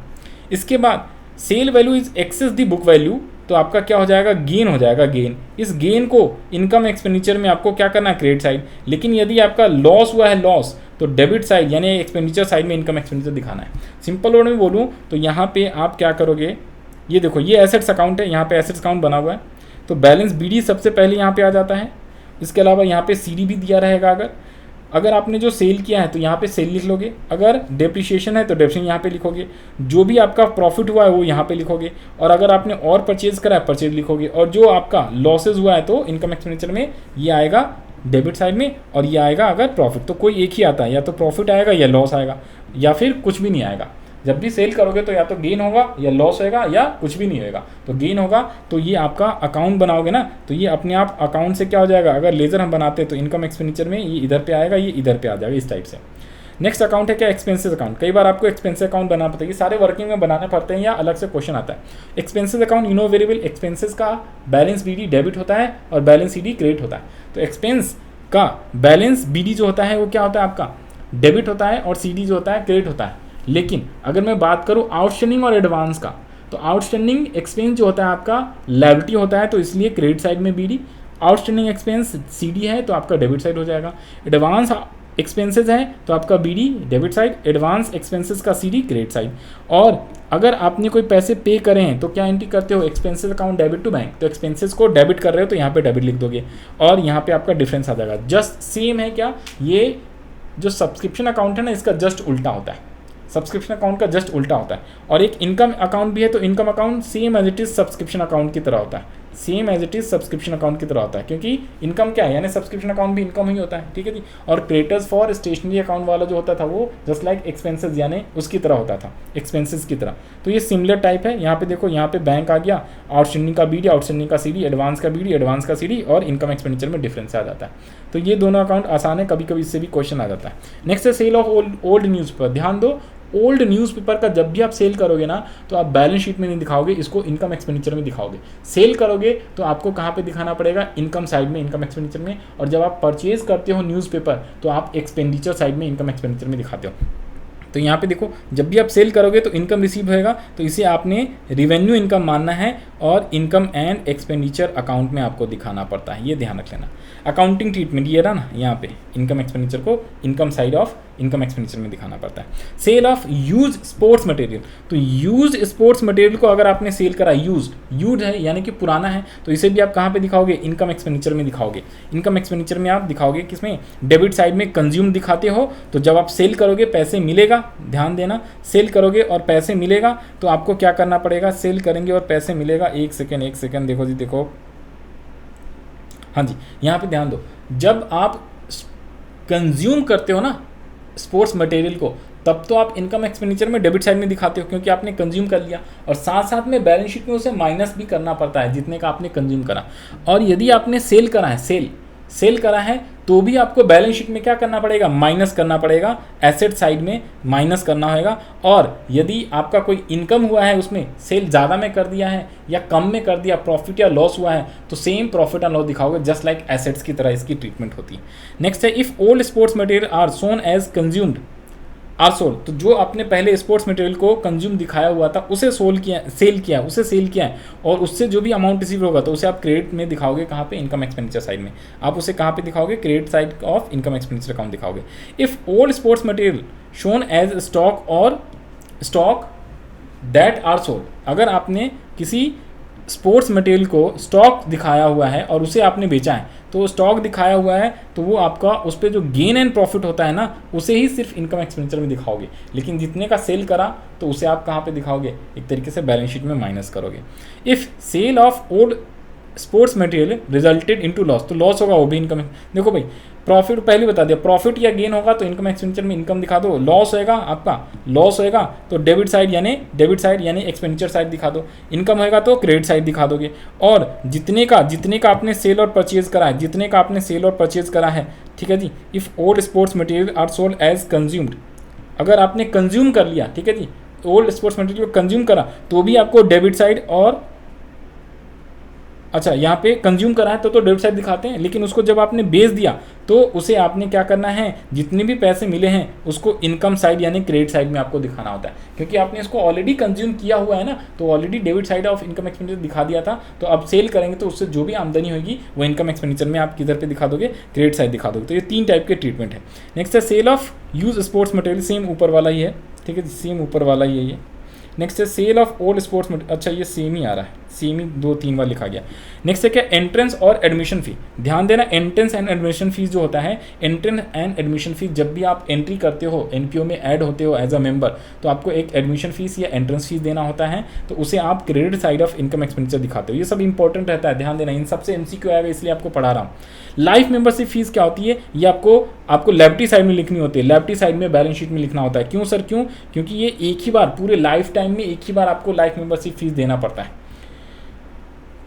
इसके बाद sale value is excess the book value, तो आपका क्या हो जाएगा, गेन हो जाएगा। गेन, इस गेन को इनकम एक्सपेंडिचर में आपको क्या करना है, क्रेडिट साइड। लेकिन यदि आपका लॉस हुआ है, लॉस, तो डेबिट साइड यानी एक्सपेंडिचर साइड में इनकम एक्सपेंडिचर दिखाना है। सिंपल वर्ड में बोलूँ तो यहाँ पे आप क्या करोगे, ये देखो ये एसेट्स अकाउंट है, यहाँ पे एसेट्स अकाउंट बना हुआ है, तो बैलेंस बीडी सबसे पहले यहाँ पे आ जाता है। इसके अलावा यहाँ पे सीडी भी दिया रहेगा। अगर आपने जो सेल किया है तो यहाँ पे सेल लिख लोगे, अगर डेप्रिसिएशन है तो डेप्रिसिएशन यहाँ पे लिखोगे, जो भी आपका प्रॉफिट हुआ है वो यहाँ पे लिखोगे, और अगर आपने और परचेज करा है परचेज लिखोगे, और जो आपका लॉसेज हुआ है तो इनकम एक्सपेंडिचर में ये आएगा डेबिट साइड में, और ये आएगा अगर प्रॉफिट, तो कोई एक ही आता है, या तो प्रॉफिट आएगा या लॉस आएगा, या फिर कुछ भी नहीं आएगा। जब भी सेल करोगे तो या तो गेन होगा या लॉस होगा या कुछ भी नहीं होगा। तो गेन होगा तो ये आपका अकाउंट बनाओगे ना, तो ये अपने आप अकाउंट से क्या हो जाएगा, अगर लेजर हम बनाते हैं तो इनकम एक्सपेंडिचर में ये इधर पे आएगा, ये इधर पे आ जाएगा, इस टाइप से। नेक्स्ट अकाउंट है क्या, एक्सपेंसेस अकाउंट। कई बार आपको एक्सपेंसेस अकाउंट बनाना पड़ता है, ये सारे वर्किंग में बनाने पड़ते हैं या अलग से क्वेश्चन आता है। Expenses account, you know variable expenses का बैलेंस बीडी डेबिट होता है और बैलेंस सीडी क्रेडिट होता है। तो एक्सपेंस का बैलेंस बीडी जो होता है वो क्या होता है आपका, डेबिट होता है, और सीडी जो होता है क्रेडिट होता है। लेकिन अगर मैं बात करूं आउटस्टैंडिंग और एडवांस का, तो आउटस्टैंडिंग एक्सपेंस जो होता है आपका लायबिलिटी होता है, तो इसलिए क्रेडिट साइड में बीडी। आउटस्टैंडिंग एक्सपेंस सीडी है तो आपका डेबिट साइड हो जाएगा। एडवांस एक्सपेंसेस है तो आपका BD debit side, advance expenses का सीडी क्रेडिट साइड। और अगर आपने कोई पैसे पे करे हैं तो क्या एंट्री करते हो, expenses account debit to bank, तो एक्सपेंसेस को डेबिट कर रहे हो तो यहाँ पे डेबिट लिख दोगे, और यहाँ पे आपका डिफरेंस आ जाएगा। जस्ट सेम है क्या, ये जो सब्सक्रिप्शन अकाउंट है ना इसका जस्ट उल्टा होता है, सब्सक्रिप्शन अकाउंट का जस्ट उल्टा होता है। और एक इनकम अकाउंट भी है, तो income account same as it is subscription account की तरह होता है, same as it is subscription account की तरह होता है, क्योंकि इनकम क्या है, यानी सब्सक्रिप्शन अकाउंट भी इनकम ही होता है। ठीक है जी। और क्रेडिटर्स फॉर स्टेशनरी अकाउंट वाला जो होता था वो जस्ट लाइक एक्सपेंसेस यानी उसकी तरह होता था, एक्सपेंसेस की तरह। तो ये सिमिलर टाइप है। यहाँ पे देखो, यहाँ पे बैंक आ गया, आउटस्टैंडिंग का बीडी, आउटस्टैंडिंग का सीडी, एडवांस का बीडी, एडवांस का सीडी, और इनकम एक्सपेंडिचर में डिफरेंस आ जाता है। तो ये दोनों अकाउंट आसान है, कभी कभी इससे भी क्वेश्चन आ जाता है। नेक्स्ट है सेल ऑफ ओल्ड न्यूज़पेपर। ध्यान दो, ओल्ड न्यूज़पेपर का जब भी आप सेल करोगे ना तो आप बैलेंस शीट में नहीं दिखाओगे, इसको इनकम एक्सपेंडिचर में दिखाओगे। सेल करोगे तो आपको कहाँ पे दिखाना पड़ेगा, इनकम साइड में, इनकम एक्सपेंडिचर में। और जब आप परचेज करते हो न्यूज़पेपर तो आप एक्सपेंडिचर साइड में, इनकम एक्सपेंडिचर में दिखाते हो। तो यहाँ पे देखो, जब भी आप सेल करोगे तो इनकम रिसीव होएगा, तो इसे आपने रिवेन्यू इनकम मानना है, और इनकम एंड एक्सपेंडिचर अकाउंट में आपको दिखाना पड़ता है, ये ध्यान रख लेना। अकाउंटिंग ट्रीटमेंट ये रहा ना, यहाँ पे इनकम एक्सपेंडिचर को income side of income expenditure में दिखाना पड़ता है। Sale of use sports material, तो यूज स्पोर्ट्स मटेरियल को अगर आपने सेल करा, यूज है यानी कि पुराना है, तो इसे भी आप कहाँ पे दिखाओगे, इनकम एक्सपेंडिचर में दिखाओगे। इनकम एक्सपेंडिचर में आप दिखाओगे किसमें, डेबिट साइड में कंज्यूम दिखाते हो, तो जब आप सेल करोगे पैसे मिलेगा ध्यान देना, सेल करोगे और पैसे मिलेगा तो आपको क्या करना पड़ेगा, सेल करेंगे और पैसे मिलेगा। एक सेकेंड देखो जी, देखो हाँ जी, यहाँ पे ध्यान दो, जब आप कंज्यूम करते हो ना स्पोर्ट्स मटेरियल को, तब तो आप इनकम एक्सपेंडिचर में डेबिट साइड में दिखाते हो क्योंकि आपने कंज्यूम कर लिया, और साथ साथ में बैलेंस शीट में उसे माइनस भी करना पड़ता है जितने का आपने कंज्यूम करा। और यदि आपने सेल करा है, सेल करा है तो भी आपको बैलेंस शीट में क्या करना पड़ेगा, माइनस करना पड़ेगा, एसेट साइड में माइनस करना होगा। और यदि आपका कोई इनकम हुआ है, उसमें सेल ज़्यादा में कर दिया है या कम में कर दिया, प्रॉफिट या लॉस हुआ है, तो सेम प्रॉफिट एंड लॉस दिखाओगे, जस्ट लाइक एसेट्स की तरह इसकी ट्रीटमेंट होती है। नेक्स्ट है, if old sports material are shown as consumed or sold, तो जो आपने पहले स्पोर्ट्स मटेरियल को कंज्यूम दिखाया हुआ था उसे सेल किया है, और उससे जो भी अमाउंट रिसीव होगा तो उसे आप क्रेडिट में दिखाओगे, कहाँ पे, इनकम एक्सपेंडिचर साइड में। आप उसे कहाँ पे दिखाओगे, credit side of income expenditure account दिखाओगे। If old sports material shown as stock or stock that are sold, अगर आपने किसी स्पोर्ट्स मटेरियल को स्टॉक दिखाया हुआ है और उसे आपने बेचा है, तो स्टॉक दिखाया हुआ है तो वो आपका उस पर जो गेन एंड प्रॉफिट होता है ना, उसे ही सिर्फ इनकम एक्सपेंडिचर में दिखाओगे। लेकिन जितने का सेल करा तो उसे आप कहाँ पे दिखाओगे, एक तरीके से बैलेंस शीट में माइनस करोगे। If sale of old sports material resulted into loss, तो लॉस होगा वो भी इनकम। देखो भाई, प्रॉफिट पहले बता दिया, प्रॉफिट या गेन होगा तो इनकम एक्सपेंडिचर में इनकम दिखा दो, लॉस होएगा आपका, लॉस होएगा तो डेबिट साइड यानी एक्सपेंडिचर साइड दिखा दो, इनकम होएगा तो क्रेडिट साइड दिखा दोगे। और जितने का आपने सेल और परचेज करा है, ठीक है जी। If old sports material are sold as consumed, अगर आपने कंज्यूम कर लिया, ठीक है जी, ओल्ड स्पोर्ट्स मटेरियल को कंज्यूम करा तो भी आपको डेबिट साइड और अच्छा यहाँ पे कंज्यूम करा है तो डेबिट साइड दिखाते हैं, लेकिन उसको जब आपने बेच दिया तो उसे आपने क्या करना है, जितने भी पैसे मिले हैं उसको इनकम साइड यानी क्रेडिट साइड में आपको दिखाना होता है, क्योंकि आपने इसको ऑलरेडी कंज्यूम किया हुआ है ना, तो already debit side of income expenditure दिखा दिया था। तो अब सेल करेंगे तो उससे जो भी आमदनी होगी वो इनकम एक्सपेंडिचर में आप किधर पे दिखा दोगे, क्रेडिट साइड दिखा दोगे। तो ये 3 टाइप के ट्रीटमेंट है। नेक्स्ट है sale of use sports material, same ऊपर वाला ही है, ठीक है, सेम ऊपर वाला ही है ये। नेक्स्ट है sale of old sports material, अच्छा ये सेम ही आ रहा है, सेम ही 2-3 बार लिखा गया। नेक्स्ट है क्या, एंट्रेंस और एडमिशन फ़ी। ध्यान देना, एंट्रेंस एंड एडमिशन फीस जो होता है, एंट्रेंस एंड एडमिशन फीस, जब भी आप एंट्री करते हो, एनपीओ में ऐड होते हो एज अ मेंबर, तो आपको एक एडमिशन फीस या एंट्रेंस फीस देना होता है, तो उसे आप credit side of income expenditure दिखाते हो। ये सब इंपॉर्टेंट रहता है, ध्यान देना, इन सबसे एमसीक्यू आएगा इसलिए आपको पढ़ा रहा हूँ। लाइफ मेंबरशिप फीस क्या होती है, ये आपको लेफ्टी साइड में लिखनी होती है, लेफ्टी साइड में बैलेंस शीट में लिखना होता है। क्यों सर, क्यों? क्योंकि ये एक ही बार पूरे लाइफ टाइम में एक ही बार आपको लाइफ मेंबरशिप फीस देना पड़ता है।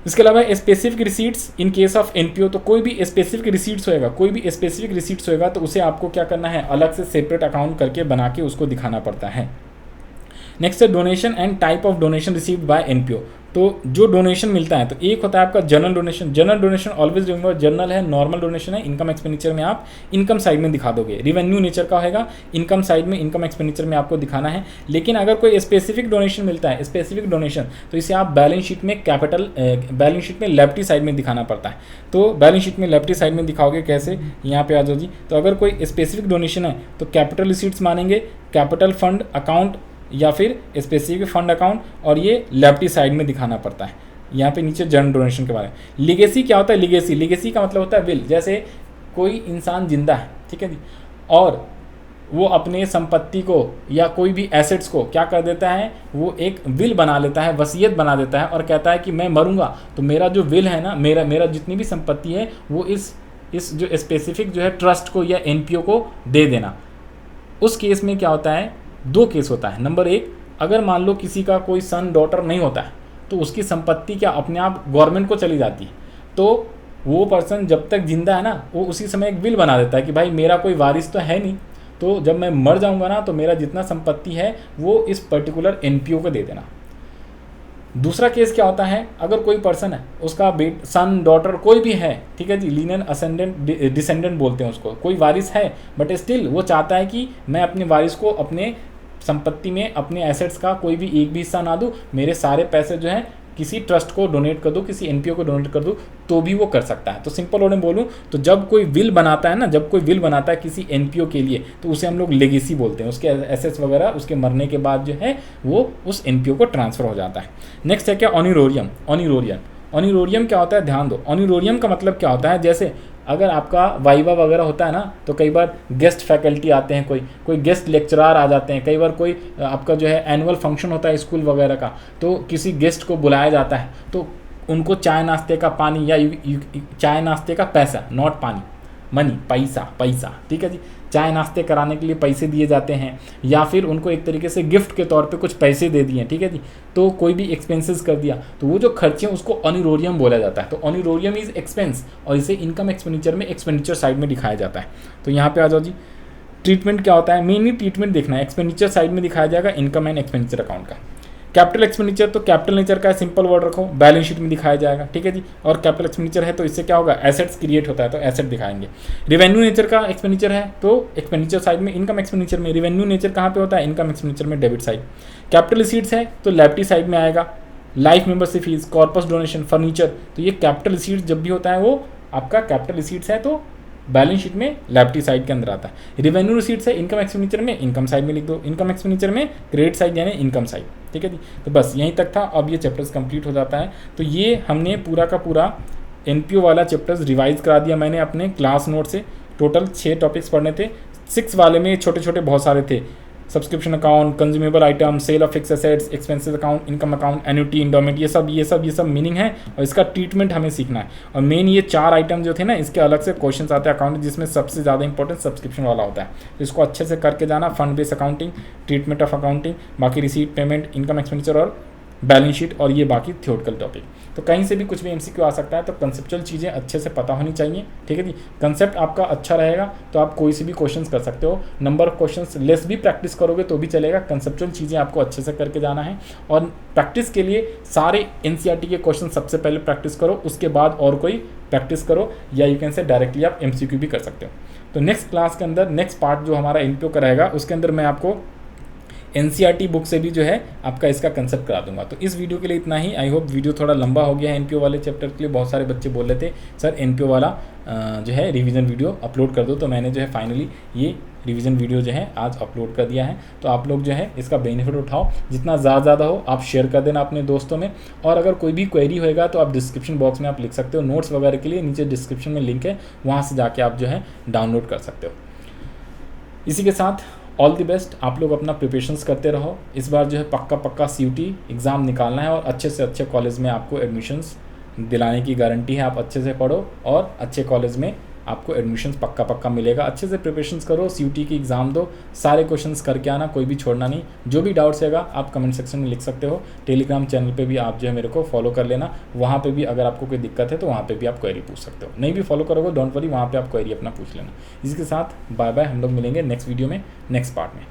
इसके अलावा specific receipts in case of NPO, तो कोई भी स्पेसिफिक रिसीट्स होएगा तो उसे आपको क्या करना है, अलग से सेपरेट अकाउंट करके बना के उसको दिखाना पड़ता है। नेक्स्ट है donation and type of donation received by NPO. तो जो डोनेशन मिलता है, तो एक होता है आपका general donation always remember, general है, नॉर्मल डोनेशन है, इनकम एक्सपेंडिचर में आप इनकम साइड में दिखा दोगे। रिवेन्यू नेचर का होगा, इनकम साइड में इनकम एक्सपेंडिचर में आपको दिखाना है। लेकिन अगर कोई स्पेसिफिक डोनेशन मिलता है, तो इसे आप बैलेंस शीट में लेफ्टी साइड में दिखाना पड़ता है। तो बैलेंस शीट में लेफ्टी साइड में दिखाओगे कैसे, यहाँ पे आ जाओ जी। तो अगर कोई स्पेसिफिक डोनेशन है तो कैपिटल रिसीट्स मानेंगे, कैपिटल फंड अकाउंट या फिर स्पेसिफिक फंड अकाउंट, और ये लेफ्टी साइड में दिखाना पड़ता है। यहाँ पे नीचे जनरल डोनेशन के बारे में। लिगेसी क्या होता है, लिगेसी का मतलब होता है विल। जैसे कोई इंसान जिंदा है, ठीक है जी, और वो अपने संपत्ति को या कोई भी एसेट्स को क्या कर देता है, वो एक विल बना लेता है, वसीयत बना देता है, और कहता है कि मैं मरूंगा तो मेरा जो विल है ना, मेरा जितनी भी संपत्ति है वो इस जो स्पेसिफिक जो है ट्रस्ट को या एनपीओ को दे देना। उस केस में क्या होता है, 2 केस होता है। नंबर 1, अगर मान लो किसी का कोई सन डॉटर नहीं होता है तो उसकी संपत्ति क्या अपने आप गवर्नमेंट को चली जाती है, तो वो पर्सन जब तक जिंदा है ना, वो उसी समय एक विल बना देता है कि भाई मेरा कोई वारिस तो है नहीं, तो जब मैं मर जाऊंगा ना तो मेरा जितना संपत्ति है वो इस पर्टिकुलर एनपीओ को दे देना। दूसरा केस क्या होता है, अगर कोई पर्सन है, उसका सन डॉटर कोई भी है, ठीक है जी, लीनियर असेंडेंट डिसेंडेंट बोलते हैं उसको, कोई वारिस है बट स्टिल वो चाहता है कि मैं अपने वारिस को अपने संपत्ति में अपने एसेट्स का कोई भी एक भी हिस्सा ना दूं, मेरे सारे पैसे जो हैं किसी ट्रस्ट को डोनेट कर दूं, किसी एनपीओ को डोनेट कर दूं, तो भी वो कर सकता है। तो सिंपल वर्ड में बोलूं तो जब कोई विल बनाता है ना, किसी एनपीओ के लिए, तो उसे हम लोग लेगेसी बोलते हैं। उसके एसेट्स वगैरह उसके मरने के बाद जो है वो उस एनपीओ को ट्रांसफर हो जाता है। नेक्स्ट है क्या, ऑनरोरियम क्या होता है, ध्यान दो। ऑनरोरियम का मतलब क्या होता है, जैसे अगर आपका वाइवा वगैरह होता है ना, तो कई बार गेस्ट फैकल्टी आते हैं, कोई गेस्ट लेक्चरार आ जाते हैं, कई बार कोई आपका जो है एनुअल फंक्शन होता है स्कूल वगैरह का, तो किसी गेस्ट को बुलाया जाता है, तो उनको चाय नाश्ते का पानी या चाय नाश्ते का पैसा, नॉट पानी, मनी, पैसा, ठीक है जी, चाय नाश्ते कराने के लिए पैसे दिए जाते हैं, या फिर उनको एक तरीके से गिफ्ट के तौर पे कुछ पैसे दे दिए, ठीक है जी, तो कोई भी एक्सपेंसेस कर दिया, तो वो जो खर्चे हैं उसको ऑनरोरियम बोला जाता है। तो ऑनरोरियम इज एक्सपेंस, और इसे इनकम एक्सपेंडिचर में एक्सपेंडिचर साइड में दिखाया जाता है। तो यहाँ पे आ जाओ जी, ट्रीटमेंट क्या होता है, मेनली ट्रीटमेंट देखना है, एक्सपेंडिचर साइड में दिखाया जाएगा इनकम एंड एक्सपेंडिचर अकाउंट का। कैपिटल एक्सपेंडिचर, तो कैपिटल नेचर का सिंपल वर्ड रखो, बैलेंस शीट में दिखाया जाएगा, ठीक है जी। और कैपिटल एक्सपेंडिचर है तो इससे क्या होगा, एसेट्स क्रिएट होता है तो एसेट दिखाएंगे। रेवेन्यू नेचर का एक्सपेंडिचर है तो एक्सपेंडिचर साइड में, इनकम एक्सपेंडिचर में। रेवेन्यू नेचर कहाँ पे होता है, इनकम एक्सपेंडिचर में, डेबिट साइड। कैपिटल रिसीट्स है तो लायबिलिटी साइड में आएगा। Life membership fees, corpus donation, furniture, तो ये कैपिटल रिसीट्स जब भी होता है वो आपका कैपिटल रिसीट्स है तो बैलेंस शीट में लायबिलिटी साइड के अंदर आता है। रेवेन्यू रिसीट्स है इनकम एक्सपेंडिचर में, इनकम साइड में लिख दो, इनकम एक्सपेंडिचर में क्रेडिट साइड यानी इनकम साइड, ठीक है जी। तो बस यहीं तक था, अब ये चैप्टर्स कंप्लीट हो जाता है। तो ये हमने पूरा का पूरा एनपीओ वाला चैप्टर्स रिवाइज करा दिया मैंने अपने क्लास नोट से। टोटल 6 टॉपिक्स पढ़ने थे, 6 वाले में छोटे छोटे बहुत सारे थे, subscription account, consumable item, sale of fix assets, expenses account, income account, annuity, endowment, ये सब मीनिंग है और इसका ट्रीटमेंट हमें सीखना है। और मेन ये 4 आइटम जो थे ना, इसके अलग से क्वेश्चंस आते हैं अकाउंट, जिसमें सबसे ज़्यादा इंपॉर्टेंट सब्सक्रिप्शन वाला होता है, तो इसको अच्छे से करके जाना। Fund based accounting, treatment of accounting, बाकी रिसीट, पेमेंट, इनकम एक्सपेंडिचर और बैलेंस शीट, और ये बाकी थ्योरेटिकल टॉपिक। तो कहीं से भी कुछ भी एमसीक्यू आ सकता है, तो कंसेप्चुअल चीज़ें अच्छे से पता होनी चाहिए, ठीक है जी। कंसेप्ट आपका अच्छा रहेगा तो आप कोई से भी क्वेश्चंस कर सकते हो, नंबर ऑफ क्वेश्चंस लेस भी प्रैक्टिस करोगे तो भी चलेगा। कंसेप्चुअल चीज़ें आपको अच्छे से करके जाना है, और प्रैक्टिस के लिए सारे एनसीईआरटी के क्वेश्चन सबसे पहले प्रैक्टिस करो, उसके बाद और कोई प्रैक्टिस करो, या यू कैन से डायरेक्टली आप एमसीक्यू भी कर सकते हो। तो नेक्स्ट क्लास के अंदर नेक्स्ट पार्ट जो हमारा एनपीओ का रहेगा, उसके अंदर मैं आपको एनसीईआरटी बुक से भी जो है आपका इसका कंसेप्ट करा दूंगा। तो इस वीडियो के लिए इतना ही। आई होप वीडियो थोड़ा लंबा हो गया है एनपीओ वाले चैप्टर के लिए। बहुत सारे बच्चे बोल रहे थे सर एनपीओ वाला जो है रिवीजन वीडियो अपलोड कर दो, तो मैंने जो है फाइनली ये रिवीजन वीडियो जो है आज अपलोड कर दिया है। तो आप लोग जो है इसका बेनिफिट उठाओ, जितना ज़्यादा हो आप शेयर कर देना अपने दोस्तों में। और अगर कोई भी क्वेरी होएगा तो आप डिस्क्रिप्शन बॉक्स में आप लिख सकते हो, नोट्स वगैरह के लिए नीचे डिस्क्रिप्शन में लिंक है, वहाँ से जाके आप जो है डाउनलोड कर सकते हो। इसी के साथ ऑल द बेस्ट, आप लोग अपना प्रिपरेशंस करते रहो। इस बार जो है पक्का CUT एग्ज़ाम निकालना है और अच्छे से अच्छे कॉलेज में आपको एडमिशन्स दिलाने की गारंटी है। आप अच्छे से पढ़ो और अच्छे कॉलेज में आपको एडमिशन्स पक्का मिलेगा। अच्छे से प्रिपरेशंस करो, CUT की एग्ज़ाम दो, सारे क्वेश्चंस करके आना, कोई भी छोड़ना नहीं। जो भी डाउट्स रहेगा आप कमेंट सेक्शन में लिख सकते हो। टेलीग्राम चैनल पे भी आप जो है मेरे को फॉलो कर लेना, वहाँ पे भी अगर आपको कोई दिक्कत है तो वहाँ पे भी आप क्वेरी पूछ सकते हो। नहीं भी फॉलो करोगे डोंट वरी, वहाँ पे आप क्वेरी अपना पूछ लेना। इसके साथ बाय बाय, हम लोग मिलेंगे नेक्स्ट वीडियो में नेक्स्ट पार्ट में।